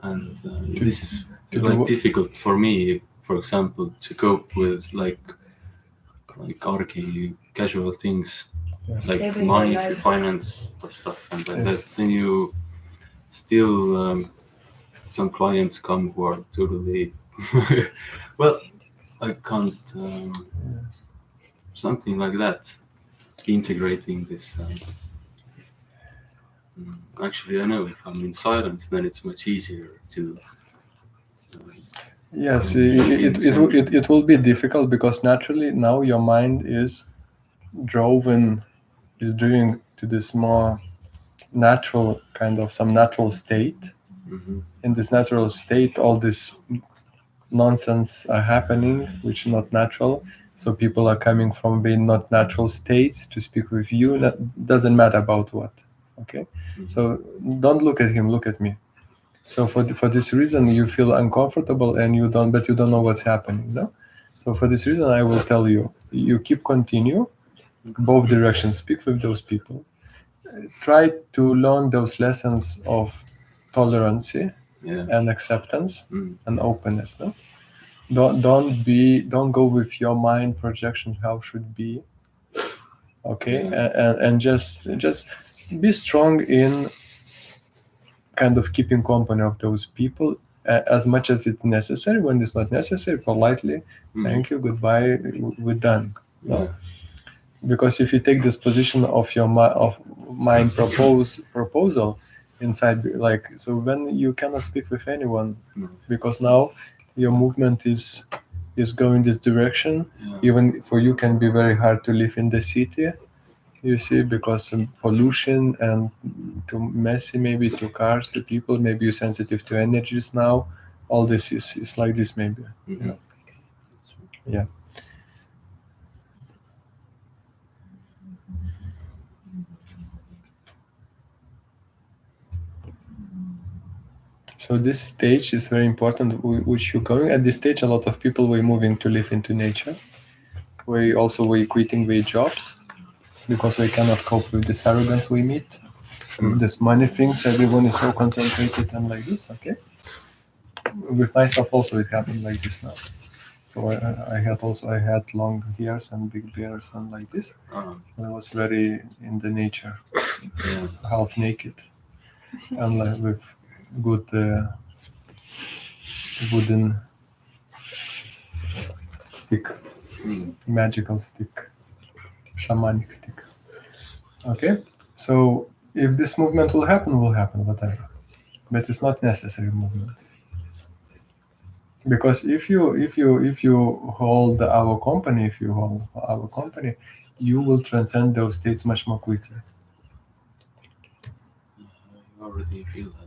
C: and this is like difficult for me, for example, to cope with like argy, casual things,
A: Yes.
C: like
I: Everyday
C: money,
I: life.
C: finance stuff, and like
A: Yes.
C: that. Then you still some clients come who are totally well, I can't
A: Yes.
C: something like that, integrating this. Actually, I know if I'm in silence, then it's much easier to.
A: Yes, it will be difficult, because naturally now your mind is driven, is doing to this more natural kind of some natural state.
C: Mm-hmm.
A: In this natural state, all this nonsense are happening, which is not natural. So people are coming from being not natural states to speak with you. That doesn't matter about what. Okay, so don't look at him. Look at me. So for this reason, you feel uncomfortable, and you don't know what's happening. No. So for this reason, I will tell you. You continue both directions. Speak with those people. Try to learn those lessons of tolerance and acceptance and openness. No? Don't go with your mind projection how should be. Okay, and just be strong in kind of keeping company of those people as much as it's necessary. When it's not necessary, politely, thank you, goodbye, we're done. No? Because if you take this position of your mind proposal inside, like, so then you cannot speak with anyone, because now your movement is going this direction. Even for you can be very hard to live in the city, you see, because pollution and too messy, maybe, to cars, to people. Maybe you're sensitive to energies now. All this is like this, maybe. Yeah. So this stage is very important, which you're going. At this stage, a lot of people were moving to live into nature. We also were quitting their jobs, because we cannot cope with this arrogance we meet. With this money things, everyone is so concentrated and like this. Okay. With myself also, it happened like this now. So I had long hairs and big beards and like this. I was very in the nature, half naked, and like with good wooden stick, magical stick, shamanic stick. Okay, so if this movement will happen, whatever. But it's not necessary movement. Because if you hold our company, you will transcend those states much more quickly.
C: I already feel that.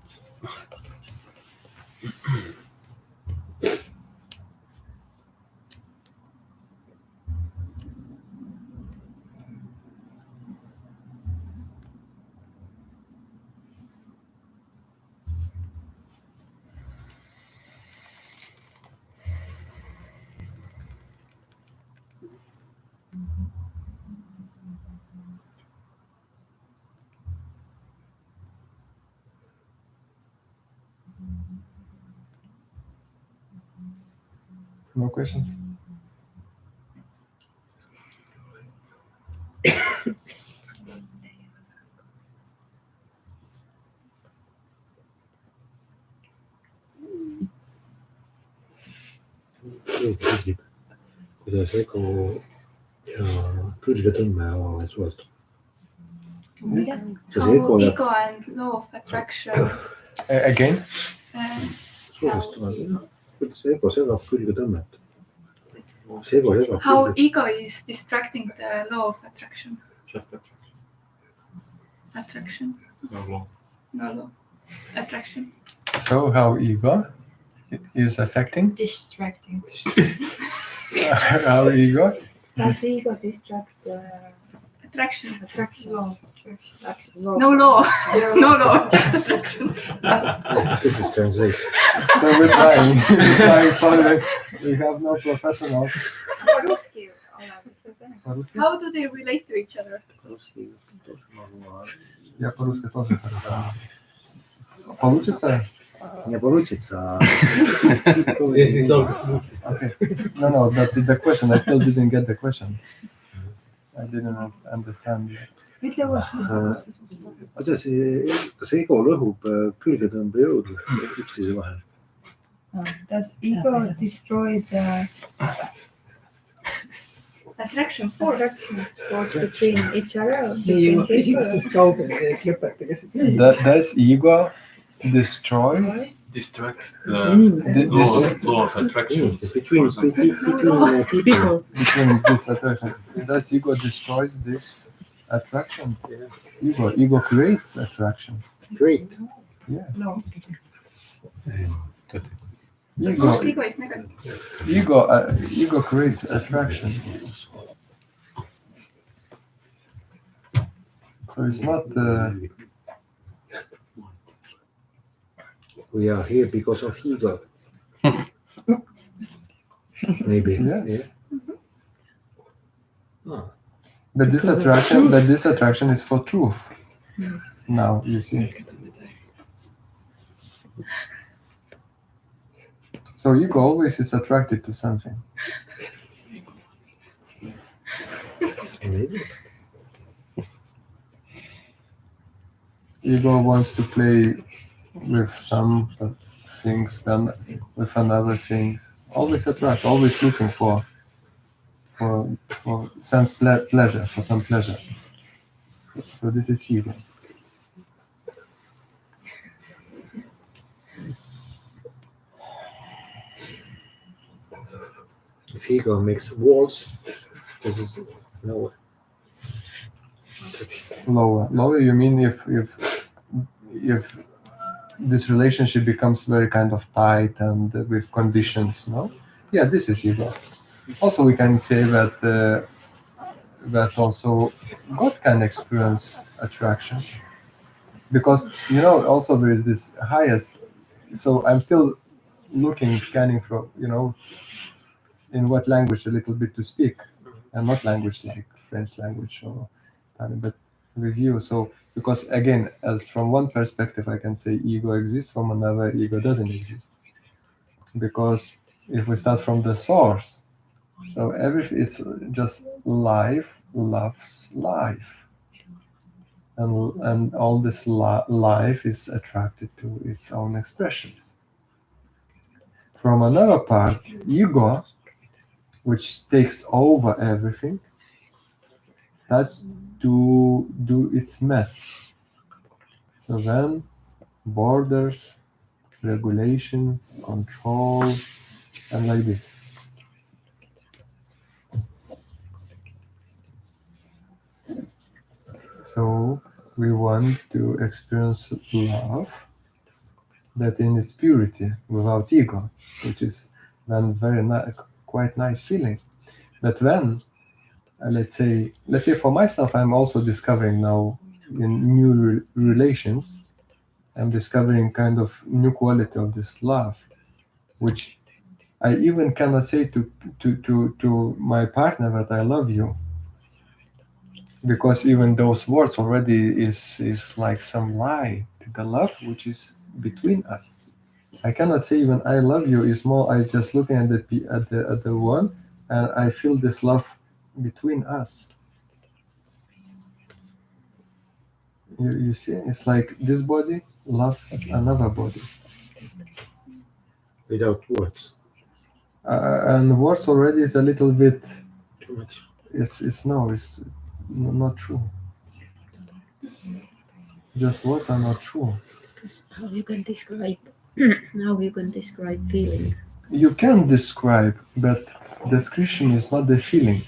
A: No questions?
D: keegi küsib, kuidas ego ja külgetõmme omavahel suhestuvad. Kas
F: How
D: ego ja
F: ego and law of attraction
A: Again?
D: suhestuvad, kuidas ego segab külgetõmmet? Kas ego segab
F: how ego is distracting the law of attraction.
E: Just
F: Attraction.
E: no law.
F: No law. Attraction.
A: So how ego is affecting
I: Distracting.
A: how ego?
J: Does ego distract
F: Attraction.
J: attraction?
I: Law.
F: No law. No law. Just attraction.
D: This is translation.
A: So we're trying. Sorry, we have no professionals. По-русски?
F: How do they relate to each other?
A: Я по-русски тоже хорошо. Получится?
D: Не получится.
A: Okay. No, but the question, I still didn't get the question. I didn't understand.
D: Kuidas, kas ego lõhub külgetõmbejõudu üksteise vahel?
J: Does ego destroy the
F: Attraction force.
J: force between each other? Between people?
A: Does ego destroy?
C: Distracts
A: This
C: law of attraction.
D: Between people.
A: between this attraction. Does ego destroys this attraction? Ego creates attraction.
D: Great.
A: Yes.
F: No.
A: Ego
F: Most ego is negative.
A: ego creates attraction. So it's not.
D: We are here because of ego. Maybe.
A: Yes.
D: Yeah. Ah,
A: But this attraction is for truth. Now you see. So ego always is attracted to something.
D: maybe.
A: Ego wants to play with some things, then with another things. Always attract, always looking for sense pleasure, for some pleasure. So this is ego.
D: If ego makes walls, this is no.
A: Lower. You mean if this relationship becomes very kind of tight and with conditions, no? Yeah, this is ego. Also, we can say that that also God can experience attraction, because also there is this highest. So I'm still scanning for in what language a little bit to speak, and not language like French language or but with you. So because again, as from one perspective, I can say ego exists, from another, ego doesn't exist. Because if we start from the source, so it's just life loves life, and all this life is attracted to its own expressions. From another part, ego which takes over everything, starts to do its mess. So then borders, regulation, control, and like this. So we want to experience love that in its purity, without ego, which is then quite nice feeling. But then, let's say for myself, I'm also discovering now in new relations, I'm discovering kind of new quality of this love, which I even cannot say to my partner that I love you, because even those words already is like some lie to the love which is between us. I cannot say even I love you is more. I just looking at the one, and I feel this love between us. You see, it's like this body loves another body,
D: Without words.
A: and words already is a little bit.
D: Too much.
A: It's not true. Just words are not true.
G: How you can describe? How you can describe feeling?
A: You can describe, but description is not the feeling.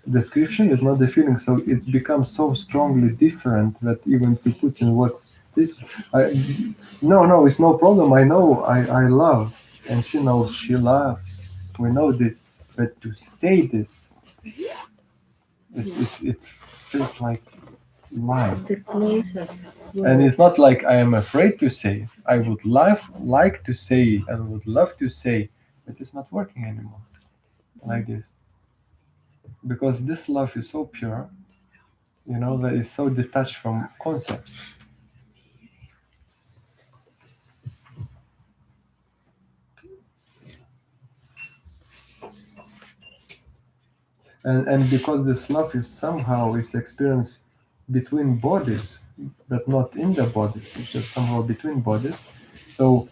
A: Description is not the feeling, so it's become so strongly different that even to put in words this. No, it's no problem. I know I love, and she knows she loves. We know this, but to say this, it feels like lie.
G: The closest
A: And it's not like I am afraid to say. I would like to say and would love to say, but it's not working anymore like this. Because this love is so pure, that is so detached from concepts. And because this love is somehow experienced between bodies, but not in the bodies, it's just somehow between bodies. So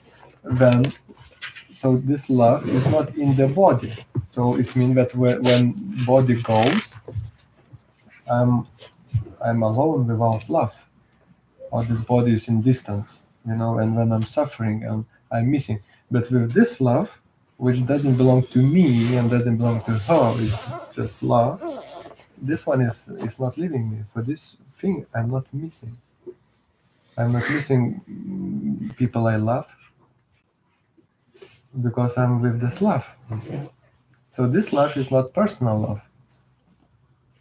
A: this love is not in the body. So it means that when body goes, I'm alone without love, or this body is in distance, and when I'm suffering and I'm missing. But with this love, which doesn't belong to me and doesn't belong to her, it's just love, this one is not leaving me. For this thing, I'm not missing. I'm not missing people I love, because I'm with this love. So this love is not personal love.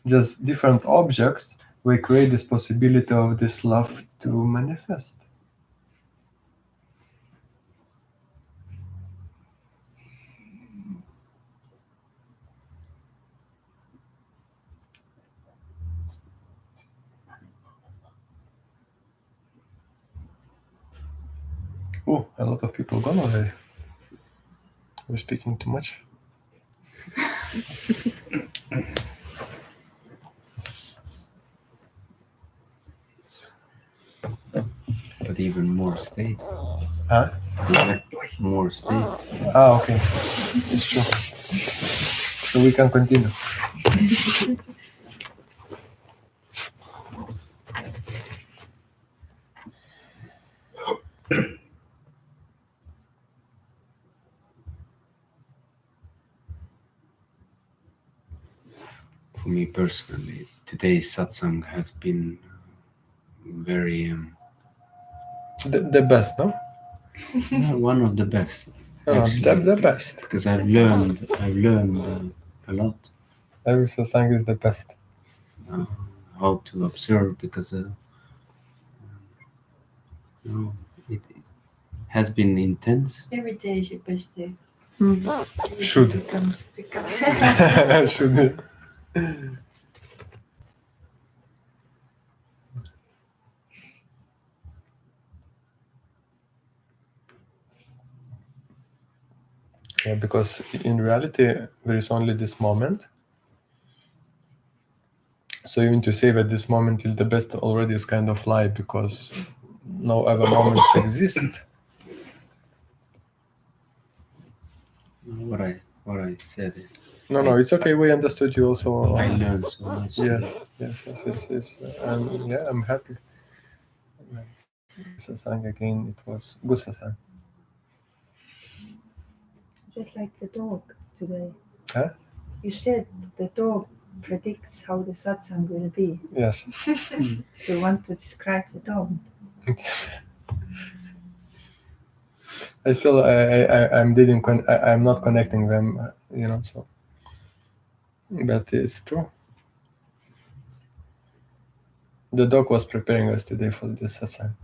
A: Just different objects will create this possibility of this love to manifest. Oh, a lot of people gone already. We're speaking too much.
H: But even more stayed.
A: Huh?
H: Even more stayed.
A: Okay. It's true. So we can continue.
H: For me personally, today's satsang has been very
A: The best, no?
H: one of the best.
A: The best.
H: Because I've learned a lot.
A: Every satsang is the best.
H: How to observe, because it has been intense.
I: Every day is your best day.
A: Should.
I: Becomes.
A: Should it? Yeah, because in reality there is only this moment. So even to say that this moment is the best already is kind of lie, because no other moments exist.
H: What I I said it.
A: No, it's okay. We understood you also.
H: I learned so much.
A: Yes. And yeah, I'm happy. Satsang again. It was good satsang.
J: Just like the dog today.
A: Huh?
J: You said the dog predicts how the satsang will be.
A: Yes.
J: Do you want to describe the dog?
A: I still I'm not connecting them. So. But it's true. The dog was preparing us today for the satsang.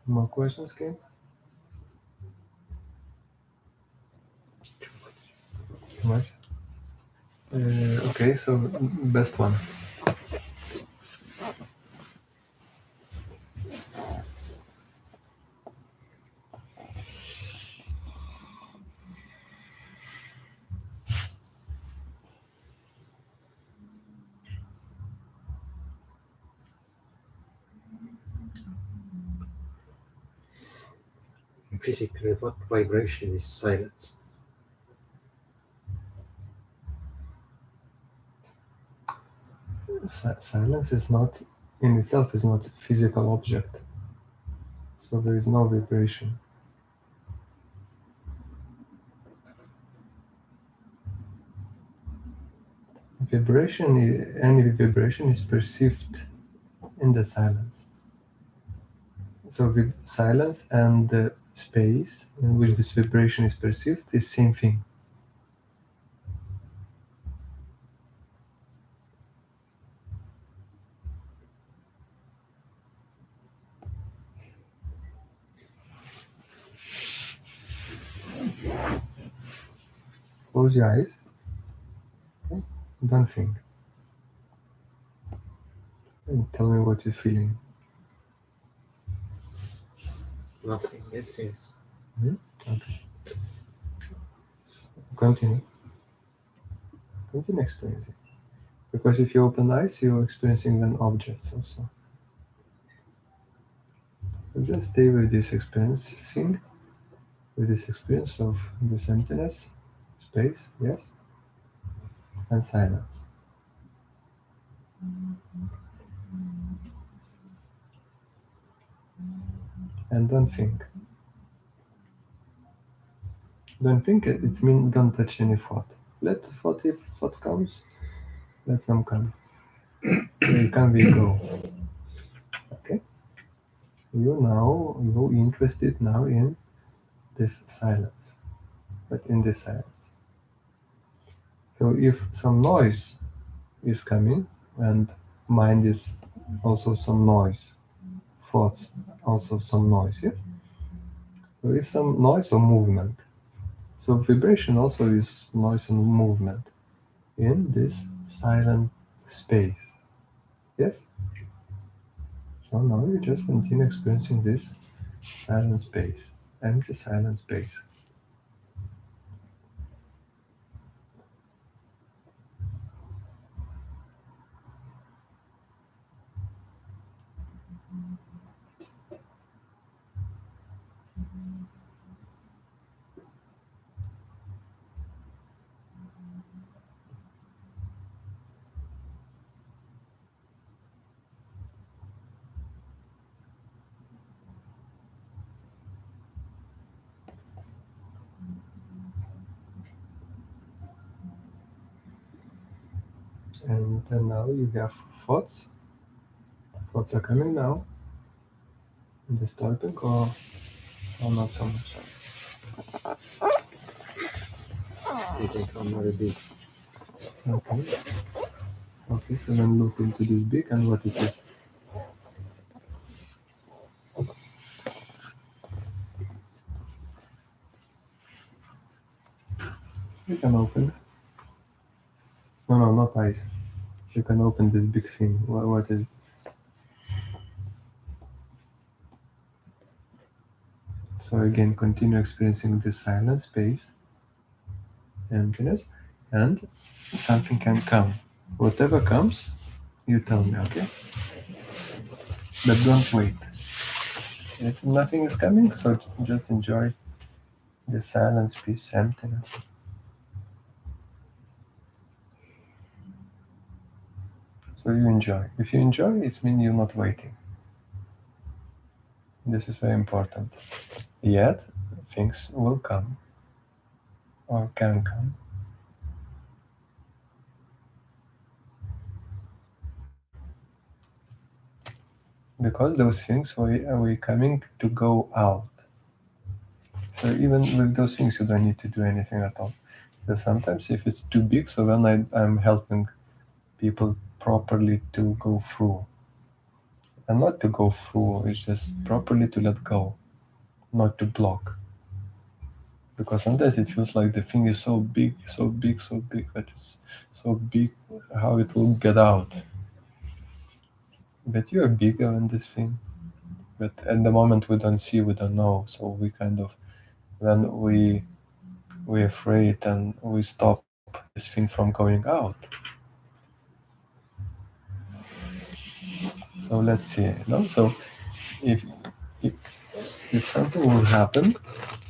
A: More questions, Kim? Too much? Okay, so best one.
D: Physically, what vibration is silence?
A: Silence is not, in itself, is not a physical object. So there is no vibration. Any vibration is perceived in the silence. So silence and the space in which this vibration is perceived is same thing. Close your eyes. Okay? Don't think. And tell me what you're feeling.
D: Nothing, it is.
A: Okay. Continue. Continue experiencing. Because if you open eyes, you're experiencing then objects also. So just stay with this experiencing, with this experience of this emptiness, space, yes, and silence. And don't think. Don't think it means don't touch any thought. Let the thought, if thought comes, let them come. They come, we go. Okay? You're interested now in this silence, but in this silence. So if some noise is coming, and mind is also some noise, thoughts also some noise, yes? So if some noise or movement, so vibration also is noise and movement in this silent space, yes? So now you just continue experiencing this silent space, empty silent space. And then now you have thoughts. Thoughts are coming now. Disturbing or not so much?
D: It can come very big.
A: Okay. Okay, so then look into this big and what it is. You can open. No, not eyes. You can open this big thing. What is this? So again, continue experiencing this silent space, emptiness, and something can come. Whatever comes, you tell me, okay? But don't wait. If nothing is coming, so just enjoy the silence, peace, emptiness. So you enjoy. If you enjoy, it means you're not waiting. This is very important. Yet, things will come or can come. Because those things we coming to go out. So even with those things, you don't need to do anything at all. Because sometimes if it's too big, so then I'm helping people properly to go through. And not to go through, it's just properly to let go, not to block. Because sometimes it feels like the thing is so big, but it's so big how it will get out. But you are bigger than this thing. But at the moment we don't see, we don't know. So we kind of, when we're afraid and we stop this thing from going out. So let's see. No? So if, if if something will happen,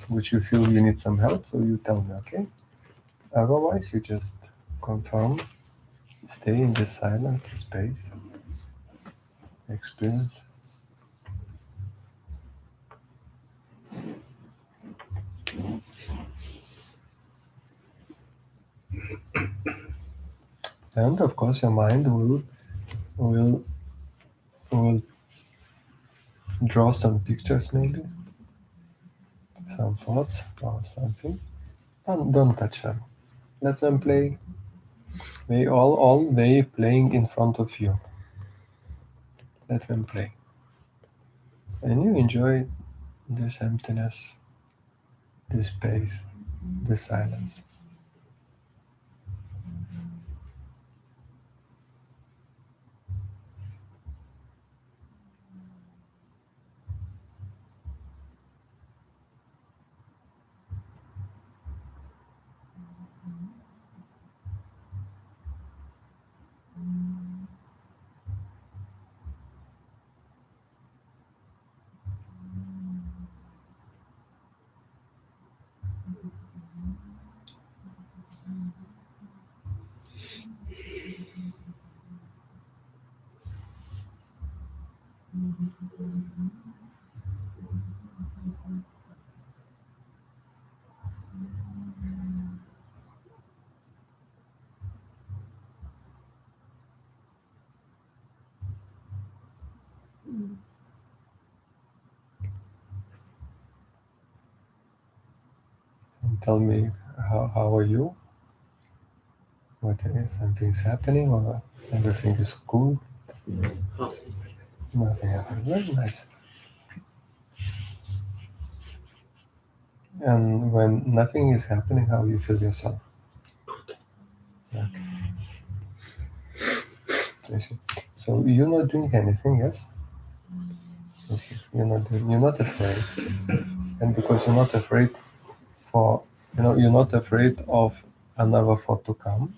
A: which you feel you need some help, so you tell me, okay? Otherwise, you just confirm, stay in the silence, the space, experience. And of course, your mind will draw some pictures, maybe some thoughts or something. And don't touch them. Let them play. They all day playing in front of you. Let them play, and you enjoy this emptiness, this space, this silence. And tell me, how are you? What is something's happening or everything is cool? Nothing happened. Very nice. And when nothing is happening, how you feel yourself? Okay. I see. So you're not doing anything, yes? I see. You're not afraid. And because you're not afraid you're not afraid of another thought to come.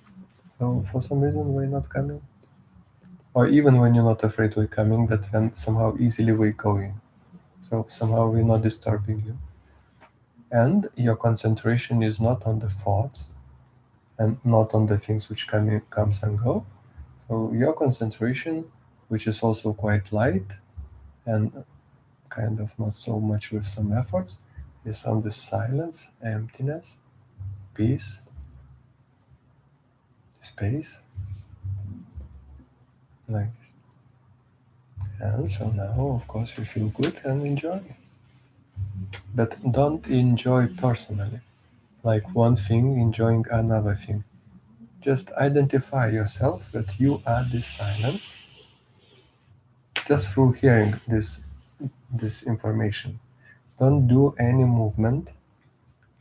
A: So for some reason we're not coming. Or even when you're not afraid we're coming, but then somehow easily we're going. So somehow we're not disturbing you. And your concentration is not on the thoughts and not on the things which comes and go. So your concentration, which is also quite light and kind of not so much with some efforts, is on the silence, emptiness, peace, space, like this. And so now, of course, you feel good and enjoy. But don't enjoy personally, like one thing enjoying another thing. Just identify yourself that you are this silence just through hearing this information. Don't do any movement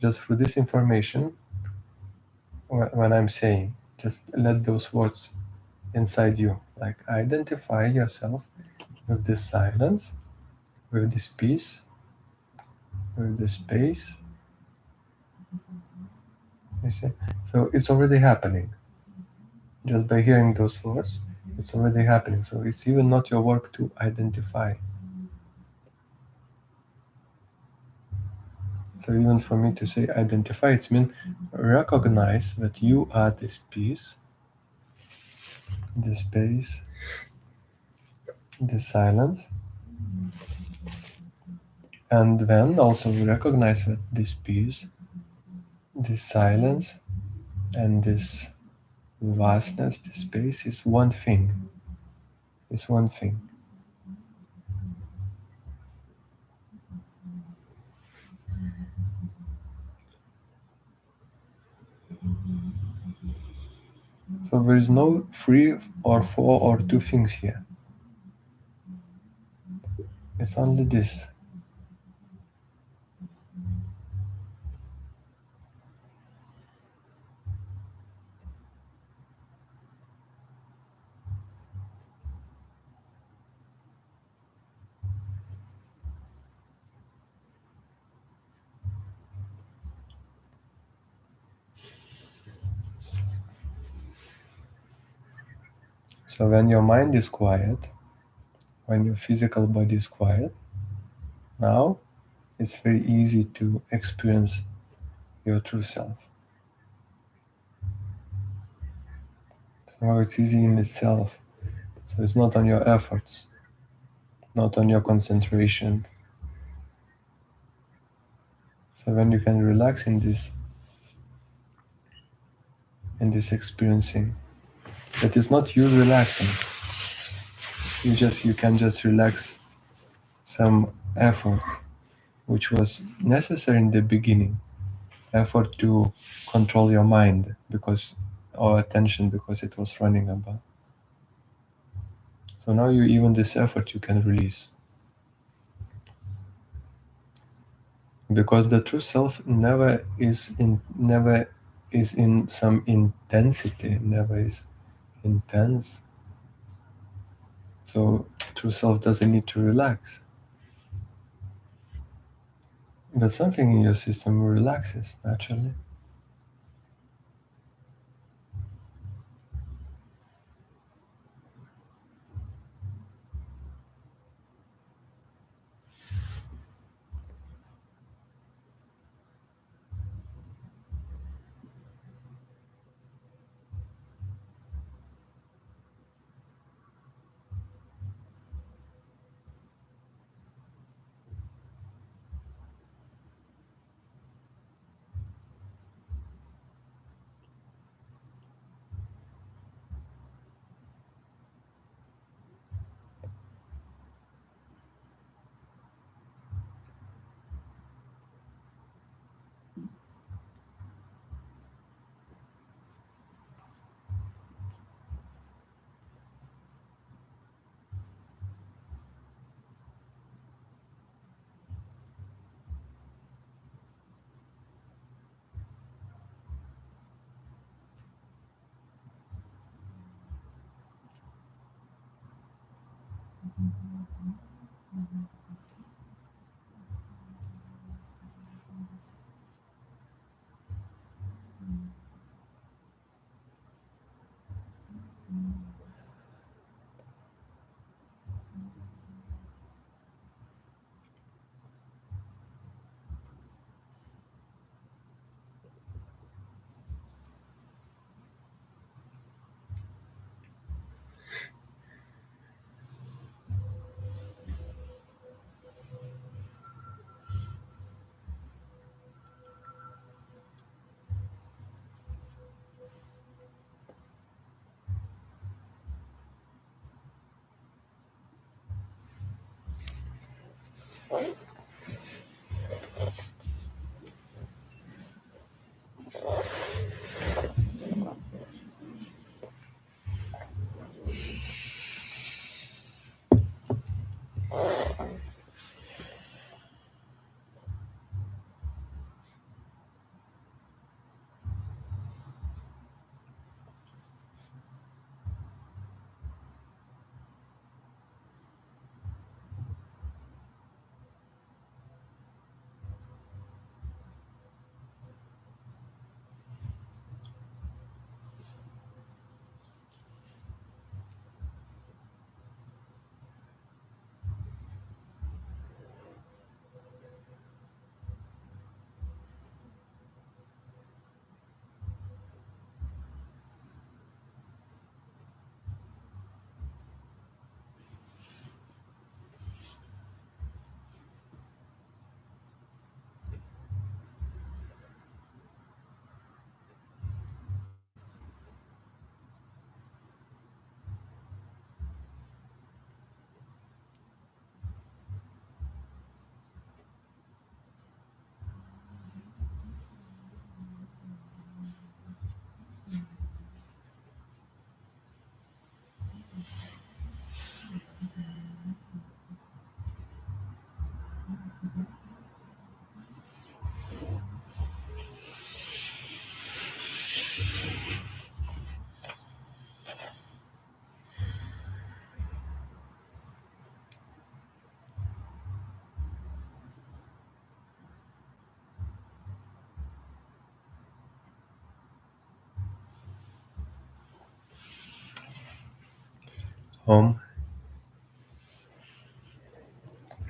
A: just through this information when I'm saying. Just let those words inside you, like identify yourself with this silence, with this peace, with this space. You see? So it's already happening. Just by hearing those words, it's already happening. So it's even not your work to identify. So even for me to say identify, it's mean recognize that you are this peace, this space, this silence. And then also recognize that this peace, this silence, and this vastness, this space is one thing. It's one thing. So there is no three or four or two things here. It's only this. So when your mind is quiet, when your physical body is quiet, now it's very easy to experience your true self. So now it's easy in itself. So it's not on your efforts, not on your concentration. So when you can relax in this experiencing, that is not you relaxing. You can just relax some effort, which was necessary in the beginning, effort to control your mind or attention because it was running about. So now even this effort you can release. Because the true self never is in some intensity, never is intense. So true self doesn't need to relax. But something in your system relaxes naturally. Om.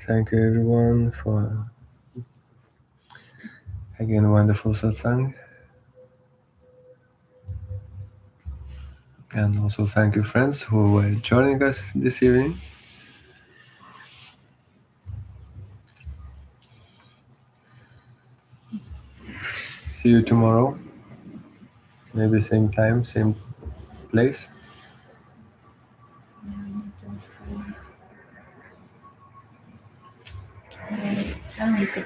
A: Thank you everyone for again wonderful satsang. And also thank you friends who were joining us this evening. See you tomorrow. Maybe same time, same place.
J: Then we could